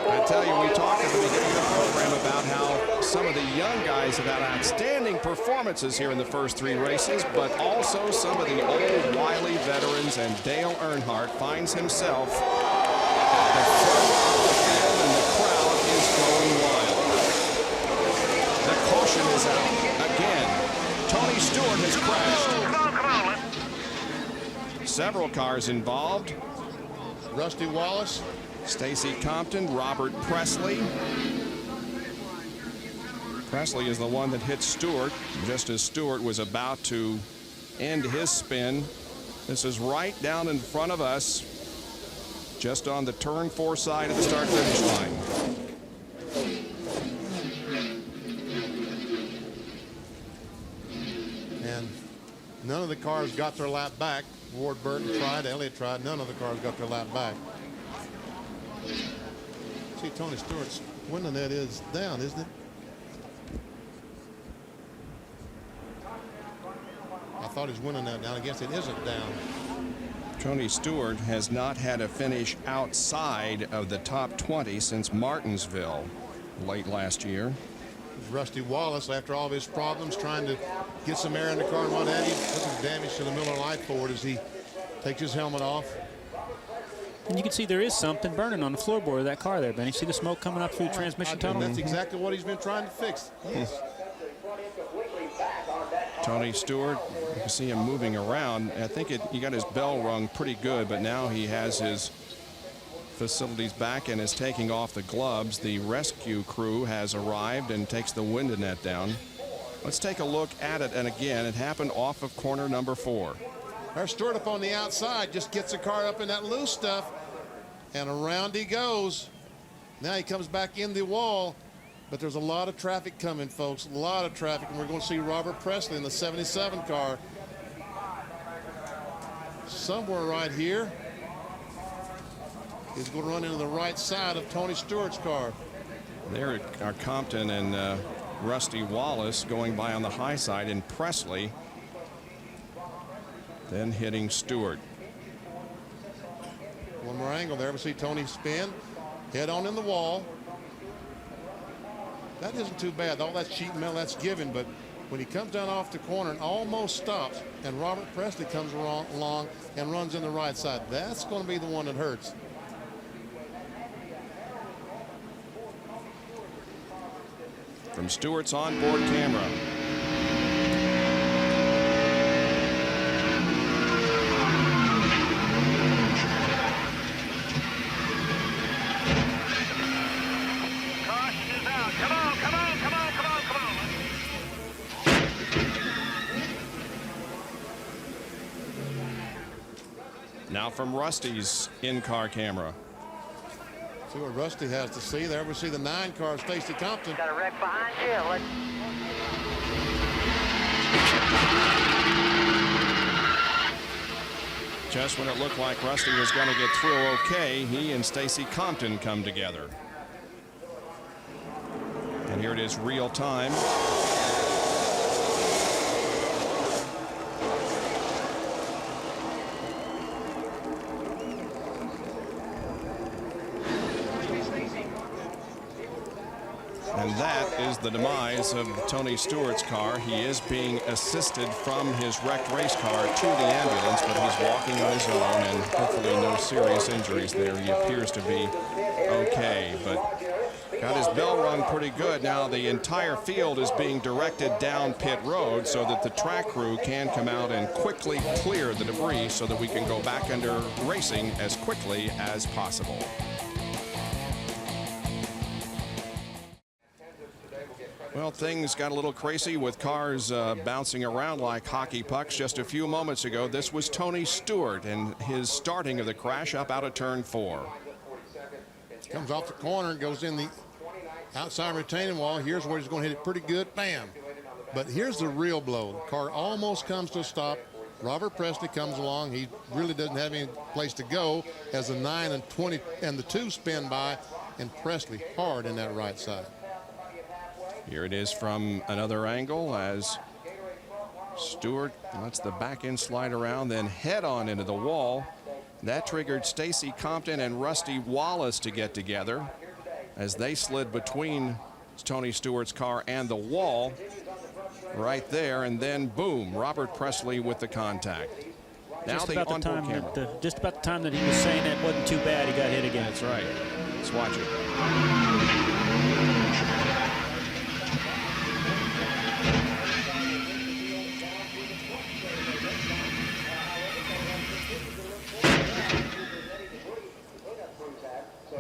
I tell you, we talked at the beginning of the program about how some of the young guys have had outstanding performances here in the first 3 races, but also some of the old wily veterans, and Dale Earnhardt finds himself at the front of the field, and the crowd is going wild. The caution is out. Again, Tony Stewart has crashed. Several cars involved. Rusty Wallace, Stacy Compton, Robert Presley. Presley is the one that hit Stewart just as Stewart was about to end his spin. This is right down in front of us, just on the turn 4 side of the start-finish line. And none of the cars got their lap back. Ward Burton tried, Elliott tried. None of the cars got their lap back. See, Tony Stewart's window net is down, isn't it? I thought his window net down. I guess it isn't down. Tony Stewart has not had a finish outside of the top 20 since Martinsville late last year. Rusty Wallace, after all of his problems, trying to get some air in the car and what have you. This is damage to the Miller Lite Ford as he takes his helmet off. And you can see there is something burning on the floorboard of that car there, Benny. See the smoke coming up through the transmission tunnel? That's exactly what he's been trying to fix. Yes. Tony Stewart, you can see him moving around. I think he got his bell rung pretty good, but now he has his facilities back and is taking off the gloves. The rescue crew has arrived and takes the window net down. Let's take a look at it, and again, it happened off of corner number 4. There's Stewart up on the outside, just gets the car up in that loose stuff, and around he goes. Now he comes back in the wall, but there's a lot of traffic coming, folks, a lot of traffic, and we're going to see Robert Presley in the 77 car somewhere right here. He's going to run into the right side of Tony Stewart's car. There are Compton and Rusty Wallace going by on the high side, and Presley then hitting Stewart. One more angle there. We see Tony spin, head on in the wall. That isn't too bad. All that sheet metal, that's given, but when he comes down off the corner and almost stops, and Robert Presley comes along and runs in the right side, that's going to be the one that hurts. From Stewart's onboard camera. Now from Rusty's in-car camera. See what Rusty has to see there. We see the 9 car, Stacy Compton. Got a wreck behind you. Just when it looked like Rusty was going to get through okay, he and Stacy Compton come together. And here it is real time. And that is the demise of Tony Stewart's car. He is being assisted from his wrecked race car to the ambulance, but he's walking on his own, and hopefully no serious injuries there. He appears to be okay, but got his bell rung pretty good. Now the entire field is being directed down pit road so that the track crew can come out and quickly clear the debris so that we can go back under racing as quickly as possible. Well, things got a little crazy with cars bouncing around like hockey pucks just a few moments ago. This was Tony Stewart and his starting of the crash up out of turn 4. Comes off the corner and goes in the outside retaining wall. Here's where he's going to hit it pretty good. Bam. But here's the real blow. The car almost comes to a stop. Robert Presley comes along. He really doesn't have any place to go as the 9 and 20 and the 2 spin by, and Presley hard in that right side. Here it is from another angle as Stewart lets the back end slide around, then head on into the wall. That triggered Stacy Compton and Rusty Wallace to get together as they slid between Tony Stewart's car and the wall right there, and then boom, Robert Presley with the contact. Now just the about the onboard time camera. that just about the time that he was saying that wasn't too bad, he got hit again. That's right. Let's watch it.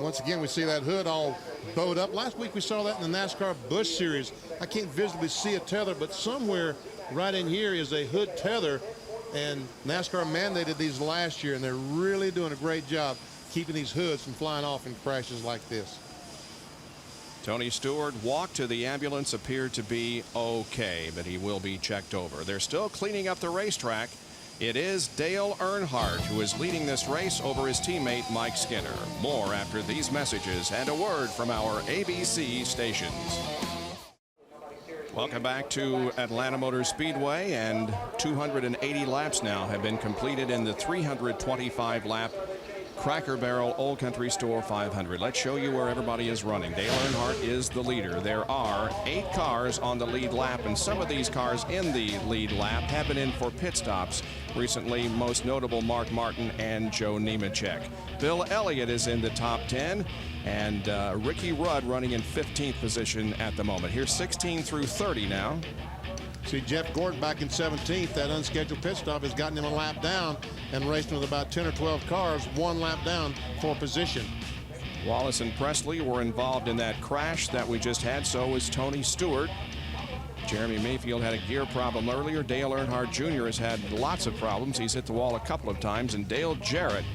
Once again, we see that hood all bowed up. Last week we saw that in the NASCAR Busch Series. I can't visibly see a tether, but somewhere right in here is a hood tether, and NASCAR mandated these last year, and they're really doing a great job keeping these hoods from flying off in crashes like this. Tony Stewart walked to the ambulance, appeared to be okay, but he will be checked over. They're still cleaning up the racetrack. It is Dale Earnhardt who is leading this race over his teammate Mike Skinner. More after these messages and a word from our ABC stations. Welcome back to Atlanta Motor Speedway, and 280 laps now have been completed in the 325 lap Cracker Barrel Old Country Store 500. Let's show you where everybody is running. Dale Earnhardt is the leader. There are 8 cars on the lead lap, and some of these cars in the lead lap have been in for pit stops recently, most notable Mark Martin and Joe Nemechek. Bill Elliott is in the top 10, and Ricky Rudd running in 15th position at the moment. Here's 16 through 30 now. See, Jeff Gordon back in 17th. That unscheduled pit stop has gotten him a lap down and racing with about 10 or 12 cars, 1 lap down for position. Wallace and Presley were involved in that crash that we just had. So was Tony Stewart. Jeremy Mayfield had a gear problem earlier. Dale Earnhardt Jr. has had lots of problems. He's hit the wall a couple of times. And Dale Jarrett,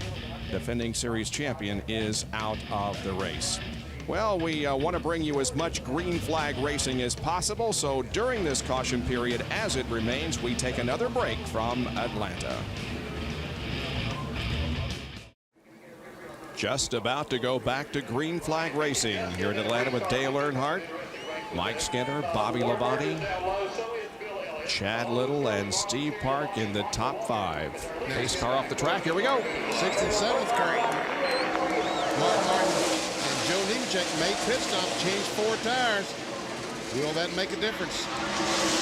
defending series champion, is out of the race. Well, we want to bring you as much green flag racing as possible, so during this caution period, as it remains, we take another break from Atlanta. Just about to go back to green flag racing here in Atlanta with Dale Earnhardt, Mike Skinner, Bobby Labonte, Chad Little, and Steve Park in the top 5. Pace car off the track. Here we go. 6th and 7th car. Mark Martin and Joe Nemechek made pit stop, changed 4 tires. Will that make a difference?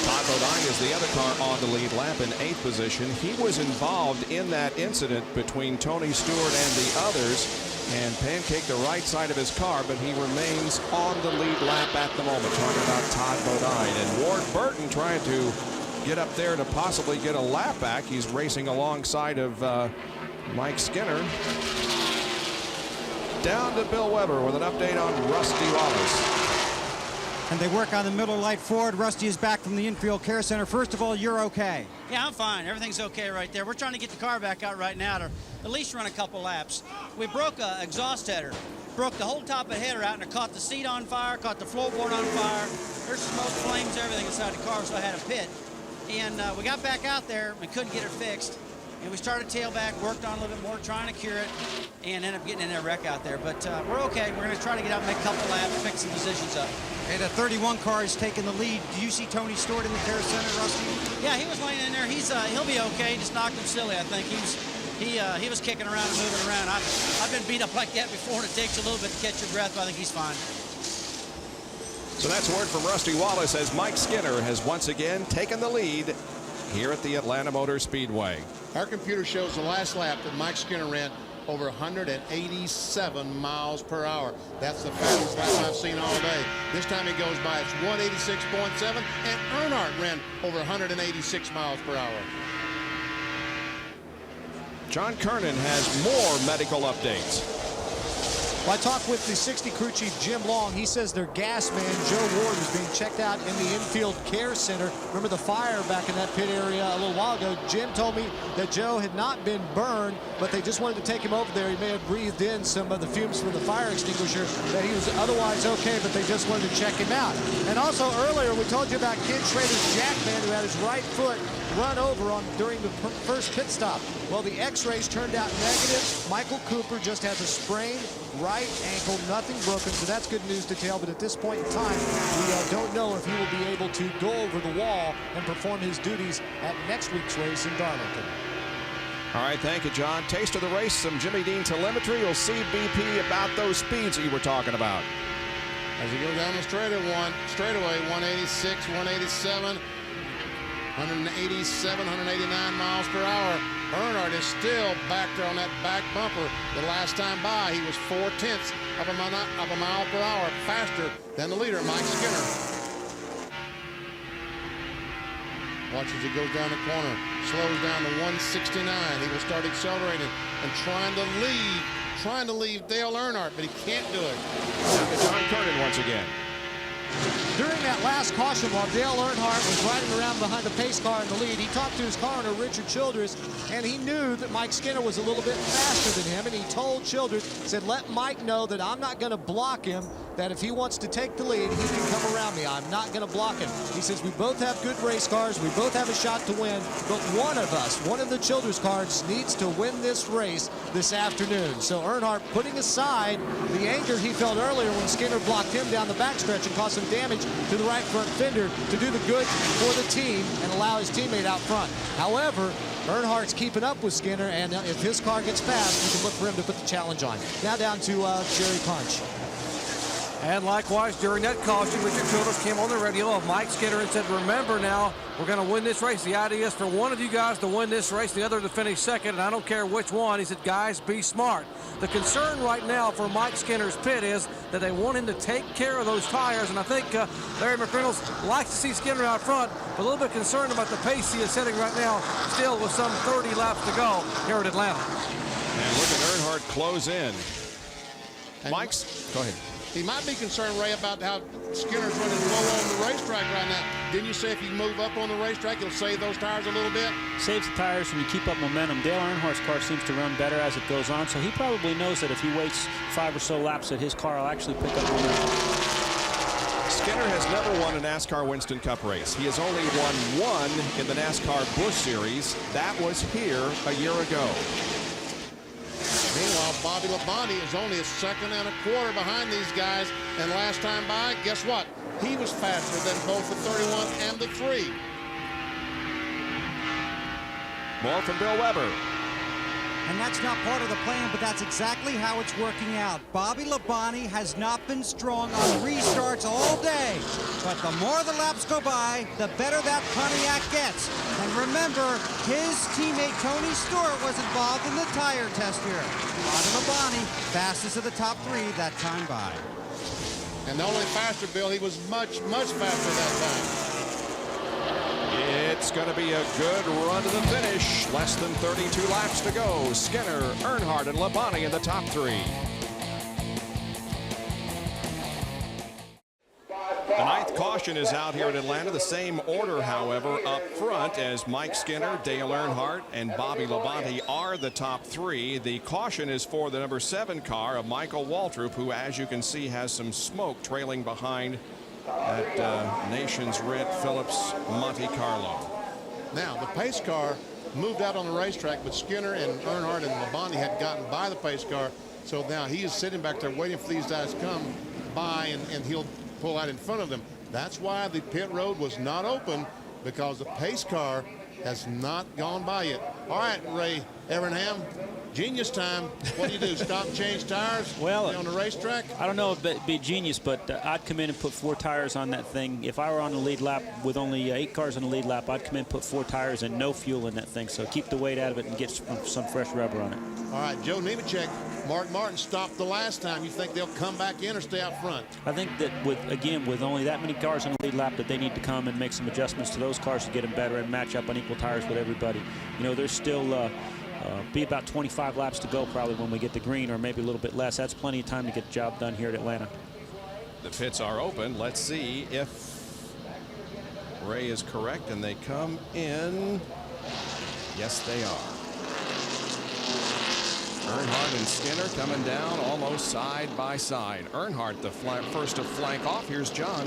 Todd Bodine is the other car on the lead lap in 8th position. He was involved in that incident between Tony Stewart and the others and pancaked the right side of his car, but he remains on the lead lap at the moment. Talking about Todd Bodine and Ward Burton trying to get up there to possibly get a lap back. He's racing alongside of Mike Skinner. Down to Bill Weber with an update on Rusty Wallace. And they work on the Miller Lite Ford. Rusty is back from the infield care center. First of all, you're okay. Yeah, I'm fine. Everything's okay right there. We're trying to get the car back out right now to at least run a couple laps. We broke an exhaust header. Broke the whole top of the header out, and it caught the seat on fire, caught the floorboard on fire. There's smoke, flames, everything inside the car, so I had to pit. And we got back out there and couldn't get it fixed. And we started tailback, worked on a little bit more, trying to cure it, and ended up getting in a wreck out there. But we're okay. We're going to try to get out and make a couple laps, fix some positions up. And the 31 car is taking the lead. Do you see Tony Stewart in the care center, Rusty? Yeah, he was laying in there. He'll be okay. Just knocked him silly, I think. He was kicking around and moving around. I've been beat up like that before, and it takes a little bit to catch your breath, but I think he's fine. So that's word from Rusty Wallace as Mike Skinner has once again taken the lead here at the Atlanta Motor Speedway. Our computer shows the last lap that Mike Skinner ran over 187 miles per hour. That's the fastest lap I've seen all day. This time he goes by, it's 186.7, and Earnhardt ran over 186 miles per hour. John Kernan has more medical updates. Well, I talked with the 60 crew chief, Jim Long. He says their gas man, Joe Ward, is being checked out in the infield care center. Remember the fire back in that pit area a little while ago? Jim told me that Joe had not been burned, but they just wanted to take him over there. He may have breathed in some of the fumes from the fire extinguisher, that he was otherwise okay, but they just wanted to check him out. And also earlier, we told you about Ken Schrader's jackman who had his right foot run over during the first pit stop. Well, the x-rays turned out negative. Michael Cooper just has a sprained right ankle, nothing broken, so that's good news to tell. But at this point in time, we don't know if he will be able to go over the wall and perform his duties at next week's race in Darlington. All right, thank you, John. Taste of the race, some Jimmy Dean telemetry. You'll see BP about those speeds that you were talking about. As you go down the straightaway, 186, 187, 187, 189 miles per hour. Earnhardt is still back there on that back bumper. The last time by, he was 0.4 of a mile per hour faster than the leader, Mike Skinner. Watch as he goes down the corner, slows down to 169. He will start accelerating and trying to leave Dale Earnhardt, but he can't do it. John Kernan once again. During that last caution, while Dale Earnhardt was riding around behind the pace car in the lead, he talked to his car owner, Richard Childress, and he knew that Mike Skinner was a little bit faster than him, and he told Childress, said, let Mike know that I'm not going to block him, that if he wants to take the lead, he can come around me. I'm not going to block him. He says we both have good race cars. We both have a shot to win. But one of us, one of the Childress cars, needs to win this race this afternoon. So Earnhardt putting aside the anger he felt earlier when Skinner blocked him down the backstretch and caused some damage to the right front fender to do the good for the team and allow his teammate out front. However, Earnhardt's keeping up with Skinner, and if his car gets fast, you can look for him to put the challenge on. Now down to Jerry Punch. And likewise, during that caution, Richard Childress came on the radio of Mike Skinner and said, remember now, we're going to win this race. The idea is for one of you guys to win this race, the other to finish second, and I don't care which one. He said, guys, be smart. The concern right now for Mike Skinner's pit is that they want him to take care of those tires, and I think Larry McReynolds likes to see Skinner out front, but a little bit concerned about the pace he is setting right now, still with some 30 laps to go here at Atlanta. And look at Earnhardt close in. Mike's, go ahead. He might be concerned, Ray, about how Skinner's running low on the racetrack right now. Didn't you say if you move up on the racetrack, you'll save those tires a little bit? Saves the tires when you keep up momentum. Dale Earnhardt's car seems to run better as it goes on, so he probably knows that if he waits 5 or so laps that his car will actually pick up momentum. Skinner has never won a NASCAR Winston Cup race. He has only won one in the NASCAR Busch Series. That was here a year ago. Meanwhile, Bobby Labonte is only a second and a quarter behind these guys. And last time by, guess what? He was faster than both the 31 and the 3. More from Bill Weber. And that's not part of the plan, but that's exactly how it's working out. Bobby Labonte has not been strong on restarts all day. But the more the laps go by, the better that Pontiac gets. And remember, his teammate Tony Stewart was involved in the tire test here. Bobby Labonte, fastest of the top 3 that time by. And not only faster, Bill, he was much, much faster that time. It's going to be a good run to the finish. Less than 32 laps to go. Skinner, Earnhardt, and Labonte in the top 3. The 9th caution is out here at Atlanta. The same order, however, up front as Mike Skinner, Dale Earnhardt, and Bobby Labonte are the top 3. The caution is for the number 7 car of Michael Waltrip, who, as you can see, has some smoke trailing behind at Nations Rit Phillips Monte Carlo. Now, the pace car moved out on the racetrack, but Skinner and Earnhardt and Labonte had gotten by the pace car. So now he is sitting back there waiting for these guys to come by, and he'll pull out in front of them. That's why the pit road was not open, because the pace car has not gone by yet. All right, Ray Evernham, genius time. What do you do, stop and change tires on the racetrack? I don't know if it'd be genius, but I'd come in and put 4 tires on that thing. If I were on the lead lap with only 8 cars on the lead lap, I'd come in and put 4 tires and no fuel in that thing. So keep the weight out of it and get some fresh rubber on it. All right, Joe Nemechek, Mark Martin stopped the last time. You think they'll come back in or stay out front? I think that with only that many cars on the lead lap, that they need to come and make some adjustments to those cars to get them better and match up on equal tires with everybody. You know, there's still be about 25 laps to go probably when we get to green, or maybe a little bit less. That's plenty of time to get the job done here at Atlanta. The pits are open. Let's see if Ray is correct, and they come in. Yes, they are. Earnhardt and Skinner coming down almost side by side. Earnhardt the first to flank off. Here's John.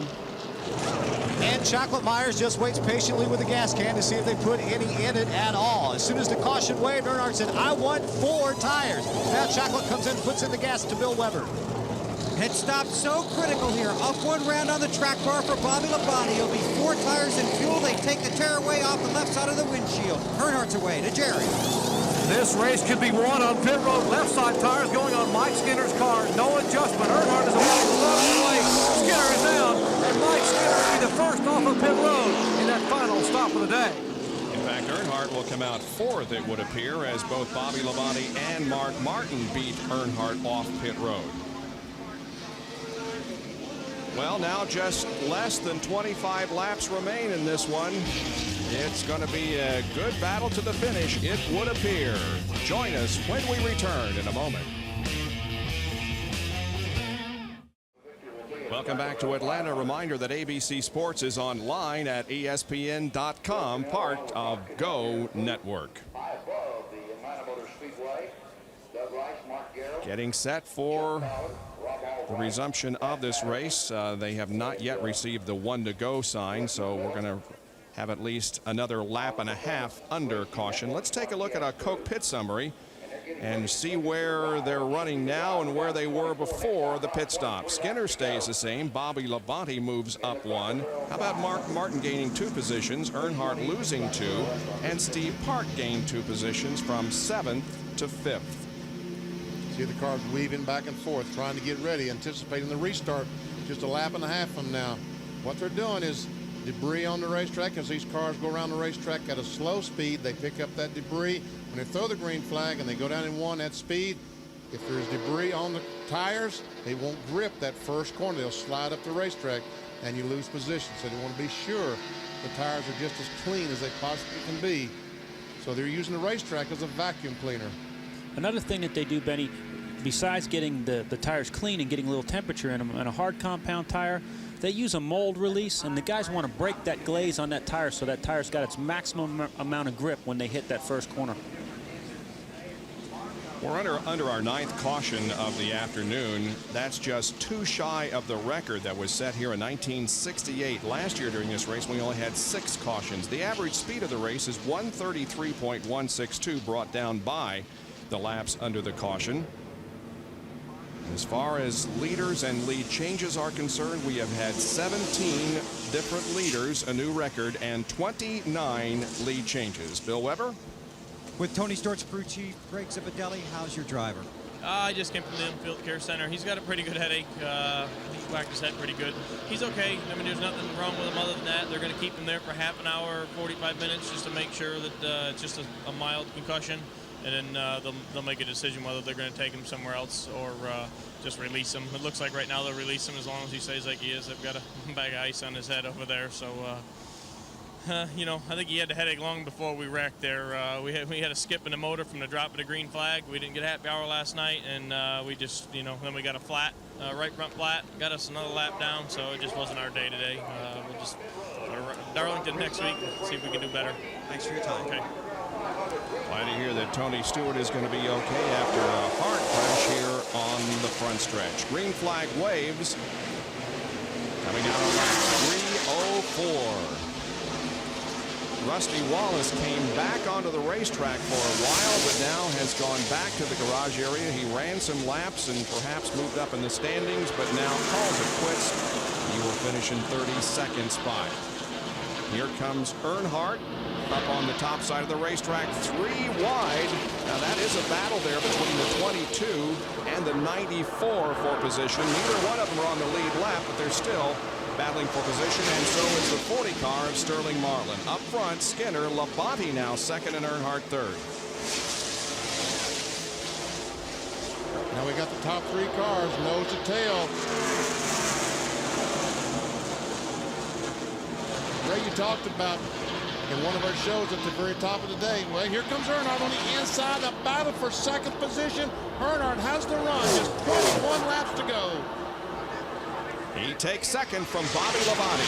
And Chocolate Myers just waits patiently with the gas can to see if they put any in it at all. As soon as the caution waved, Earnhardt said, I want 4 tires. Now Chocolate comes in and puts in the gas to Bill Weber. Pit stop so critical here. Up 1 round on the track bar for Bobby Labonte. It'll be 4 tires and fuel. They take the tearaway off the left side of the windshield. Earnhardt's away to Jerry. This race could be won on pit road. Left side tires going on Mike Skinner's car. No adjustment. Earnhardt is away. Skinner is down. And Mike Skinner will be the first off of pit road in that final stop of the day. In fact, Earnhardt will come out 4th, it would appear, as both Bobby Labonte and Mark Martin beat Earnhardt off pit road. Well, now just less than 25 laps remain in this one. It's going to be a good battle to the finish, it would appear. Join us when we return in a moment. Welcome back to Atlanta. Reminder that ABC Sports is online at ESPN.com, part of Go Network. Above the Atlanta Motor Speedway, Doug Rice, Mark Garrett, Getting set for the resumption of this race. They have not yet received the 1 to go sign, so we're going to have at least another lap and a half under caution. Let's take a look at a Coke pit summary and see where they're running now and where they were before the pit stop. Skinner stays the same. Bobby Labonte moves up 1. How about Mark Martin gaining 2 positions, Earnhardt losing 2, and Steve Park gained 2 positions from 7th to 5th. See the cars weaving back and forth, trying to get ready, anticipating the restart just a lap and a half from now. What they're doing is debris on the racetrack. As these cars go around the racetrack at a slow speed, they pick up that debris. When they throw the green flag and they go down in 1 at speed, if there's debris on the tires, they won't grip that first corner. They'll slide up the racetrack and you lose position. So they want to be sure the tires are just as clean as they possibly can be. So they're using the racetrack as a vacuum cleaner. Another thing that they do, Benny, besides getting the tires clean and getting a little temperature in them, on a hard compound tire, they use a mold release, and the guys want to break that glaze on that tire so that tire's got its maximum amount of grip when they hit that first corner. We're under our 9th caution of the afternoon. That's just 2 shy of the record that was set here in 1968. Last year during this race, we only had 6 cautions. The average speed of the race is 133.162, brought down by the laps under the caution. As far as leaders and lead changes are concerned, we have had 17 different leaders, a new record, and 29 lead changes. Bill Weber? With Tony Stewart's crew chief, Greg Zipadelli, how's your driver? I just came from the infield care center. He's got a pretty good headache. He's whacked his head pretty good. He's okay. I mean, there's nothing wrong with him other than that. They're going to keep him there for half an hour, 45 minutes, just to make sure that it's just a mild concussion. And then they'll make a decision whether they're going to take him somewhere else or just release him. It looks like right now they'll release him as long as he stays like he is. They've got a bag of ice on his head over there, so you know, I think he had a headache long before we wrecked there. We had a skip in the motor from the drop of the green flag. We didn't get happy hour last night, and we just, you know, then we got a flat, right front flat, got us another lap down, so it just wasn't our day today. We'll just go to Darlington next week and see if we can do better. Thanks for your time. Okay. Glad to hear that Tony Stewart is going to be okay after a hard crash here on the front stretch. Green flag waves. Coming out of lap 304. Rusty Wallace came back onto the racetrack for a while, but now has gone back to the garage area. He ran some laps and perhaps moved up in the standings, but now calls it quits. He will finish in 32nd spot. Here comes Earnhardt up on the top side of the racetrack, 3 wide. Now that is a battle there between the 22 and the 94 for position. Neither one of them are on the lead lap, but they're still battling for position, and so is the 40 car of Sterling Marlin. Up front, Skinner, Labonte now second, and Earnhardt third. Now we got the top 3 cars, nose to tail. Ray, you talked about in one of our shows at the very top of the day. Well, here comes Earnhardt on the inside, a battle for second position. Earnhardt has the run, just 21 laps to go. He takes second from Bobby Labonte.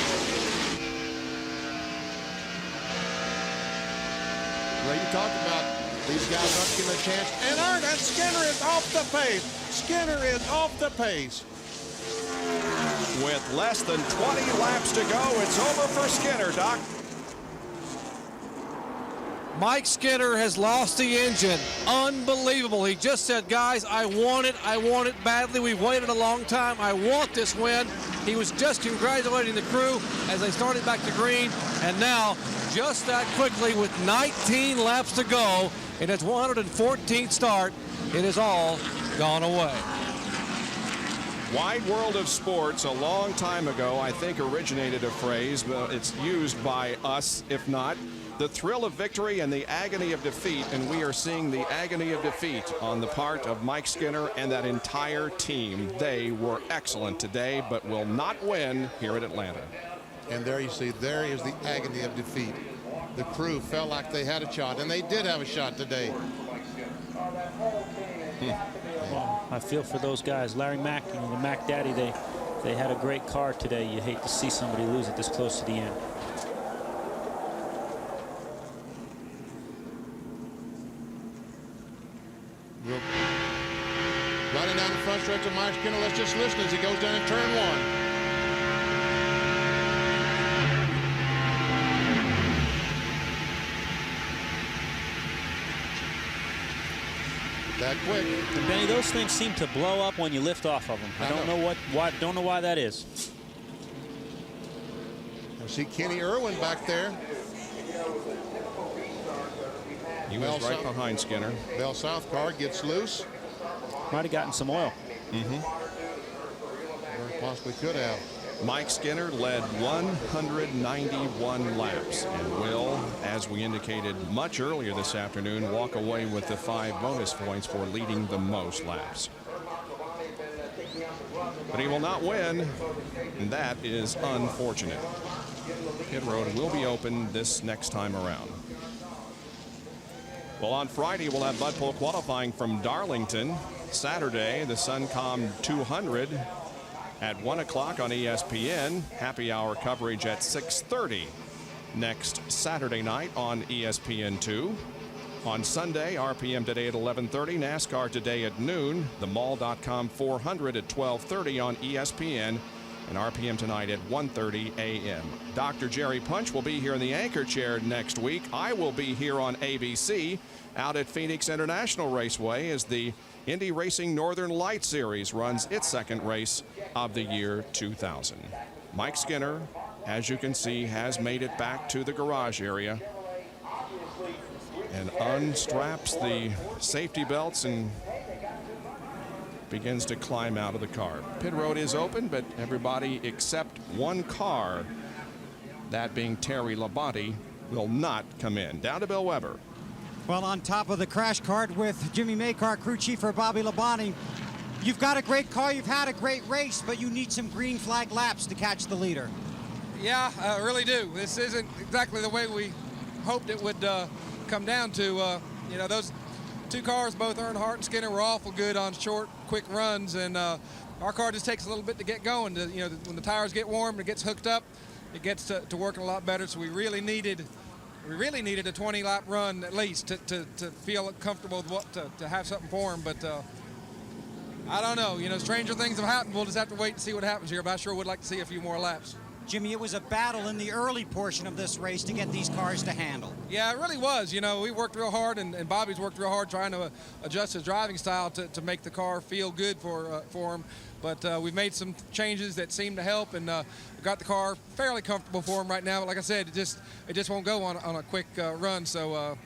Ray, you talked about these guys not getting a chance. And Earnhardt, Skinner is off the pace. Skinner is off the pace. With less than 20 laps to go, it's over for Skinner, Doc. Mike Skinner has lost the engine. Unbelievable. He just said, guys, I want it badly. We've waited a long time. I want this win. He was just congratulating the crew as they started back to green. And now, just that quickly, with 19 laps to go in its 114th start, it is all gone away. Wide World of Sports, a long time ago, I think originated a phrase, but it's used by us, if not. The thrill of victory and the agony of defeat, and we are seeing the agony of defeat on the part of Mike Skinner and that entire team. They were excellent today, but will not win here at Atlanta. And there you see, there is the agony of defeat. The crew felt like they had a shot, and they did have a shot today. Well, I feel for those guys. Larry Mack, you know, the Mack Daddy, they had a great car today. You hate to see somebody lose it this close to the end. Running down the front stretch of Mike Skinner. Let's just listen as he goes down in turn 1. That quick. And Benny, those things seem to blow up when you lift off of them. I don't know why that is. I see Kenny Irwin back there. He was right behind Skinner. Bell South car gets loose. Might have gotten some oil. Or possibly could have. Mike Skinner led 191 laps and will, as we indicated much earlier this afternoon, walk away with the 5 bonus points for leading the most laps. But he will not win, and that is unfortunate. Pit road will be open this next time around. Well, on Friday, we'll have Bud Pole qualifying from Darlington. Saturday, the Suncom 200 at 1 o'clock on ESPN. Happy hour coverage at 6:30 next Saturday night on ESPN2. On Sunday, RPM today at 11:30. NASCAR today at noon. The Mall.com 400 at 12:30 on ESPN. And RPM tonight at 1:30 a.m. Dr. Jerry Punch will be here in the anchor chair next week. I will be here on ABC out at Phoenix International Raceway as the Indy Racing Northern Light Series runs its second race of the year 2000. Mike Skinner, as you can see, has made it back to the garage area and unstraps the safety belts and begins to climb out of the car. Pit road is open, but everybody except one car, that being Terry Labonte, will not come in. Down to Bill Weber. Well, on top of the crash cart with Jimmy Maycar, crew chief for Bobby Labonte. You've got a great car, you've had a great race, but you need some green flag laps to catch the leader. Yeah, I really do. This isn't exactly the way we hoped it would come down to. You know, those two cars, both Earnhardt and Skinner, were awful good on short, quick runs, and our car just takes a little bit to get going. You know, when the tires get warm, it gets hooked up, it gets to working a lot better. So we really needed a 20-lap run at least to feel comfortable with what to have something for him. But I don't know. You know, stranger things have happened. We'll just have to wait and see what happens here. But I sure would like to see a few more laps. Jimmy, it was a battle in the early portion of this race to get these cars to handle. Yeah, it really was. You know, we worked real hard, and Bobby's worked real hard trying to adjust his driving style to make the car feel good for him. But we've made some changes that seem to help, and got the car fairly comfortable for him right now. But like I said, it just won't go on a quick run. So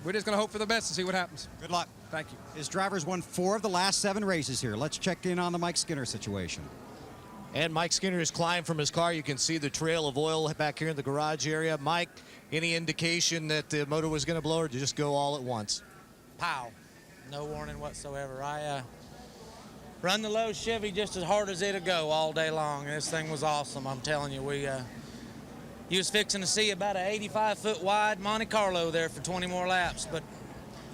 we're just going to hope for the best and see what happens. Good luck. Thank you. His driver's won 4 of the last 7 races here. Let's check in on the Mike Skinner situation. And Mike Skinner has climbed from his car. You can see the trail of oil back here in the garage area. Mike, any indication that the motor was going to blow, or did you just go all at once? Pow. No warning whatsoever. I run the low Chevy just as hard as it'll go all day long. This thing was awesome. I'm telling you, you was fixing to see about an 85-foot wide Monte Carlo there for 20 more laps, but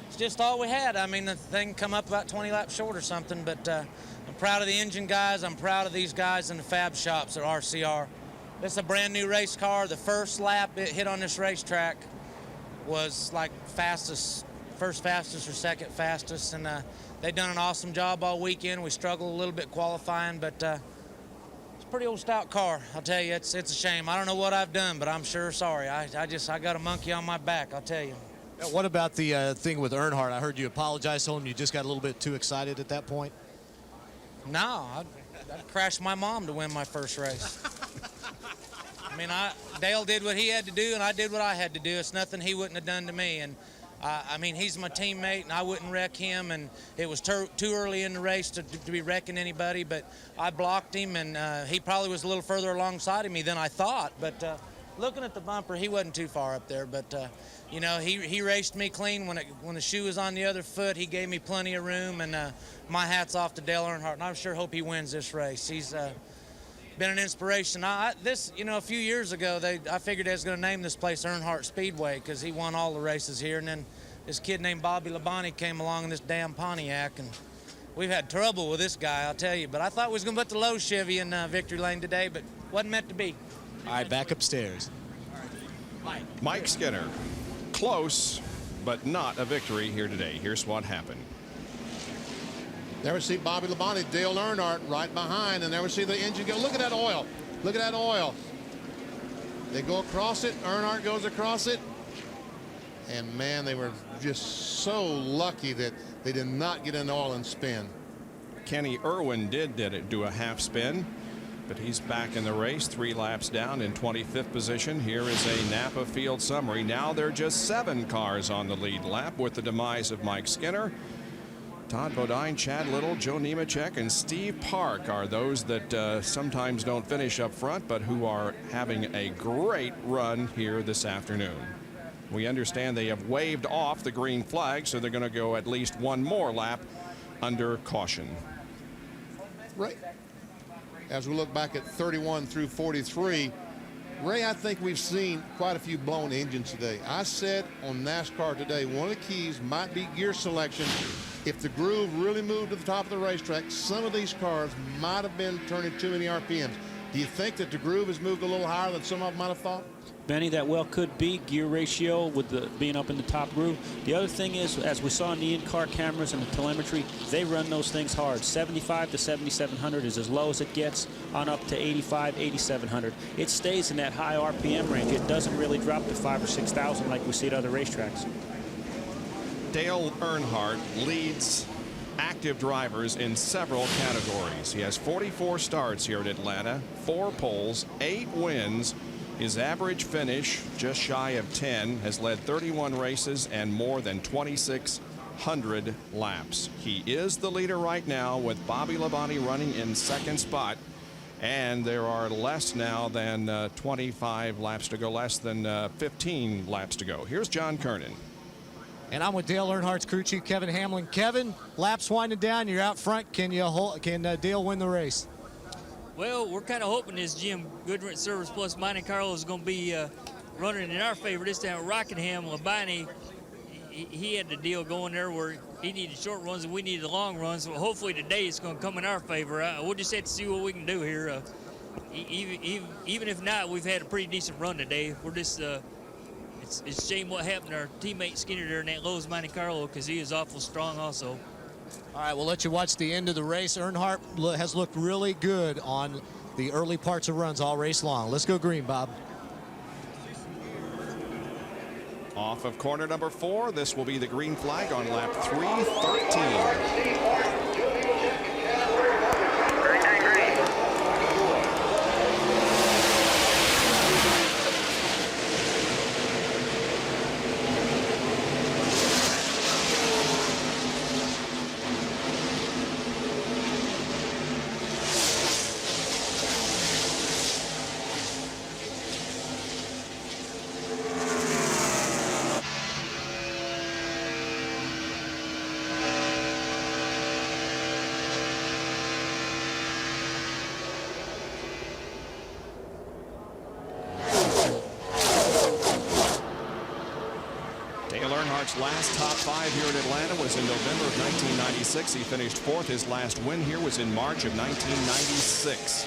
it's just all we had. I mean, the thing come up about 20 laps short or something, but I'm proud of the engine guys. I'm proud of these guys in the fab shops at RCR. This is a brand new race car. The first lap it hit on this racetrack was like first fastest or second fastest, and they've done an awesome job all weekend. We struggled a little bit qualifying, but it's a pretty old stout car. I'll tell you, it's a shame. I don't know what I've done, but I'm sure sorry. I got a monkey on my back, I'll tell you. Now, what about the thing with Earnhardt? I heard you apologize to him. You just got a little bit too excited at that point. No, I'd crash my mom to win my first race. I mean, Dale did what he had to do, and I did what I had to do. It's nothing he wouldn't have done to me. And I mean, he's my teammate, and I wouldn't wreck him. And it was too early in the race to be wrecking anybody. But I blocked him, and he probably was a little further alongside of me than I thought. But looking at the bumper, he wasn't too far up there. But you know, he raced me clean when the shoe was on the other foot. He gave me plenty of room, and my hat's off to Dale Earnhardt, and I sure hope he wins this race. He's been an inspiration. You know, a few years ago, I figured they was going to name this place Earnhardt Speedway because he won all the races here, and then this kid named Bobby Labonte came along in this damn Pontiac, and we've had trouble with this guy, I'll tell you. But I thought we was going to put the low Chevy in victory lane today, but wasn't meant to be. All right, back upstairs. Mike Skinner. Close, but not a victory here today. Here's what happened. There we see Bobby Labonte, Dale Earnhardt right behind, and there we see the engine go. Look at that oil. Look at that oil. They go across it. Earnhardt goes across it. And, man, they were just so lucky that they did not get in oil and spin. Kenny Irwin did do a half spin, but he's back in the race, 3 laps down in 25th position. Here is a Napa field summary. Now there are just 7 cars on the lead lap with the demise of Mike Skinner. Todd Bodine, Chad Little, Joe Nemechek, and Steve Park are those that sometimes don't finish up front, but who are having a great run here this afternoon. We understand they have waved off the green flag, so they're going to go at least one more lap under caution. Right. As we look back at 31 through 43, Ray, I think we've seen quite a few blown engines today. I said on NASCAR today, one of the keys might be gear selection. If the groove really moved to the top of the racetrack, some of these cars might have been turning too many RPMs. Do you think that the groove has moved a little higher than some of them might have thought? Benny, that well could be gear ratio with the being up in the top groove. The other thing is, as we saw in the in-car cameras and the telemetry, they run those things hard. 75 to 7,700 is as low as it gets, on up to 85, 8,700. It stays in that high RPM range. It doesn't really drop to 5,000 or 6,000 like we see at other racetracks. Dale Earnhardt leads active drivers in several categories. He has 44 starts here at Atlanta, 4 poles, 8 wins. His average finish, just shy of 10, has led 31 races and more than 2,600 laps. He is the leader right now with Bobby Labonte running in second spot. And there are less now than 25 laps to go, less than 15 laps to go. Here's John Kernan. And I'm with Dale Earnhardt's crew chief, Kevin Hamlin. Kevin, laps winding down. You're out front. Can Dale win the race? Well, we're kind of hoping this Jim Goodrich Service Plus Monte Carlo is going to be running in our favor this time at Rockingham. Labonte, he had the deal going there where he needed short runs and we needed the long runs. So hopefully today it's going to come in our favor. We'll just have to see what we can do here. Even if not, we've had a pretty decent run today. We're just it's a shame what happened to our teammate Skinner there in that Lowe's Monte Carlo because he is awful strong also. All right, we'll let you watch the end of the race. Earnhardt has looked really good on the early parts of runs all race long. Let's go green, Bob. Off of corner number 4, this will be the green flag on lap 313. Last top 5 here in Atlanta was in November of 1996. He finished 4th. His last win here was in March of 1996.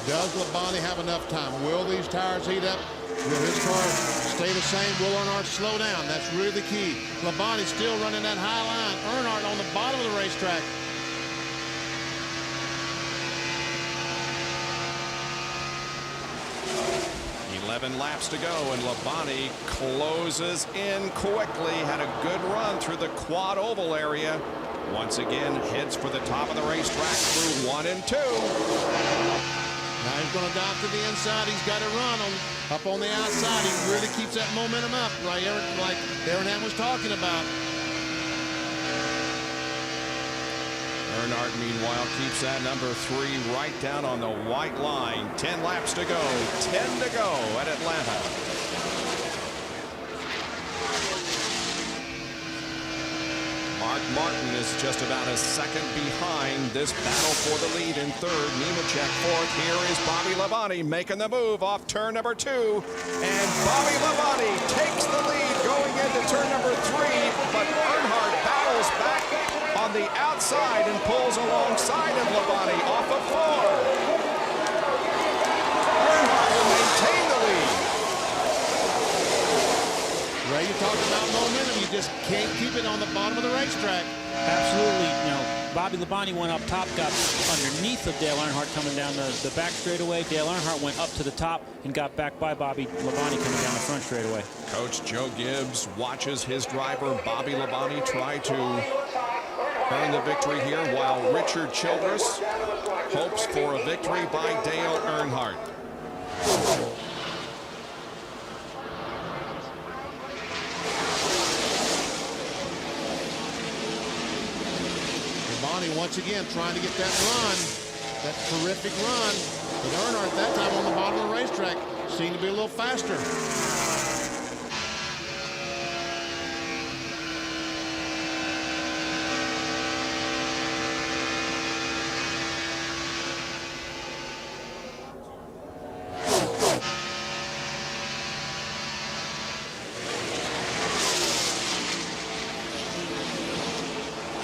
Does Labonte have enough time? Will these tires heat up? Will his car stay the same? Will Earnhardt slow down? That's really the key. Labonte still running that high line. Earnhardt on the bottom of the racetrack. 11 laps to go, and Labonte closes in quickly. Had a good run through the quad oval area. Once again, heads for the top of the racetrack through 1 and 2. Now he's going to dive to the inside. He's got to run up on the outside. He really keeps that momentum up, right, like Aaron was talking about. Earnhardt, meanwhile, keeps that number 3 right down on the white line. 10 laps to go, 10 to go at Atlanta. Mark Martin is just about a second behind this battle for the lead in 3rd. Nemechek 4th. Here is Bobby Labonte making the move off turn number 2. And Bobby Labonte takes the lead going into turn number 3, but Earnhardt battles back on the outside and pulls alongside of Labonte off of 4. Earnhardt will maintain the lead. Ray, you talked about momentum. You just can't keep it on the bottom of the racetrack. Absolutely. You know, Bobby Labonte went up top, got underneath of Dale Earnhardt coming down the back straightaway. Dale Earnhardt went up to the top and got back by Bobby Labonte coming down the front straightaway. Coach Joe Gibbs watches his driver Bobby Labonte try to earn the victory here, while Richard Childress hopes for a victory by Dale Earnhardt. Once again trying to get that run, that terrific run. But Earnhardt that time on the bottom of the racetrack seemed to be a little faster.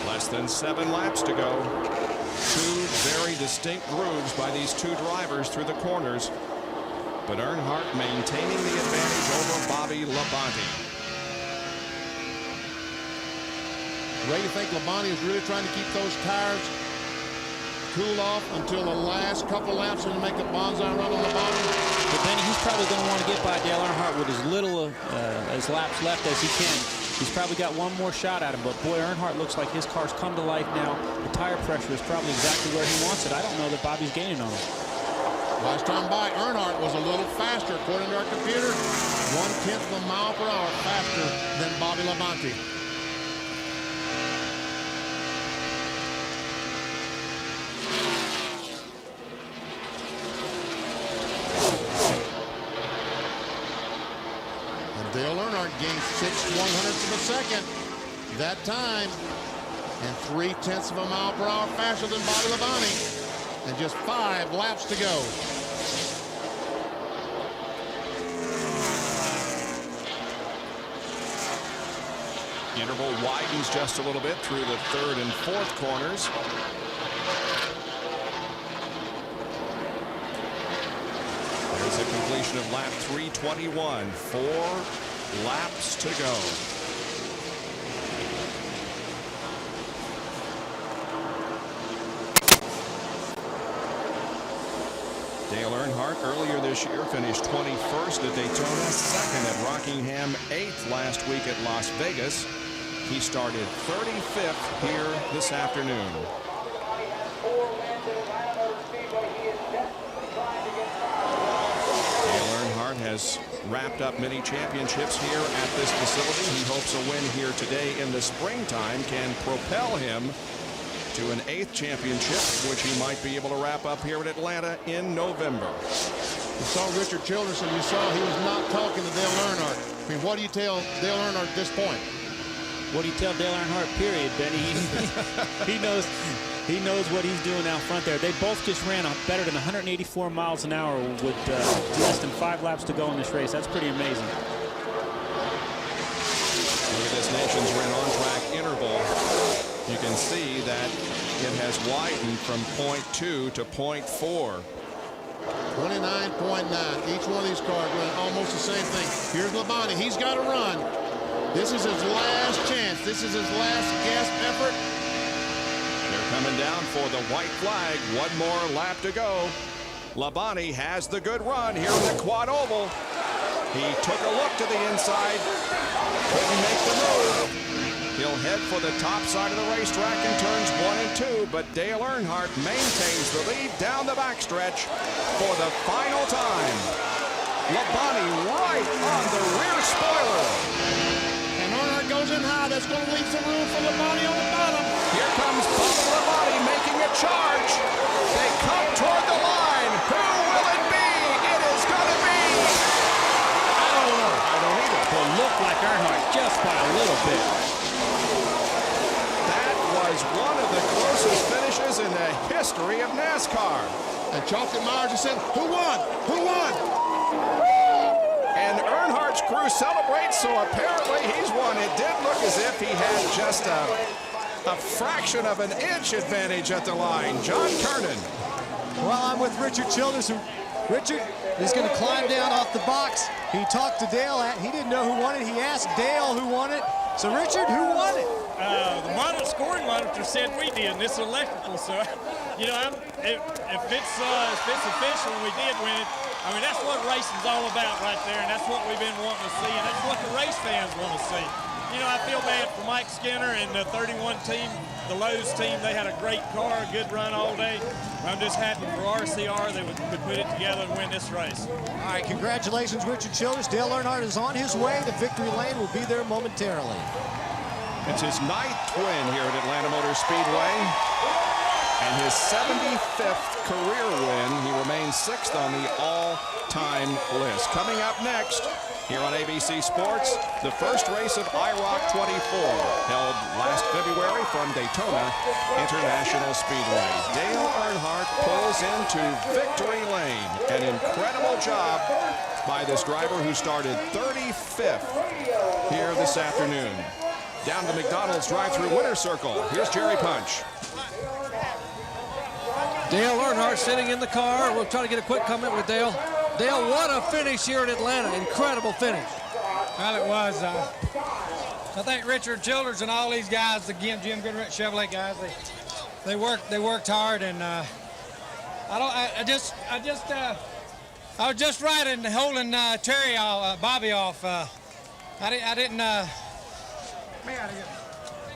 Less than 7 laps to go. 2 very distinct grooves by these 2 drivers through the corners. But Earnhardt maintaining the advantage over Bobby Labonte. Ray, you think Labonte is really trying to keep those tires cool off until the last couple laps and make a bonsai run on the bottom? But then he's probably going to want to get by Dale Earnhardt with as little as laps left as he can. He's probably got one more shot at him, but boy, Earnhardt looks like his car's come to life now. The tire pressure is probably exactly where he wants it. I don't know that Bobby's gaining on him. Last time by, Earnhardt was a little faster, according to our computer. 1/10 of a mile per hour faster than Bobby Labonte. Dale Earnhardt gained 6/100ths of a second that time, and 3/10 of a mile per hour faster than Bobby Labonte, and just 5 laps to go. Interval widens just a little bit through the 3rd and 4th corners. There's a completion of lap 321. 4 laps to go. Dale Earnhardt earlier this year finished 21st at Daytona, 2nd at Rockingham, 8th last week at Las Vegas. He started 35th here this afternoon. Has wrapped up many championships here at this facility. He hopes a win here today in the springtime can propel him to an 8th championship, which he might be able to wrap up here at Atlanta in November. You saw Richard Childress, and you saw he was not talking to Dale Earnhardt. I mean, what do you tell Dale Earnhardt at this point? What do you tell Dale Earnhardt, period, Benny? He knows what he's doing out front there. They both just ran better than 184 miles an hour with less than 5 laps to go in this race. That's pretty amazing. Look at this Nations Ran on-track interval. You can see that it has widened from .2 to .4. 29.9. Each one of these cars running almost the same thing. Here's Labonte. He's got to run. This is his last chance. This is his last gasp effort. They're coming down for the white flag. 1 more lap to go. Labonte has the good run here in the quad oval. He took a look to the inside. Couldn't make the move. He'll head for the top side of the racetrack in turns 1 and 2, but Dale Earnhardt maintains the lead down the backstretch for the final time. Labonte right on the rear spoiler. And Earnhardt goes in high. That's going to leave some room for Labonte on the bottom. Here comes Bobby Labonte making a charge. They come toward the line. Who will it be? It is going to be. I don't know. I don't either. Will look like Earnhardt just by a little bit. That was one of the closest finishes in the history of NASCAR. And Chalky Myers just said, "Who won? Who won?" And Earnhardt's crew celebrates, so apparently he's won. It did look as if he had just a fraction of an inch advantage at the line. John Kernan. Well, I'm with Richard Childress. Richard is going to climb down off the box. He talked to Dale. He didn't know who won it. He asked Dale who won it. So, Richard, who won it? The scoring monitor said we did, and it's electrical. So, you know, if it's official and we did win it, I mean, that's what racing's all about right there, and that's what we've been wanting to see, and that's what the race fans want to see. You know, I feel bad for Mike Skinner and the 31 team, the Lowe's team. They had a great car, a good run all day. I'm just happy for RCR they could put it together and win this race. All right, congratulations, Richard Childress. Dale Earnhardt is on his way to victory lane. Will be there momentarily. It's his 9th win here at Atlanta Motor Speedway and his 75th career win. He remains 6th on the all-time list. Coming up next here on ABC Sports, the first race of IROC 24, held last February from Daytona International Speedway. Dale Earnhardt pulls into victory lane. An incredible job by this driver who started 35th here this afternoon. Down the McDonald's drive-through winner's circle. Here's Jerry Punch. Dale Earnhardt sitting in the car. We'll try to get a quick comment with Dale. Dale, what a finish here at Atlanta. Incredible finish. Well, it was. I think Richard Childress and all these guys, again, Jim Goodrich, Chevrolet guys, they worked hard, and I was just right in holding Bobby off. I didn't.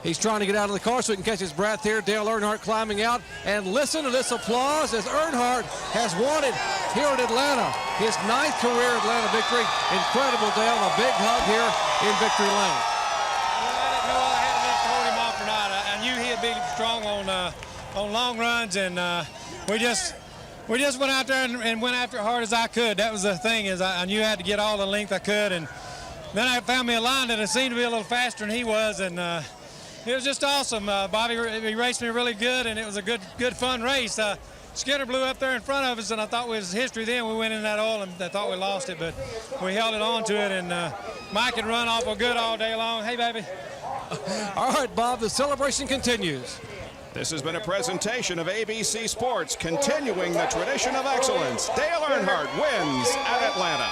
He's trying to get out of the car so he can catch his breath here. Dale Earnhardt climbing out. And listen to this applause as Earnhardt has won it here at Atlanta. His 9th career Atlanta victory. Incredible, Dale. A big hug here in victory lane. Well, I didn't know I had enough to hold him off or not. I knew he'd be strong on long runs, and we just went out there and went after it hard as I could. That was the thing, is I knew I had to get all the length I could, and then I found me a line that seemed to be a little faster than he was, and it was just awesome. Bobby he raced me really good, and it was a good fun race. Skinner blew up there in front of us, and I thought it was history then. We went in that oil, and I thought we lost it, but we held it on to it, and Mike had run awful good all day long. Hey, baby. All right, Bob, the celebration continues. This has been a presentation of ABC Sports, continuing the tradition of excellence. Dale Earnhardt wins at Atlanta.